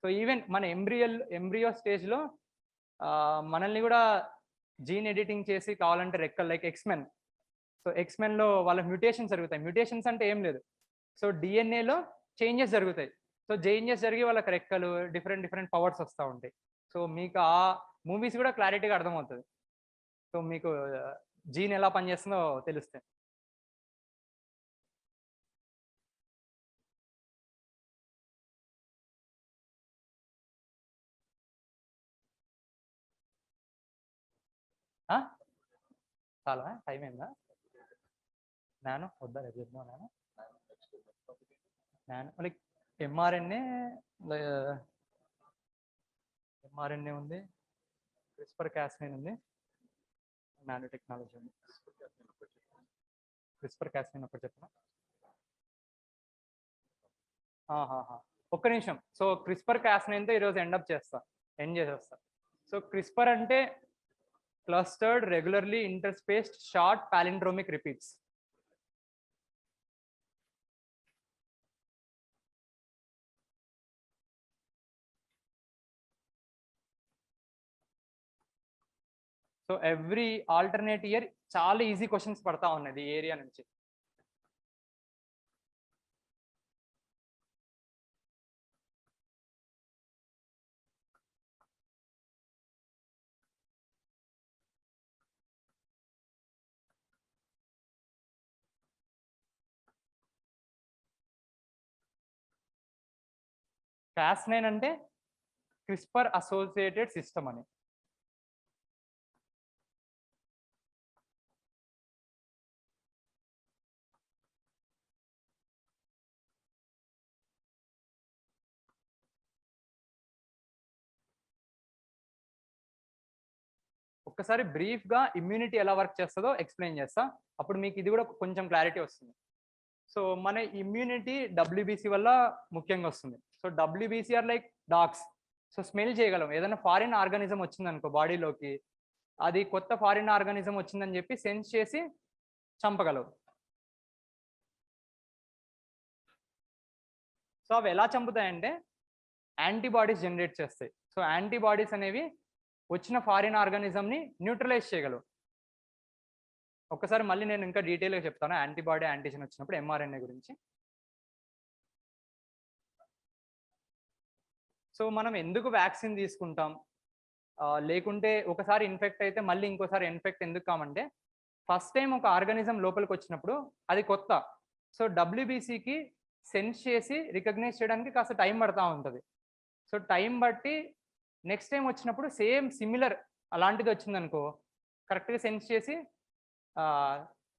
సో ఈవెన్ మన ఎంబ్రియో స్టేజ్లో మనల్ని కూడా జీన్ ఎడిటింగ్ చేసి కావాలంటే రెక్కలు లైక్ ఎక్స్మెన్. సో ఎక్స్మెన్లో వాళ్ళ మ్యూటేషన్స్ జరుగుతాయి. మ్యూటేషన్స్ అంటే ఏం లేదు, సో డిఎన్ఏలో చేంజెస్ జరుగుతాయి. సో చేంజెస్ జరిగి వాళ్ళకి రెక్కలు డిఫరెంట్ డిఫరెంట్ పవర్స్ వస్తూ ఉంటాయి. సో మీకు ఆ మూవీస్ కూడా క్లారిటీగా అర్థమవుతుంది. సో మీకు జీన్ ఎలా పనిచేస్తుందో తెలుస్తుంది. చాలా టైం అయిందా? నాను వద్దా రేపు చెప్దాం. నాను లైక్ ఎంఆర్ఎన్ఏ ఉంది, క్రిస్పర్ క్యాస్నైన్ ఉంది, నానో టెక్నాలజీ ఉంది. క్రిస్పర్ క్యాస్నైన్ ఒకటి చెప్పనా? ఒక్క నిమిషం. సో క్రిస్పర్ క్యాస్నైన్తో ఈరోజు ఎండ్ చేసేస్తా. సో క్రిస్పర్ అంటే clustered regularly interspaced short palindromic repeats. So every alternate year చాలా ఈజీ క్వశ్చన్స్ పడతా ఉన్నది ఈ ఏరియా నుంచి. Cas9 అంటే క్రిస్పర్ అసోసియేటెడ్ సిస్టమ్ అని. ఒక్కసారి బ్రీఫ్గా ఇమ్యూనిటీ ఎలా వర్క్ చేస్తుందో ఎక్స్ప్లెయిన్ చేస్తా, అప్పుడు మీకు ఇది కూడా కొంచెం క్లారిటీ వస్తుంది. సో మన ఇమ్యూనిటీ డబ్ల్యూబీసీ వల్ల ముఖ్యంగా వస్తుంది. So WBC are like dogs. So smell చేయగలం. ఏదైనా ఫారిన్ ఆర్గానిజం వచ్చిందనుకో బాడీలోకి, అది కొత్త ఫారిన్ ఆర్గానిజం వచ్చిందని చెప్పి సెన్స్ చేసి చంపగలవు. సో అవి ఎలా చంపుతాయంటే యాంటీబాడీస్ జనరేట్ చేస్తాయి. సో యాంటీబాడీస్ అనేవి వచ్చిన ఫారిన్ ఆర్గానిజంని న్యూట్రలైజ్ చేయగలవు. ఒక్కసారి మళ్ళీ నేను ఇంకా డీటెయిల్గా చెప్తాను యాంటీబాడీ యాంటీజెన్ వచ్చినప్పుడు ఎంఆర్ఎన్ఏ గురించి. సో మనం ఎందుకు వ్యాక్సిన్ తీసుకుంటాం, లేకుంటే ఒకసారి ఇన్ఫెక్ట్ అయితే మళ్ళీ ఇంకోసారి ఇన్ఫెక్ట్ ఎందుకు కామంటే, ఫస్ట్ టైం ఒక ఆర్గానిజం లోపలికి వచ్చినప్పుడు అది కొత్త. సో డబ్ల్యూబీసీకి సెన్స్ చేసి రికగ్నైజ్ చేయడానికి కాస్త టైం పడతా ఉంటుంది. సో టైం బట్టి నెక్స్ట్ టైం వచ్చినప్పుడు సేమ్ సిమిలర్ అలాంటిది వచ్చిందనుకో కరెక్ట్గా సెన్స్ చేసి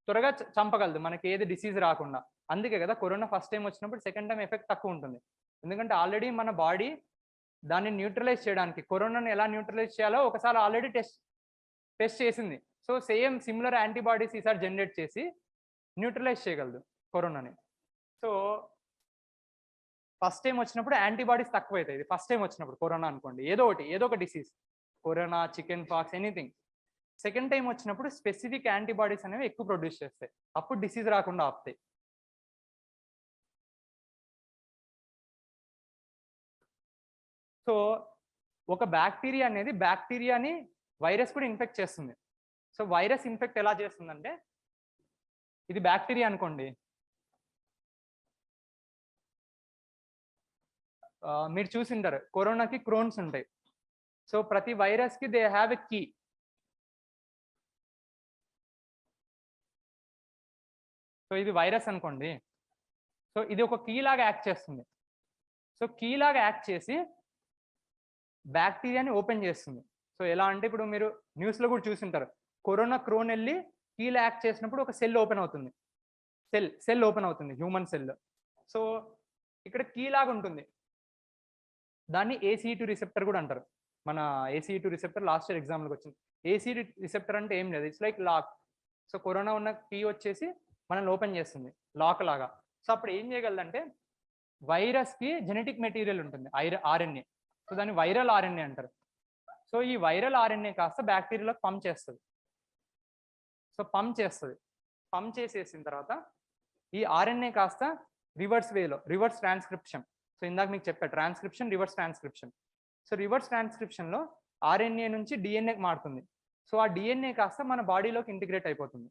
త్వరగా చంపగలదు, మనకి ఏది డిసీజ్ రాకుండా. అందుకే కదా కరోనా ఫస్ట్ టైం వచ్చినప్పుడు సెకండ్ టైం ఎఫెక్ట్ తక్కువ ఉంటుంది. ఎందుకంటే ఆల్రెడీ మన బాడీ దాన్ని న్యూట్రలైజ్ చేయడానికి, కరోనాని ఎలా న్యూట్రలైజ్ చేయాలో ఒకసారి ఆల్రెడీ టెస్ట్ చేసింది. సో సేమ్ సిమిలర్ యాంటీబాడీస్ ఈసారి జనరేట్ చేసి న్యూట్రలైజ్ చేయగలదు కరోనాని. సో ఫస్ట్ టైం వచ్చినప్పుడు యాంటీబాడీస్ తక్కువ అవుతాయి. ఫస్ట్ టైం వచ్చినప్పుడు కరోనా అనుకోండి, ఏదో ఒక disease, corona, chicken pox, anything. Second time వచ్చినప్పుడు స్పెసిఫిక్ యాంటీబాడీస్ అనేవి ఎక్కువ ప్రొడ్యూస్ చేస్తాయి, అప్పుడు డిసీజ్ రాకుండా ఆపుతాయి. సో ఒక బ్యాక్టీరియా అనేది బ్యాక్టీరియాని వైరస్ కూడా ఇన్ఫెక్ట్ చేస్తుంది. సో వైరస్ ఇన్ఫెక్ట్ ఎలా చేస్తుందంటే, ఇది బ్యాక్టీరియా అనుకోండి, మీరు చూసింటారు కరోనాకి క్రోన్స్ ఉంటాయి. సో ప్రతి వైరస్కి they have a key. So ఇది వైరస్ అనుకోండి, సో ఇది ఒక కీ లాగా యాక్ట్ చేస్తుంది. సో కీ లాగా యాక్ట్ చేసి బ్యాక్టీరియాని ఓపెన్ చేస్తుంది. సో ఎలా అంటే ఇప్పుడు మీరు న్యూస్లో కూడా చూసింటారు, కరోనా క్రోన్ వెళ్ళి కీలా యాక్ట్ చేసినప్పుడు ఒక సెల్ ఓపెన్ అవుతుంది, సెల్ ఓపెన్ అవుతుంది, హ్యూమన్ సెల్. సో ఇక్కడ కీ లాగా ఉంటుంది, దాన్ని ACE2 రిసెప్టర్ కూడా అంటారు. మన ACE2 రిసెప్టర్ లాస్ట్ ఇయర్ ఎగ్జామ్లోకి వచ్చింది. ACE రిసెప్టర్ అంటే ఏం లేదు, it's like lock. So corona ఉన్న కీ వచ్చేసి మనల్ని ఓపెన్ చేస్తుంది లాక్ లాగా. సో అప్పుడు ఏం చేయగలదంటే, వైరస్కి జెనెటిక్ మెటీరియల్ ఉంటుంది RNA, సో దాన్ని వైరల్ RNA అంటారు. సో ఈ వైరల్ RNA కాస్త బ్యాక్టీరియాలోకి పంప్ చేస్తుంది. సో పంప్ చేసేసిన తర్వాత ఈ RNA కాస్త రివర్స్ వేలో, రివర్స్ ట్రాన్స్క్రిప్షన్. సో ఇందాక మీకు చెప్పా transcription, reverse transcription. So reverse ట్రాన్స్క్రిప్షన్లో RNA నుంచి DNA మారుతుంది. సో ఆ డిఎన్ఏ కాస్త మన బాడీలోకి ఇంటిగ్రేట్ అయిపోతుంది.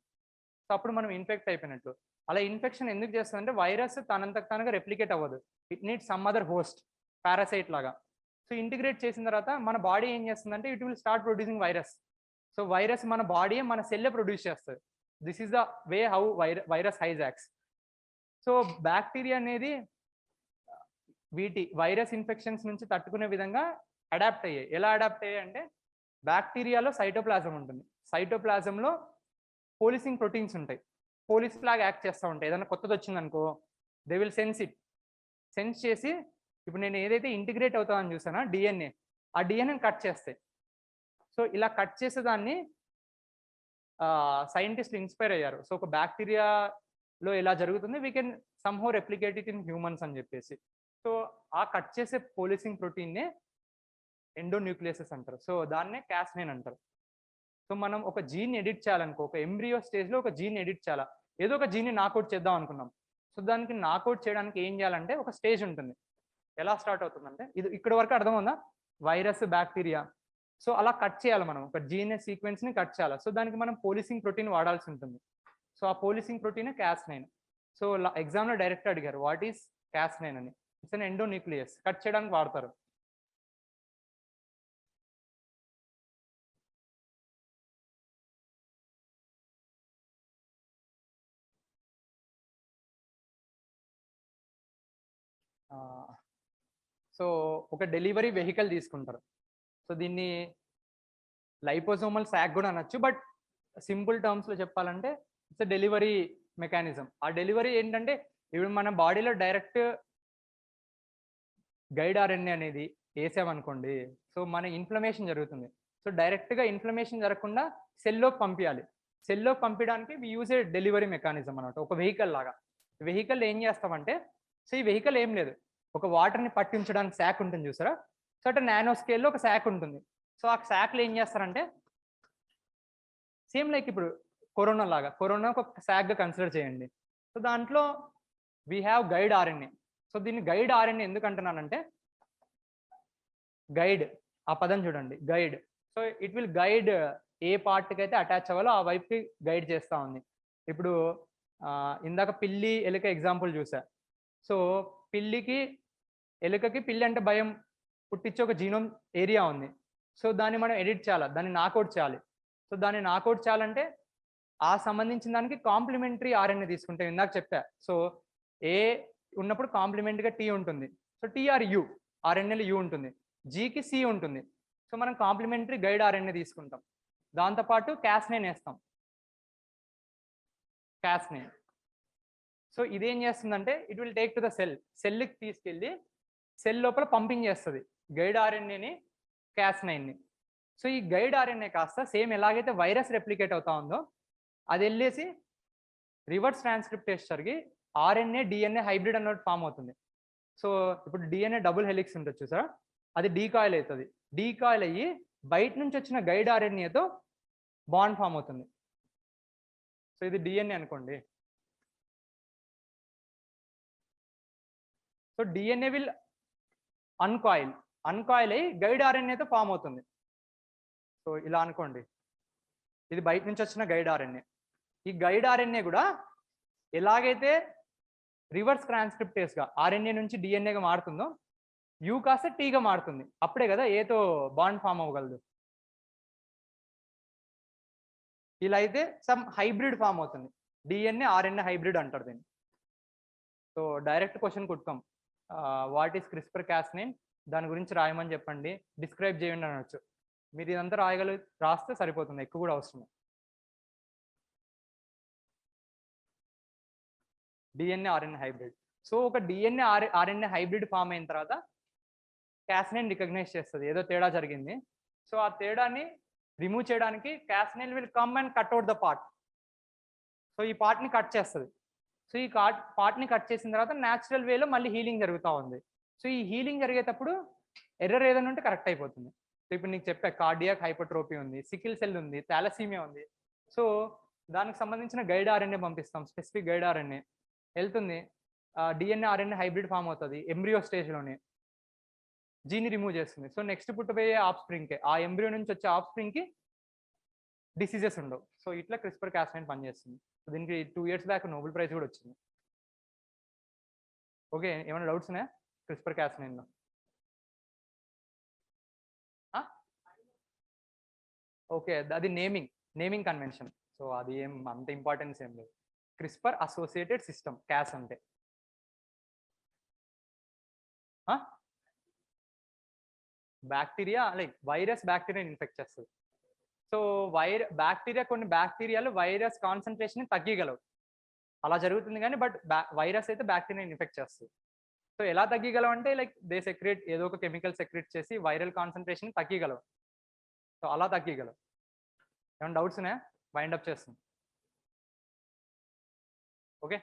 సో అప్పుడు మనం ఇన్ఫెక్ట్ అయిపోయినట్లు. అలా ఇన్ఫెక్షన్ ఎందుకు చేస్తుందంటే వైరస్ తనంతకు తానుగా రెప్లికేట్ అవ్వదు. It needs some other host, parasite లాగా. సో ఇంటిగ్రేట్ చేసిన తర్వాత మన బాడీ ఏం చేస్తుందంటే it will start producing virus. So virus మన బాడీ మన సెల్లే ప్రొడ్యూస్ చేస్తుంది. This is the way how virus hijacks. So bacteria అనేది వీటి వైరస్ ఇన్ఫెక్షన్స్ నుంచి తట్టుకునే విధంగా అడాప్ట్ అయ్యాయి. ఎలా అడాప్ట్ అయ్యాయి అంటే బ్యాక్టీరియాలో సైటోప్లాజం ఉంటుంది. సైటోప్లాజంలో పోలీసింగ్ ప్రోటీన్స్ ఉంటాయి. పోలీస్ లాగా యాక్ట్ చేస్తూ ఉంటాయి. ఏదైనా కొత్తది వచ్చిందనుకో they will sense it. Sense చేసి ఇప్పుడు నేను ఏదైతే ఇంటిగ్రేట్ అవుతామని చూసానో డిఎన్ఏ, ఆ డిఎన్ఏని కట్ చేస్తాయి. సో ఇలా కట్ చేసేదాన్ని సైంటిస్టులు ఇన్స్పైర్ అయ్యారు. సో ఒక బ్యాక్టీరియాలో ఎలా జరుగుతుంది we can somehow replicate it in humans అని చెప్పేసి. సో ఆ కట్ చేసే పోలీసింగ్ ప్రోటీన్నే ఎండోన్యూక్లియసెస్ అంటారు. సో దాన్నే క్యాస్నైన్ అంటారు. సో మనం ఒక జీన్ ఎడిట్ చేయాలనుకో, ఒక ఎంబ్రియో స్టేజ్లో ఒక జీన్ ఎడిట్ చేయాలా, ఏదో ఒక జీన్ని నాకౌట్ చేద్దాం అనుకున్నాం. సో దానికి నాకౌట్ చేయడానికి ఏం చేయాలంటే ఒక స్టేజ్ ఉంటుంది. ఎలా స్టార్ట్ అవుతుందంటే ఇది ఇక్కడ వరకు అర్థం ఉందా, వైరస్ బ్యాక్టీరియా. సో అలా కట్ చేయాలి మనం, ఒక జీఎన్ఏ సీక్వెన్స్ని కట్ చేయాలి. సో దానికి మనం పోలీసింగ్ ప్రోటీన్ వాడాల్సి ఉంటుంది. సో ఆ పోలీసింగ్ ప్రోటీన్ క్యాస్నైన్. సో ఎగ్జామ్లో డైరెక్ట్ అడిగారు వాట్ ఈస్ క్యాస్నైన్ అని. ఇట్స్ అన్ ఎండోన్యూక్లియస్, కట్ చేయడానికి వాడతారు. సో ఒక డెలివరీ వెహికల్ తీసుకుంటారు. సో దీన్ని లైపోజోమల్ శాక్ కూడా అనొచ్చు, బట్ సింపుల్ టర్మ్స్లో చెప్పాలంటే ఇట్స్ డెలివరీ మెకానిజం. ఆ డెలివరీ ఏంటంటే ఇప్పుడు మన బాడీలో డైరెక్ట్ గైడ్ ఆర్ఎన్ఏ అనేది వేసామనుకోండి, సో మన ఇన్ఫ్లమేషన్ జరుగుతుంది. సో డైరెక్ట్గా ఇన్ఫ్లమేషన్ జరగకుండా సెల్లోకి పంపించాలి. సెల్లోకి పంపించడానికి we use a delivery mechanism అనమాట, ఒక వెహికల్ లాగా. వెహికల్ ఏం చేస్తామంటే, సో ఈ వెహికల్ ఏం లేదు, ఒక వాటర్ని పట్టించడానికి శాక్ ఉంటుంది చూసారా. సో అంటే నానో స్కేల్లో ఒక శాక్ ఉంటుంది. సో ఆ శాక్లో ఏం చేస్తారంటే సేమ్ లైక్ ఇప్పుడు కరోనా లాగా, కరోనా ఒక శాక్గా కన్సిడర్ చేయండి. సో దాంట్లో we have guide RNA. So దీన్ని గైడ్ ఆర్ఎన్ఏ ఎందుకు అంటున్నానంటే గైడ్, ఆ పదం చూడండి guide. So it will guide ఏ పార్ట్కి అయితే అటాచ్ అవ్వాలో ఆ వైపుకి గైడ్ చేస్తూ ఉంది. ఇప్పుడు ఇందాక పిల్లి ఎలుక ఎగ్జాంపుల్ చూసా. సో పిల్లికి ఎలుకకి పిల్లి అంటే భయం పుట్టించే ఒక జీనోమ్ ఏరియా ఉంది. సో దాన్ని మనం ఎడిట్ చేయాలి, దాన్ని నాకౌట్ చేయాలి. సో దాన్ని నాకౌట్ చేయాలంటే ఆ సంబంధించిన దానికి కాంప్లిమెంటరీ ఆర్ఎన్ఏ తీసుకుంటే ఇందాక చెప్పా. సో ఏ ఉన్నప్పుడు కాంప్లిమెంట్గా టీ ఉంటుంది. సో టీఆర్ యు, ఆర్ఎన్ఏలో యు ఉంటుంది, జీకి సి ఉంటుంది. సో మనం కాంప్లిమెంటరీ గైడ్ ఆర్ఎన్ఏ తీసుకుంటాం. దాంతోపాటు క్యాస్నైన్ వేస్తాం, క్యాస్నైన్. సో ఇదేం చేస్తుందంటే it will take to the cell, సెల్కి తీసుకెళ్ళి సెల్ లోపల పంపింగ్ చేస్తుంది గైడ్ ఆర్ఎన్ఏని, క్యాస్నైన్ని. సో ఈ గైడ్ ఆర్ఎన్ఏ కాస్త సేమ్ ఎలాగైతే వైరస్ రెప్లికేట్ అవుతా ఉందో అది వెళ్ళేసి రివర్స్ ట్రాన్స్క్రిప్టేషన్ జరిగి ఆర్ఎన్ఏ డిఎన్ఏ హైబ్రిడ్ అన్నట్టు ఫామ్ అవుతుంది. సో ఇప్పుడు డిఎన్ఏ డబుల్ హెలిక్స్ ఉంటుంది చూసారా, అది డీకాయిల్ అవుతుంది. డీకాయిల్ అయ్యి బయట నుంచి వచ్చిన గైడ్ ఆర్ఎన్ఏతో బాండ్ ఫామ్ అవుతుంది. సో ఇది డిఎన్ఏ అనుకోండి. సో డిఎన్ఏ విల్ అన్కాయిల్, అన్కాయిల్ అయ్యి గైడ్ ఆర్ఎన్ఏతో ఫామ్ అవుతుంది. సో ఇలా అనుకోండి, ఇది బయట నుంచి వచ్చిన గైడ్ ఆర్ఎన్ఏ. ఈ గైడ్ ఆర్ఎన్ఏ కూడా ఎలాగైతే రివర్స్ ట్రాన్స్క్రిప్టేస్గా ఆర్ఎన్ఏ నుంచి డిఎన్ఏగా మారుతుందో యూ కాస్త టీగా మారుతుంది. అప్పుడే కదా ఏతో బాండ్ ఫామ్ అవ్వగలదు. ఇలా అయితే సమ్ హైబ్రిడ్ ఫామ్ అవుతుంది, డిఎన్ఏ ఆర్ఎన్ఏ హైబ్రిడ్ అంటారు దీన్ని. సో డైరెక్ట్ క్వశ్చన్ కుట్టుకోం, వాట్ ఈస్ క్రిస్పర్ క్యాస్నైన్, దాని గురించి రాయమని చెప్పండి, డిస్క్రైబ్ చేయండి అనొచ్చు. మీరు ఇదంతా రాస్తే సరిపోతుంది, ఎక్కువ కూడా అవసరం. DNA RNA hybrid. సో ఒక డిఎన్ఏ ఆర్ఎన్ఏ హైబ్రిడ్ ఫామ్ అయిన తర్వాత క్యాస్నైన్ రికగ్నైజ్ చేస్తుంది ఏదో తేడా జరిగింది. సో ఆ తేడాన్ని రిమూవ్ చేయడానికి Cas nine will come and cut out the part. So ఈ పార్ట్ని కట్ చేస్తుంది. సో ఈ పార్ట్ని కట్ చేసిన తర్వాత న్యాచురల్ వేలో మళ్ళీ హీలింగ్ జరుగుతూ ఉంది. సో ఈ హీలింగ్ జరిగేటప్పుడు ఎర్రర్ ఏదైనా ఉంటే కరెక్ట్ అయిపోతుంది. సో ఇప్పుడు నీకు చెప్పా కార్డియాక్ హైపర్ట్రోపీ ఉంది, సికిల్ సెల్ ఉంది, థాలసీమియా ఉంది. సో దానికి సంబంధించిన గైడ్ ఆర్ఎన్ఏ పంపిస్తాం, స్పెసిఫిక్ గైడ్ ఆర్ఎన్ఏ వెళ్తుంది, డిఎన్ఏ ఆర్ఎన్ఏ హైబ్రిడ్ ఫామ్ అవుతుంది ఎంబ్రియో స్టేజ్లోనే, జీని రిమూవ్ చేస్తుంది. సో నెక్స్ట్ పుట్టబోయే ఆఫ్ స్ప్రింగ్కి, ఆ ఎంబ్రియో నుంచి వచ్చే ఆఫ్ స్ప్రింగ్కి డిసీజెస్ ఉండవు. సో ఇట్లా క్రిస్పర్ కాస్9 పనిచేస్తుంది. సో దీనికి 2 years బ్యాక్ నోబెల్ ప్రైజ్ కూడా వచ్చింది. ఓకే, ఏమైనా డౌట్స్ ఉన్నాయా క్రిస్పర్ కాస్9లో? ఓకే, అది నేమింగ్ కన్వెన్షన్. సో అది ఏం అంత ఇంపార్టెన్స్ ఏం లేదు. క్రిస్పర్ అసోసియేటెడ్ సిస్టమ్ క్యాస్ అంటే. బ్యాక్టీరియా లైక్ వైరస్ బ్యాక్టీరియాని ఇన్ఫెక్ట్ చేస్తుంది. సో కొన్ని బ్యాక్టీరియాలు వైరస్ కాన్సన్ట్రేషన్ తగ్గిగలవు, అలా జరుగుతుంది కానీ బట్ వైరస్ అయితే బ్యాక్టీరియాని ఇన్ఫెక్ట్ చేస్తుంది. సో ఎలా తగ్గిగలవు అంటే లైక్ దే సెక్రేట్ ఏదో ఒక కెమికల్ సెక్రేట్ చేసి వైరల్ కాన్సన్ట్రేషన్ తగ్గిగలవు. సో అలా తగ్గిగలవు. ఏమైనా డౌట్స్ ఉన్నాయా? వైండ్ అప్ చేస్తుంది. ఓకే.